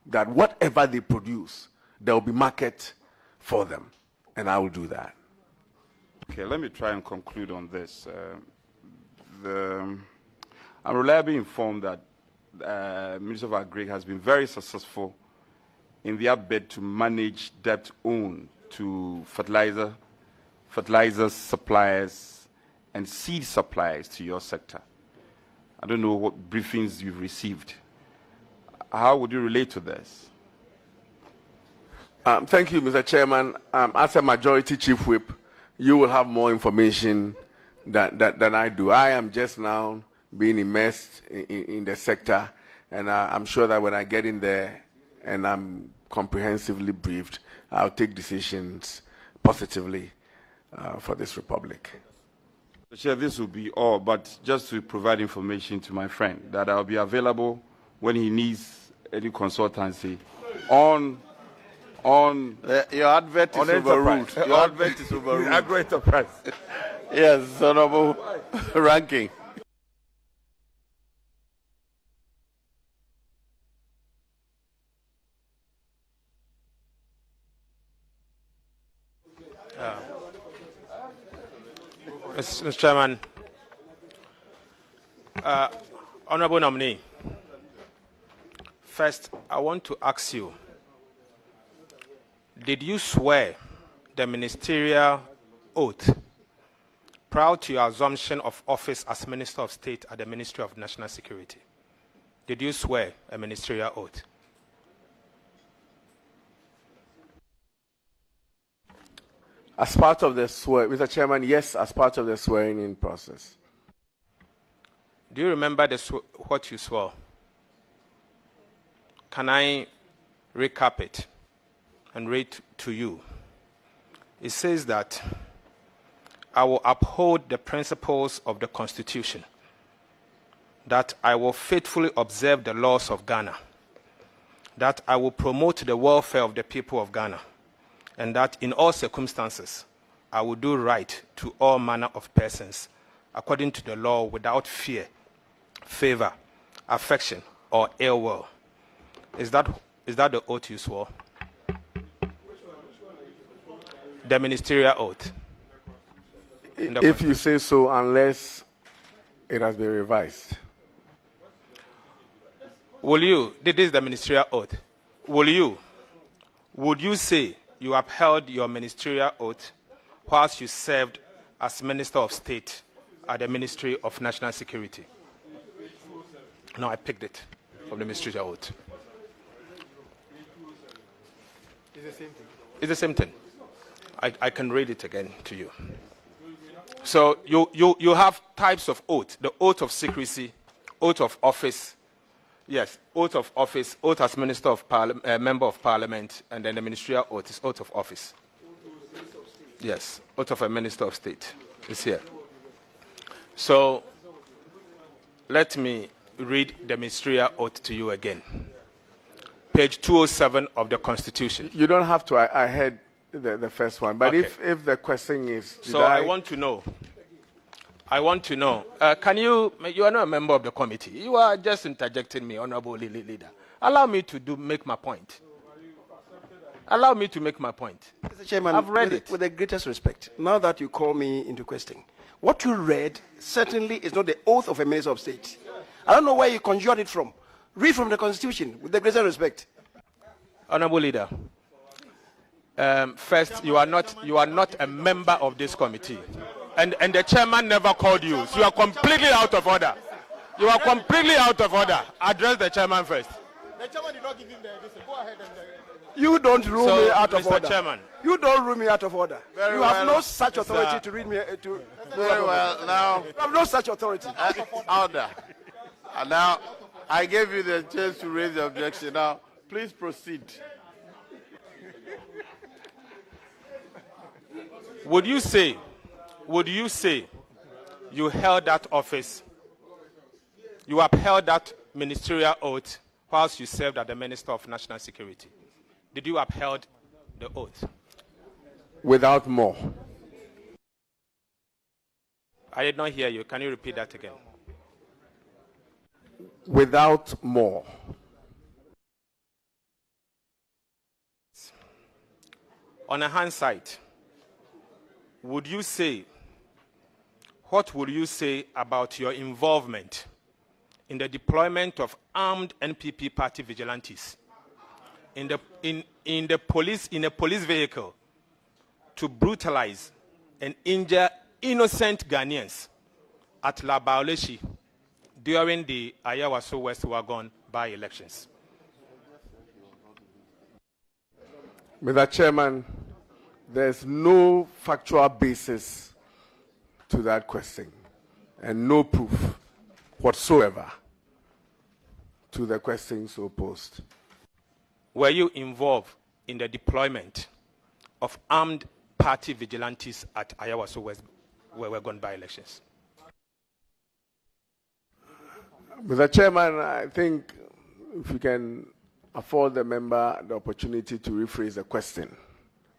that whatever they produce, there will be market for them, and I will do that. Okay, let me try and conclude on this. I'm reliably informed that Ministry of Agri has been very successful in their bid to manage debt owed to fertilizers, suppliers, and seed suppliers to your sector. I don't know what briefings you've received. How would you relate to this? Thank you, Mr. Chairman. As a majority chief whip, you will have more information than I do. I am just now being immersed in the sector, and I'm sure that when I get in there and I'm comprehensively briefed, I'll take decisions positively for this republic. Chair, this will be all, but just to provide information to my friend that I'll be available when he needs any consultancy on your advert is overruled. Your advert is overruled. Agro enterprise. Yes, Honorable Ranking. Mr. Chairman, Honorable Nominee, first I want to ask you, did you swear the ministerial oath prior to your assumption of office as Minister of State at the Ministry of National Security? Did you swear a ministerial oath? As part of the swear, Mr. Chairman, yes, as part of the swearing-in process. Do you remember what you swore? Can I recap it and read to you? It says that I will uphold the principles of the Constitution, that I will faithfully observe the laws of Ghana, that I will promote the welfare of the people of Ghana, and that in all circumstances, I will do right to all manner of persons, according to the law, without fear, favor, affection, or ill will. Is that the oath you swore? The ministerial oath. If you say so, unless it has been revised. Will you, this is the ministerial oath, would you say you upheld your ministerial oath whilst you served as Minister of State at the Ministry of National Security? No, I picked it from the ministerial oath. It's the same thing. It's the same thing. I can read it again to you. So you have types of oath: the oath of secrecy, oath of office. Yes, oath of office, oath as Minister of Member of Parliament, and then the ministerial oath is oath of office. Yes, oath of a Minister of State is here. So let me read the ministerial oath to you again. Page 207 of the Constitution. You don't have to. I heard the first one, but okay. If the question is, I want to know. Can you are not a member of the committee. You are just interjecting me, Honorable Leader. Allow me to make my point. Allow me to make my point. Mr. Chairman, I've read it. With the greatest respect, now that you call me into question, what you read certainly is not the oath of a Minister of State. I don't know where you conjured it from. Read from the Constitution, with the greatest respect. Honorable Leader, first, you are not a member of this committee. And the chairman never called you. So you are completely out of order. You are completely out of order. Address the chairman first. The chairman did not give him the. Go ahead and. You don't rule So, me out of Mr. order. Chairman. You don't rule me out of order. Very You have well, no such authority Mr. to read me. Very well. Now, You have no such authority. order. And now, I gave you the chance to raise the objection. Now, please proceed. Would you say you held that office, you upheld that ministerial oath whilst you served as the Minister of National Security? Did you upheld the oath? Without more. I did not hear you. Can you repeat that again? Without more. On a hindsight, what would you say about your involvement in the deployment of armed NPP party vigilantes in a police vehicle to brutalize and injure innocent Ghanaians at Labaoleshi during the Ayawaso West Wagon by-elections? Mr. Chairman, there's no factual basis to that question and no proof whatsoever to the question so posed. Were you involved in the deployment of armed party vigilantes at Ayawaso West Wagon by-elections? Mr. Chairman, I think if you can afford the member the opportunity to rephrase the question,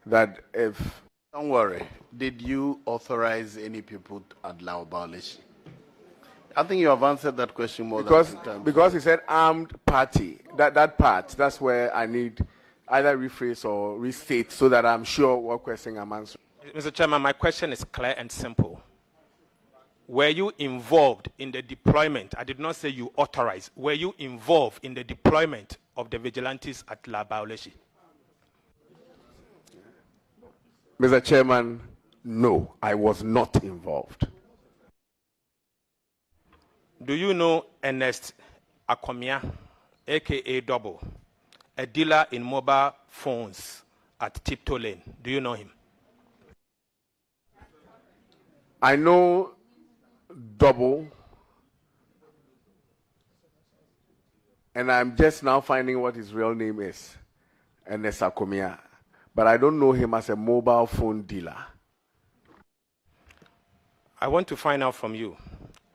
that if... Don't worry. Did you authorize any people at Laobaleshi? I think you have answered that question more than 2 times. Because he said armed party. That part, that's where I need either rephrase or restate so that I'm sure what question I'm answering. Mr. Chairman, my question is clear and simple. Were you involved in the deployment? I did not say you authorized. Were you involved in the deployment of the vigilantes at Labaoleshi? Mr. Chairman, no, I was not involved. Do you know Ernest Akomia, a.k.a. Double, a dealer in mobile phones at Tiptoe Lane? Do you know him? I know Double, and I'm just now finding what his real name is, Ernest Akomia, but I don't know him as a mobile phone dealer. I want to find out from you,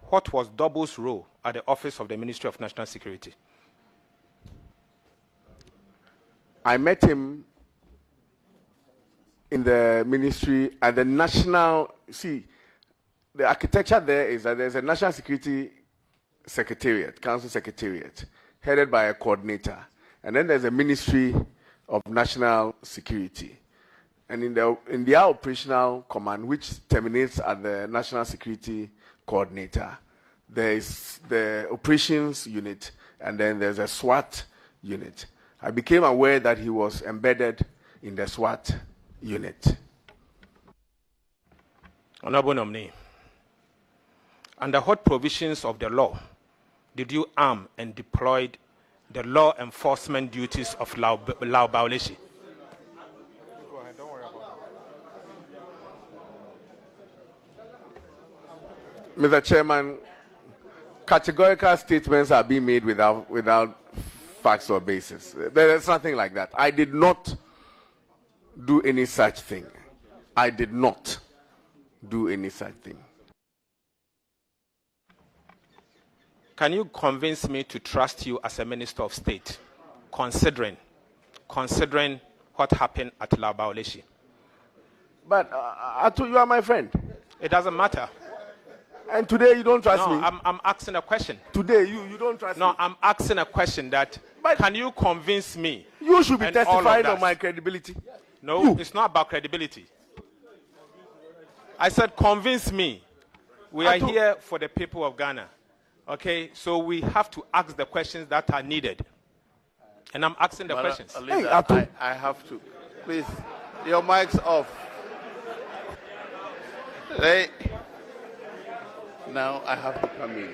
what was Double's role at the Office of the Ministry of National Security? I met him in the ministry at the national, the architecture there is that there's a National Security Secretariat, Council Secretariat, headed by a coordinator. And then there's a Ministry of National Security. And in their operational command, which terminates at the National Security Coordinator, there is the operations unit, and then there's a SWAT unit. I became aware that he was embedded in the SWAT unit. Honorable nominee, under what provisions of the law did you arm and deploy the law enforcement duties of Laobaleshi? Go ahead, don't worry about it. Mr. Chairman, categorical statements are being made without facts or basis. There's nothing like that. I did not do any such thing. I did not do any such thing. Can you convince me to trust you as a Minister of State, considering what happened at Laobaleshi? But I told you are my friend. It doesn't matter. And today you don't trust me? I'm asking a question. Today you don't trust me? No, I'm asking a question that, can you convince me? You should be testifying on my credibility. No, it's not about credibility. I said convince me. We are here for the people of Ghana. Okay, so we have to ask the questions that are needed. And I'm asking the questions. I have to. Please, your mic's off. Now I have to come in.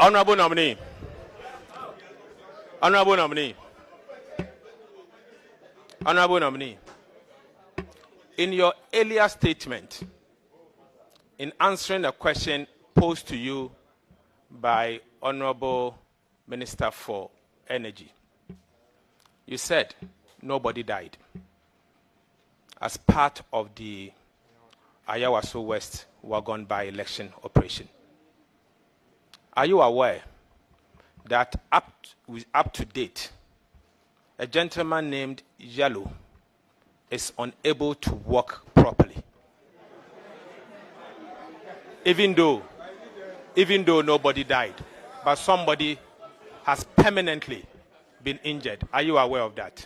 Honorable nominee. Honorable nominee. Honorable nominee. In your earlier statement, in answering a question posed to you by Honorable Minister for Energy, you said nobody died as part of the Ayawaso West Wagon by-election operation. Are you aware that up to date, a gentleman named Yellow is unable to walk properly? Even though nobody died, but somebody has permanently been injured. Are you aware of that?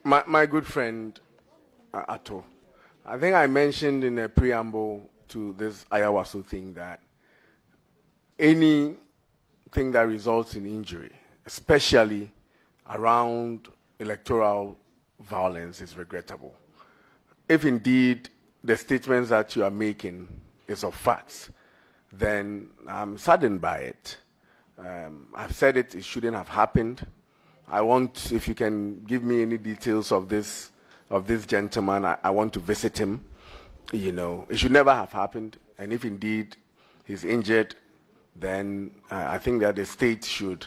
My good friend, Ato, I think I mentioned in a preamble to this Ayawaso thing that anything that results in injury, especially around electoral violence, is regrettable. If indeed the statements that you are making is of facts, then I'm saddened by it. I've said it shouldn't have happened. I want, if you can give me any details of this gentleman, I want to visit him. You know, it should never have happened. And if indeed he's injured, then I think that the state should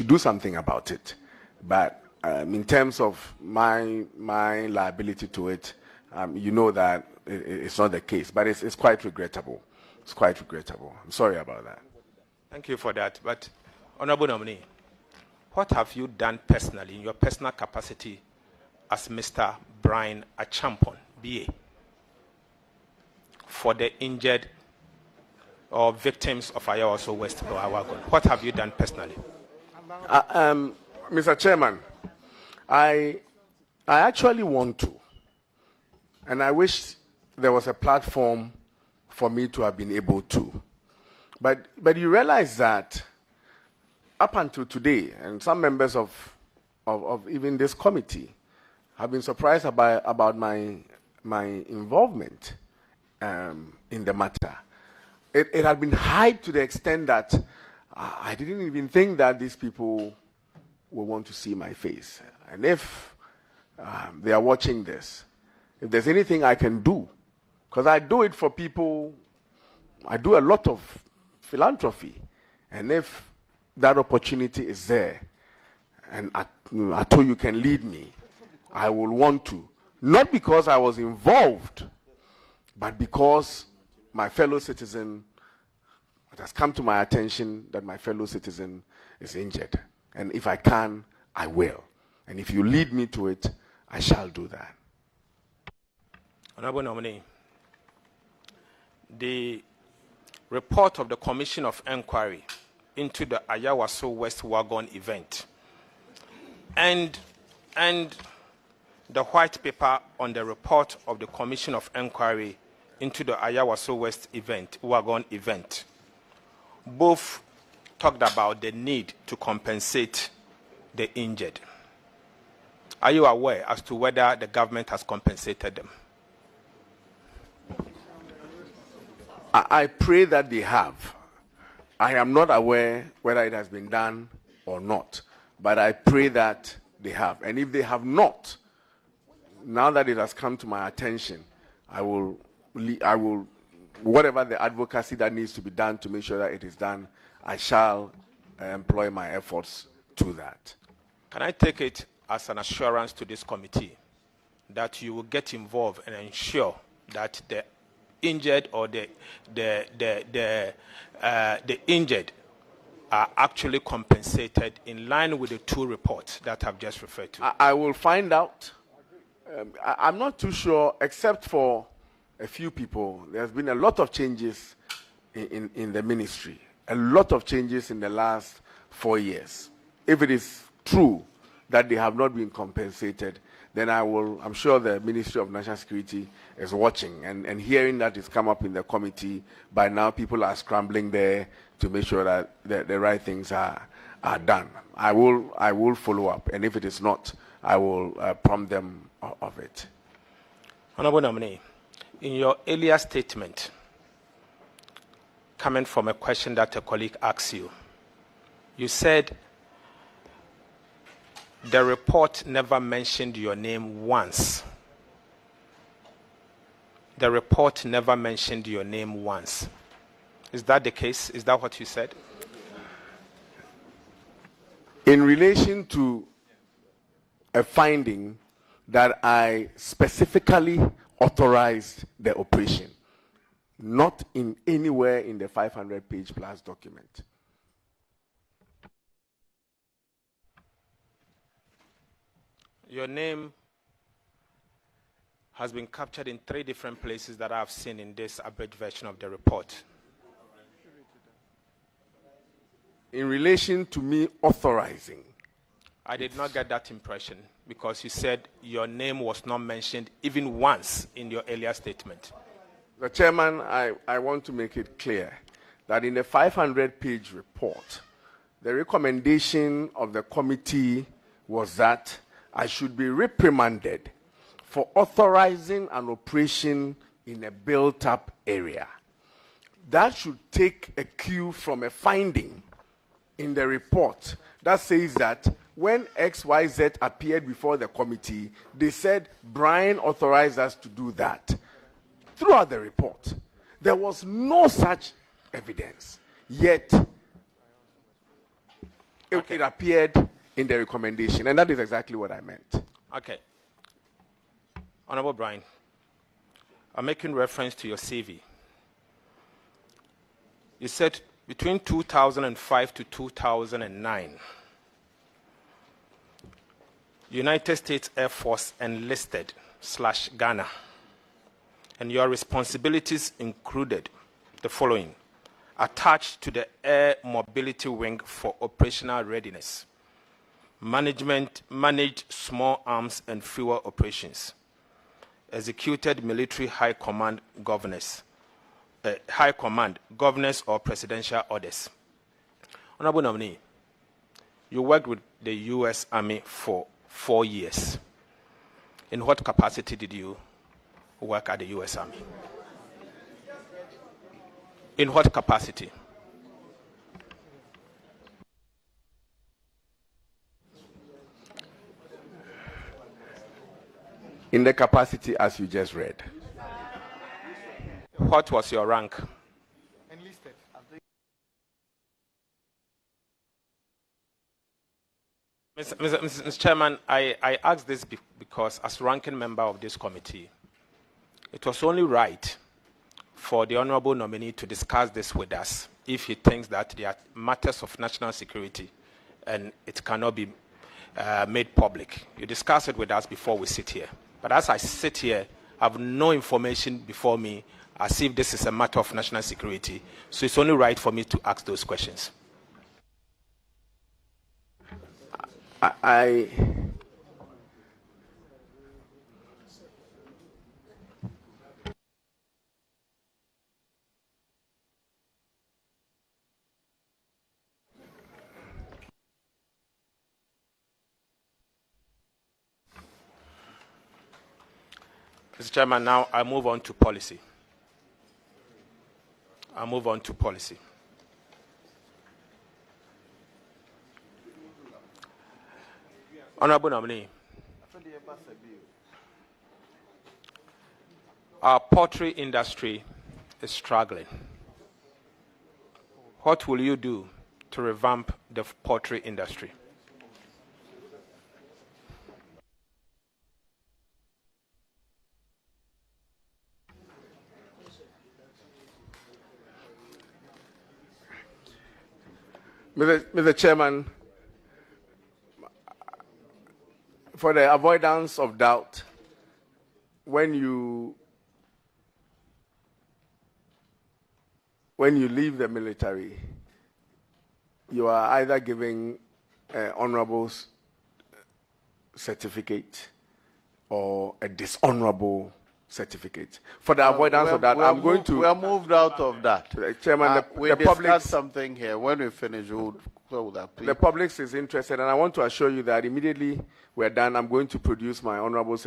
do something about it. But in terms of my liability to it, you know that it's not the case. But it's quite regrettable. It's quite regrettable. I'm sorry about that. Thank you for that. But, Honorable nominee, what have you done personally in your personal capacity as Mr. Brian Achampon, BA, for the injured or victims of Ayawaso West Wagon? What have you done personally? Mr. Chairman, I actually want to, and I wish there was a platform for me to have been able to. But you realize that up until today, and some members of even this committee have been surprised about my involvement in the matter. It had been hyped to the extent that I didn't even think that these people will want to see my face. And if they are watching this, if there's anything I can do, because I do it for people, I do a lot of philanthropy, and if that opportunity is there, and I told you can lead me, I will want to. Not because I was involved, but because my fellow citizen, it has come to my attention that my fellow citizen is injured. And if I can, I will. And if you lead me to it, I shall do that. Honorable nominee, the report of the Commission of Inquiry into the Ayawaso West Wagon event and the white paper on the report of the Commission of Inquiry into the Ayawaso West Wagon event both talked about the need to compensate the injured. Are you aware as to whether the government has compensated them? I pray that they have. I am not aware whether it has been done or not, but I pray that they have. And if they have not, now that it has come to my attention, I will, whatever the advocacy that needs to be done to make sure that it is done, I shall employ my efforts to that. Can I take it as an assurance to this committee that you will get involved and ensure that the injured or the injured are actually compensated in line with the two reports that I've just referred to? I will find out. I'm not too sure, except for a few people. There's been a lot of changes in the ministry, a lot of changes in the last 4 years. If it is true that they have not been compensated, then I'm sure the Ministry of National Security is watching and hearing that it's come up in the committee. By now, people are scrambling there to make sure that the right things are done. I will follow up, and if it is not, I will prompt them of it. Honorable nominee, In your earlier statement, coming from a question that a colleague asked you, you said the report never mentioned your name once. The report never mentioned your name once. Is that the case? Is that what you said? In relation to a finding that I specifically authorized the operation, not in anywhere in the 500-page plus document. Your name has been captured in 3 different places that I've seen in this abridged version of the report. In relation to me authorizing, I did not get that impression because you said your name was not mentioned even once in your earlier statement. the chairman, I want to make it clear that in the 500-page report, the recommendation of the committee was that I should be reprimanded for authorizing an operation in a built-up area. That should take a cue from a finding in the report that says that when XYZ appeared before the committee, they said Brian authorized us to do that. Throughout the report, there was no such evidence, yet it appeared in the recommendation, and that is exactly what I meant. Okay. Honorable Brian, I'm making reference to your CV. You said between 2005 to 2009, United States Air Force enlisted / Ghana, and your responsibilities included the following: attached to the Air Mobility Wing for operational readiness, managed small arms and fuel operations, executed military high command governors or presidential orders. Honorable nominee, you worked with the U.S. Army for 4 years. In what capacity did you work at the U.S. Army? In what capacity? In the capacity as you just read. What was your rank? Enlisted. Mr. Chairman, I ask this because as ranking member of this committee, it was only right for the honorable nominee to discuss this with us if he thinks that there are matters of national security and it cannot be made public. You discuss it with us before we sit here. But as I sit here, I have no information before me as if this is a matter of national security. So it's only right for me to ask those questions. Mr. Chairman, now I move on to policy. Honorable nominee, our poultry industry is struggling. What will you do to revamp the poultry industry? Mr. Chairman, for the avoidance of doubt, when you leave the military, you are either giving an honorable certificate or a dishonorable certificate. For the avoidance of that, I'm going to... We are moved out of that. Chairman, we the discussed public... something here. When we finish, we'll go with that, please. The public is interested, and I want to assure you that immediately we're done, I'm going to produce my honorable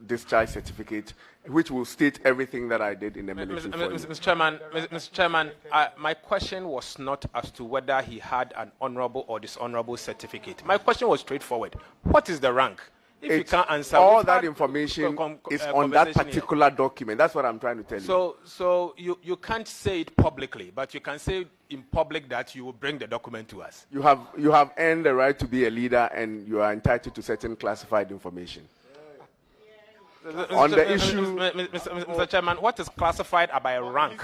discharge certificate, which will state everything that I did in the military. Mr. Chairman, my question was not as to whether he had an honorable or dishonorable certificate. My question was straightforward. What is the rank? If you can't answer, all that information is on that particular document. That's what I'm trying to tell you. So you can't say it publicly, but you can say in public that you will bring the document to us. You have earned the right to be a leader, and you are entitled to certain classified information. On the issue, Mr. Chairman, what is classified about a rank?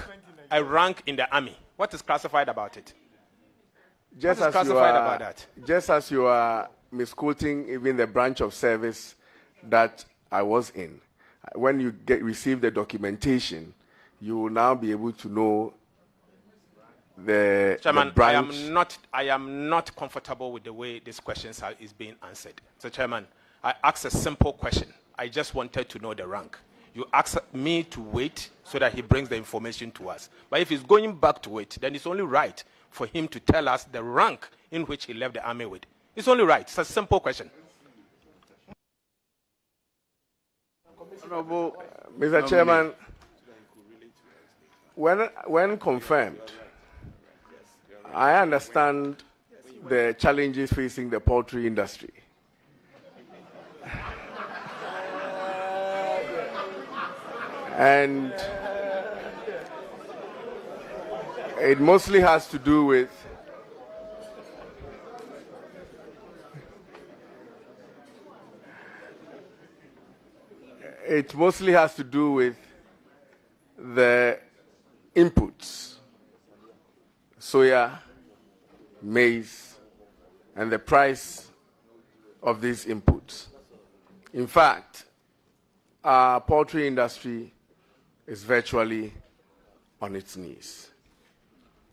A rank in the army. What is classified about it? Just as you are misquoting even the branch of service that I was in. When you receive the documentation, you will now be able to know the branch. I am not comfortable with the way this question is being answered. Mr. Chairman, I asked a simple question. I just wanted to know the rank. You asked me to wait so that he brings the information to us. But if he's going back to it, then it's only right for him to tell us the rank in which he left the army with. It's only right. It's a simple question. Mr. Chairman, when confirmed, I understand the challenges facing the poultry industry. And it mostly has to do with the inputs, soya, maize, and the price of these inputs. In fact, our poultry industry is virtually on its knees.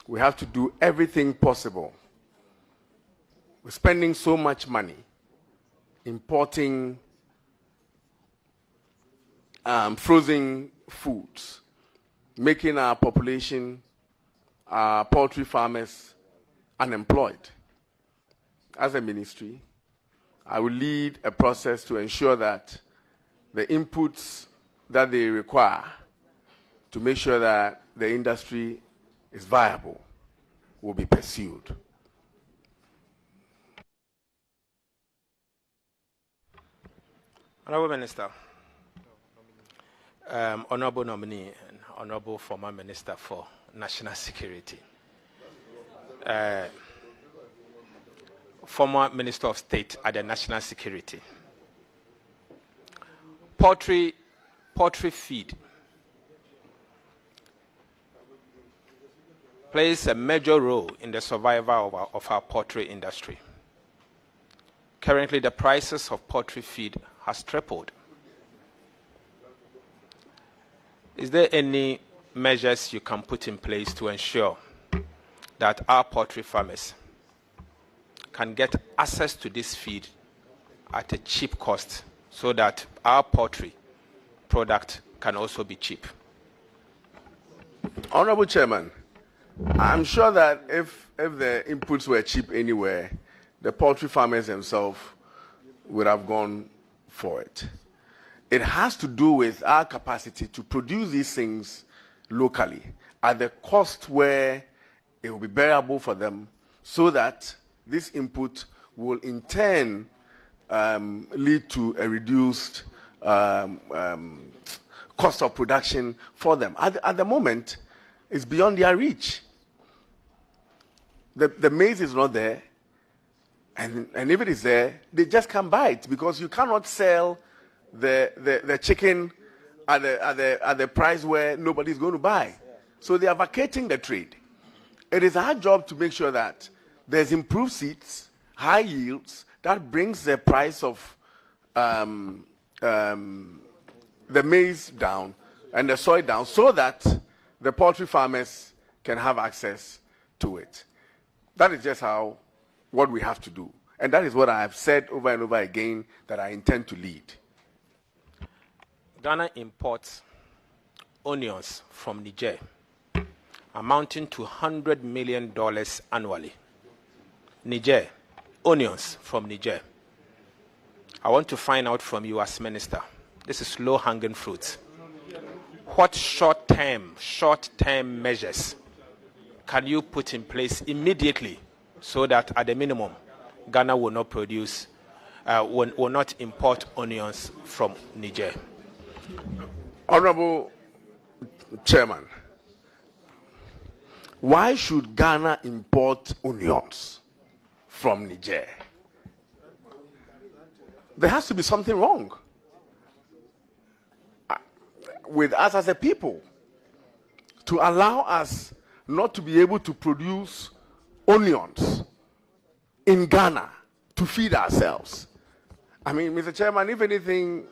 We have to do everything possible. We're spending so much money importing frozen foods, making our population, our poultry farmers, unemployed. As a ministry, I will lead a process to ensure that the inputs that they require to make sure that the industry is viable will be pursued. Honorable Minister, Honorable Nominee and Honorable Former Minister for National Security, Former Minister of State at the National Security, poultry feed plays a major role in the survival of our poultry industry. Currently, the prices of poultry feed has tripled. Is there any measures you can put in place to ensure that our poultry farmers can get access to this feed at a cheap cost so that our poultry product can also be cheap? Honorable Chairman, I'm sure that if the inputs were cheap anywhere, the poultry farmers themselves would have gone for it. It has to do with our capacity to produce these things locally at the cost where it will be bearable for them, so that this input will in turn lead to a reduced cost of production for them. At the moment, it's beyond their reach. The maize is not there, and if it is there, they just can't buy it, because you cannot sell the chicken at the price where nobody's going to buy. So they are vacating the trade. It is our job to make sure that there's improved seeds, high yields, that brings the price of the maize down and the soy down, so that the poultry farmers can have access to it. That is just what we have to do. And that is what I have said over and over again that I intend to lead. Ghana imports onions from Niger, amounting to $100 million annually. Niger, onions from Niger. I want to find out from you as minister, this is low-hanging fruit. What short-term measures can you put in place immediately so that at the minimum, Ghana will not produce, will not import onions from Niger? Honorable Chairman, why should Ghana import onions from Niger? There has to be something wrong with us as a people to allow us not to be able to produce onions in Ghana to feed ourselves. I mean, Mr. Chairman, if anything,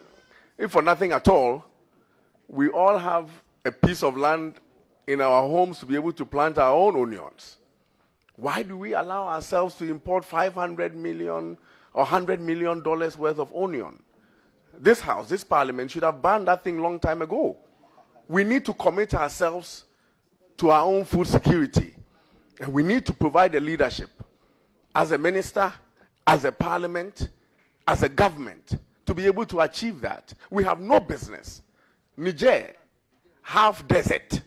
if for nothing at all, we all have a piece of land in our homes to be able to plant our own onions. Why do we allow ourselves to import $500 million or $100 million worth of onion? This house, this parliament should have banned that thing long time ago. We need to commit ourselves to our own food security. And we need to provide the leadership as a minister, as a parliament, as a government to be able to achieve that. We have no business. Niger, half desert,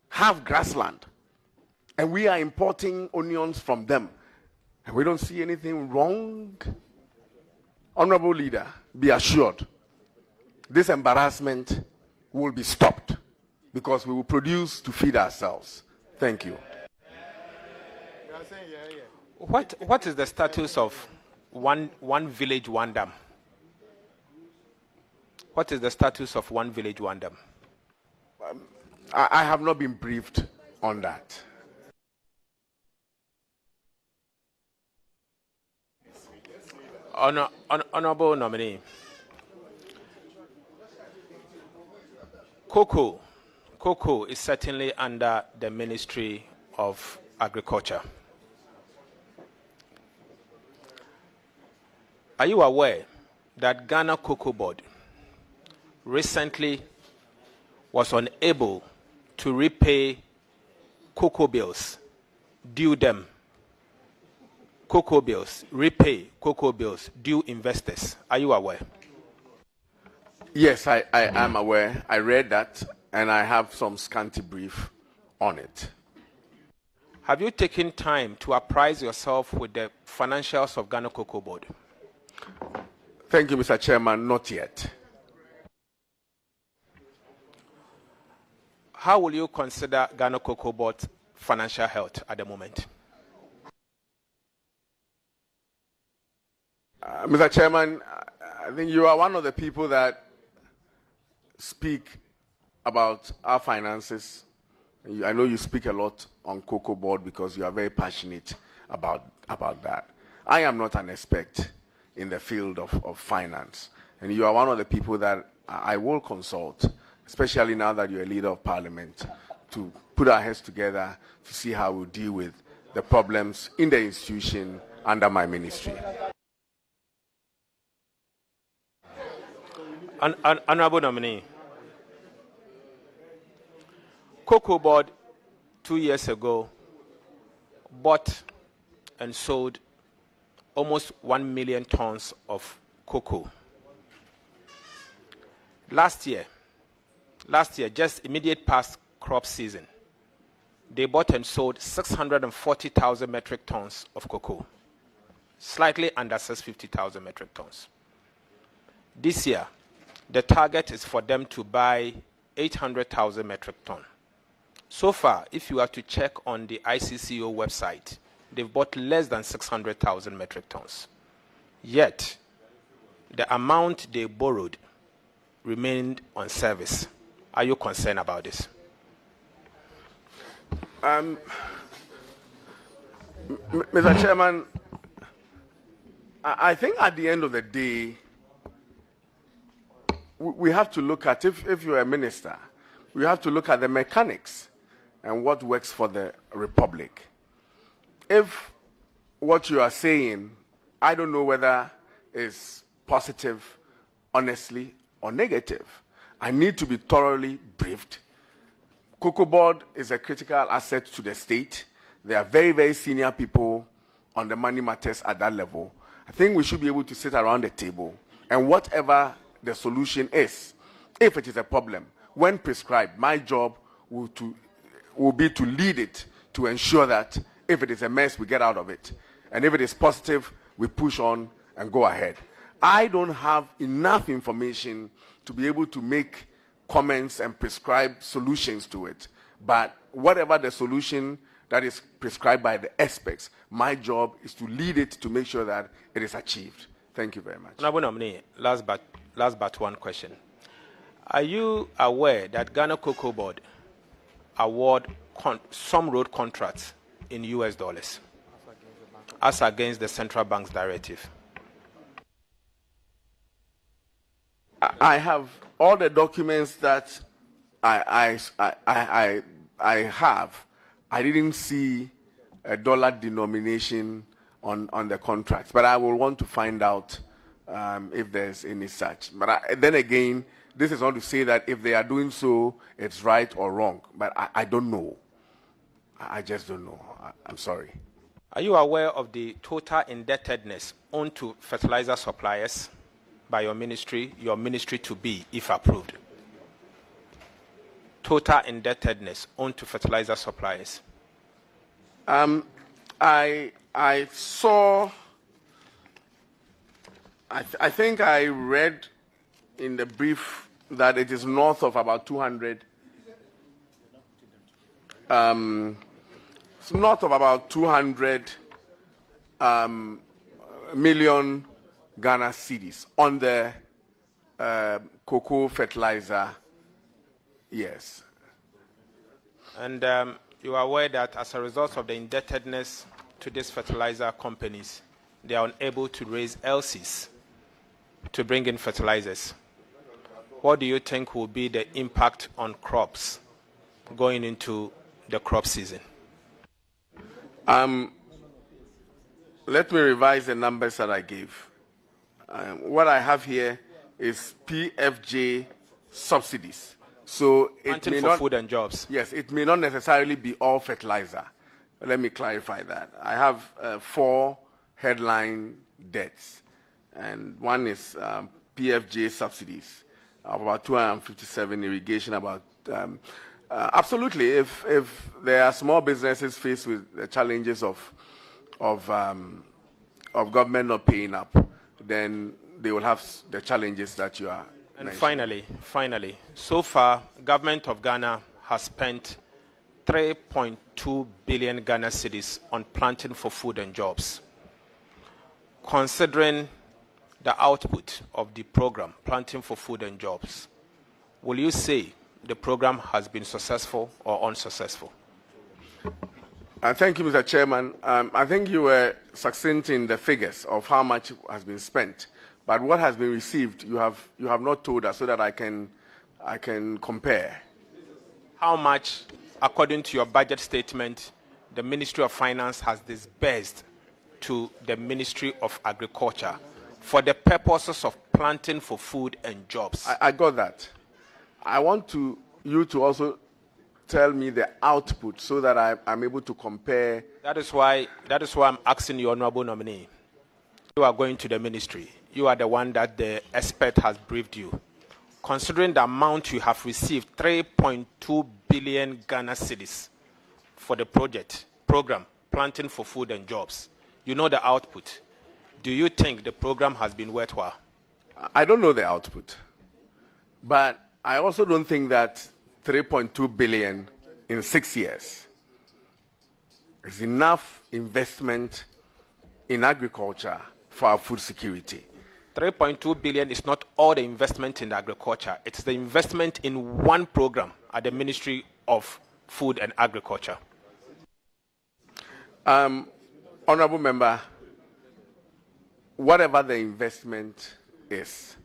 half grassland, and we are importing onions from them. And we don't see anything wrong. Honorable Leader, be assured, this embarrassment will be stopped because we will produce to feed ourselves. Thank you. What is the status of one village, one dam? What is the status of one village, one dam? I have not been briefed on that. Honorable nominee, cocoa is certainly under the Ministry of Agriculture. Are you aware that Ghana Cocoa Board recently was unable to repay cocoa bills due them? Repay cocoa bills due investors. Are you aware? Yes, I am aware. I read that, and I have some scanty brief on it. Have you taken time to apprise yourself with the financials of Ghana Cocoa Board? Thank you, Mr. Chairman. Not yet. How will you consider Ghana Cocoa Board's financial health at the moment? Mr. Chairman, I think you are one of the people that speak about our finances. I know you speak a lot on Cocoa Board because you are very passionate about that. I am not an expert in the field of finance, and you are one of the people that I will consult, especially now that you're a leader of parliament, to put our heads together to see how we deal with the problems in the institution under my ministry. Honorable nominee, Cocoa Board 2 years ago bought and sold almost 1 million tons of cocoa. Last year, just immediate past crop season, they bought and sold 640,000 metric tons of cocoa, slightly under 650,000 metric tons. This year, the target is for them to buy 800,000 metric tons. So far, if you are to check on the ICCO website, they've bought less than 600,000 metric tons. Yet, the amount they borrowed remained on service. Are you concerned about this? Mr. Chairman, I think at the end of the day, we have to look at, if you're a minister, we have to look at the mechanics and what works for the Republic. If what you are saying, I don't know whether is positive, honestly, or negative. I need to be thoroughly briefed. Cocoa Board is a critical asset to the state. There are very, very senior people on the money matters at that level. I think we should be able to sit around the table, and whatever the solution is, if it is a problem, when prescribed, my job will be to lead it, to ensure that if it is a mess, we get out of it. And if it is positive, we push on and go ahead. I don't have enough information to be able to make comments and prescribe solutions to it. But whatever the solution that is prescribed by the experts, my job is to lead it to make sure that it is achieved. Thank you very much. Honorable nominee, last but one question. Are you aware that Ghana Cocoa Board award some road contracts in US dollars as against the central bank's directive? I have all the documents that I have. I didn't see a dollar denomination on the contracts, but I will want to find out if there's any such. But then again, this is not to say that if they are doing so, it's right or wrong. But I don't know. I just don't know. I'm sorry. Are you aware of the total indebtedness owed to fertilizer suppliers by your ministry to be, if approved? Total indebtedness owed to fertilizer suppliers. I saw. I think I read in the brief that it is north of about 200. It's north of about 200 million Ghana cedis on the cocoa fertilizer. Yes. And you are aware that as a result of the indebtedness to these fertilizer companies, they are unable to raise LCs to bring in fertilizers. What do you think will be the impact on crops going into the crop season? Let me revise the numbers that I gave. What I have here is PFJ subsidies. So it may for food and jobs. Yes, it may not necessarily be all fertilizer. Let me clarify that. I have 4 headline debts, and one is PFJ subsidies of about 257, irrigation about. Absolutely, if there are small businesses faced with the challenges of government not paying up, then they will have the challenges that you are. And finally, so far, government of Ghana has spent 3.2 billion Ghana cedis on planting for food and jobs. Considering the output of the program, Planting for Food and Jobs, will you say the program has been successful or unsuccessful? Thank you, Mr. Chairman. I think you were succinct in the figures of how much has been spent, but what has been received, you have not told us so that I can compare. How much, according to your budget statement, the Ministry of Finance has disbursed to the Ministry of Agriculture for the purposes of planting for food and jobs? I got that. I want you to also tell me the output so that I'm able to compare. That is why I'm asking you, honorable nominee. You are going to the ministry. You are the one that the expert has briefed you. Considering the amount you have received, 3.2 billion Ghana cedis for the program, Planting for Food and Jobs. You know the output. Do you think the program has been worthwhile? I don't know the output. But I also don't think that 3.2 billion in 6 years is enough investment in agriculture for our food security. 3.2 billion is not all the investment in agriculture. It's the investment in one program at the Ministry of Food and Agriculture. Honorable Member, whatever the investment is,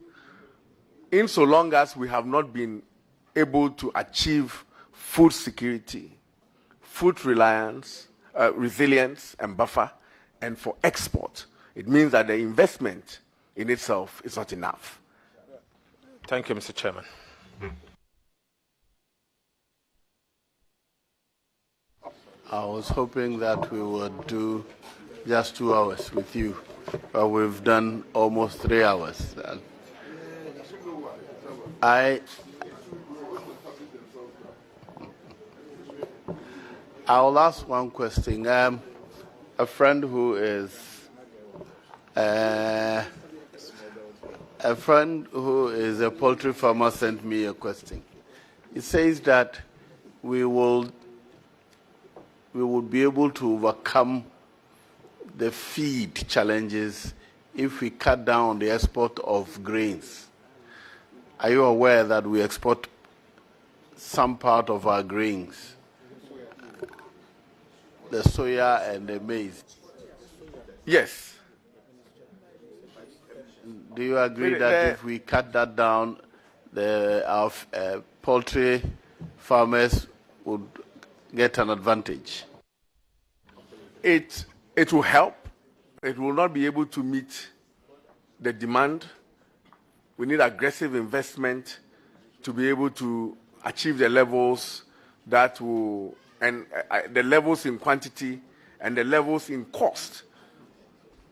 in so long as we have not been able to achieve food security, food resilience, and buffer, and for export, it means that the investment in itself is not enough. Thank you, Mr. Chairman. I was hoping that we would do just 2 hours with you, but we've done almost 3 hours. I'll ask one question. A friend who is a poultry farmer sent me a question. He says that we would be able to overcome the feed challenges if we cut down the export of grains. Are you aware that we export some part of our grains, the soya and the maize? Yes. Do you agree that if we cut that down, our poultry farmers would get an advantage? It will help. It will not be able to meet the demand. We need aggressive investment to be able to achieve the levels that will, and the levels in quantity and the levels in cost,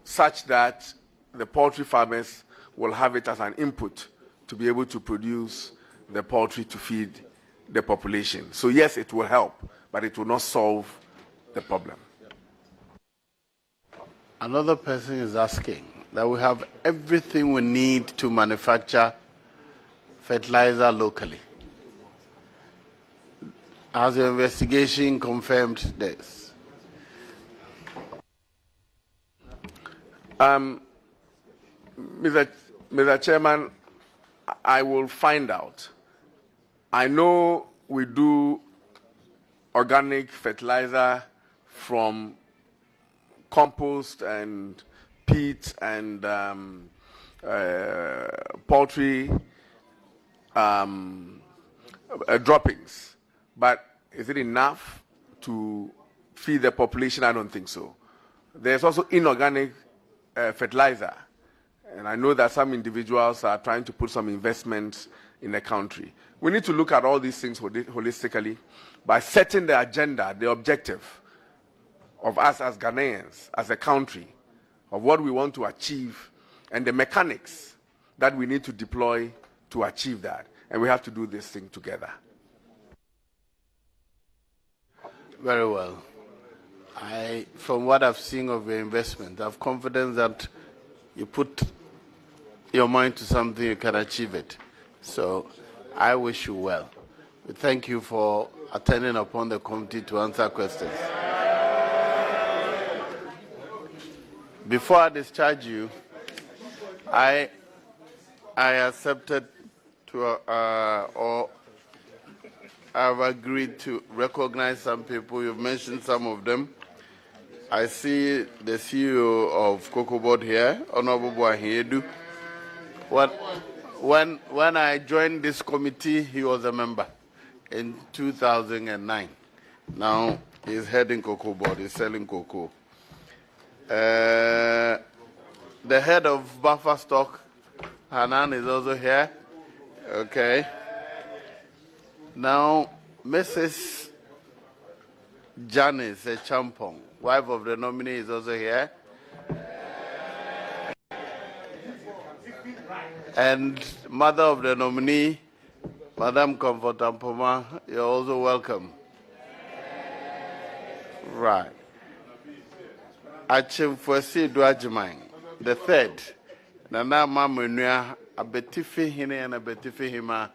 such that the poultry farmers will have it as an input to be able to produce the poultry to feed the population. So yes, it will help, but it will not solve the problem. Another person is asking that we have everything we need to manufacture fertilizer locally. Has the investigation confirmed this? Mr. Chairman, I will find out. I know we do organic fertilizer from compost and peat and poultry droppings. But is it enough to feed the population? I don't think so. There's also inorganic fertilizer. And I know that some individuals are trying to put some investments in the country. We need to look at all these things holistically by setting the agenda, the objective of us as Ghanaians, as a country, of what we want to achieve and the mechanics that we need to deploy to achieve that. And we have to do this thing together. Very well. From what I've seen of your investment, I have confidence that you put your mind to something, you can achieve it. So I wish you well. We thank you for attending upon the committee to answer questions. Before I discharge you, I accepted to, or I've agreed to recognize some people. You've mentioned some of them. I see the CEO of Cocoa Board here, Honorable Boahiedu. When I joined this committee, he was a member in 2009. Now he's heading Cocoa Board, he's selling cocoa. The head of Buffer Stock, Hanan, is also here. Okay. Now, Mrs. Janice Champong, wife of the nominee, is also here. And mother of the nominee, Madam Comfort Ampoma, you're also welcome. Right. Achimfosi Dwajimang, the third. Nana Mamunua, Abetifi Hine and Abetifi Hima,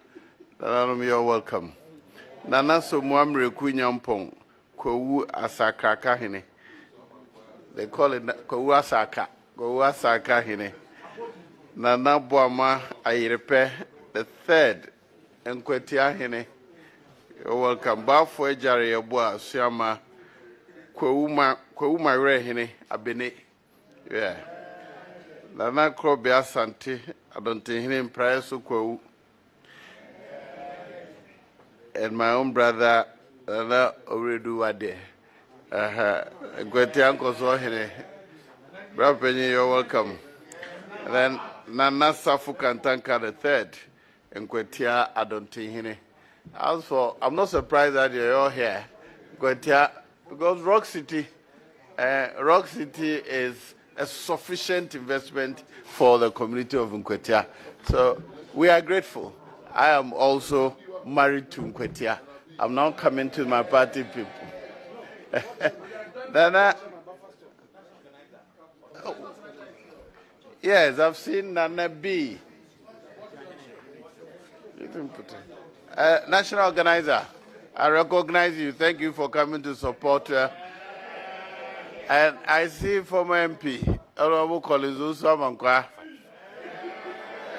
you're welcome. Nana Sumuamre Kunyampong, Kowu Asaka Hine. They call it Kowu Asaka Hine. Nana Boama Ayirepe, the third, and Kwetia Hine. You're welcome. Bafo Ejari Yabua, Siama, Kwewuma Rehine, Abene. Yeah. Nana Krobe Asante, I don't think him prior to Kwewu. And my own brother, Nana Oredu Wade. Kwetia Uncle Zohine. Brother Penny, you're welcome. And then Nana Safu Kantanka the third. Nkwetia Adontihine. As for, I'm not surprised that you're all here, Nkwetia, because Rock City is a sufficient investment for the community of Nkwetia. So we are grateful. I am also married to Nkwetia. I'm now coming to my party people. Nana, yes, I've seen Nana B. National organizer, I recognize you. Thank you for coming to support. And I see former MP, Honorable Collins Usamankwa.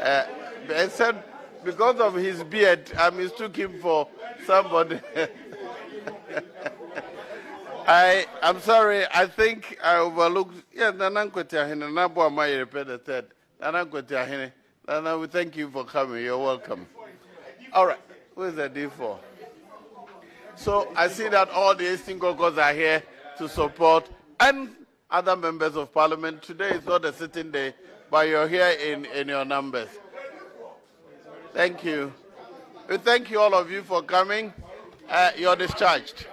I said, because of his beard, I mistook him for somebody. I'm sorry, I think I overlooked. Yeah, Nana Kwetiahine, Nabo Amaya repeat the third. Nana Kwetiahine, Nana, we thank you for coming. You're welcome. All right, who is the D4? So I see that all the 18 caucus are here to support and other members of parliament. Today is not a sitting day, but you're here in your numbers. Thank you. We thank you all of you for coming. You're discharged.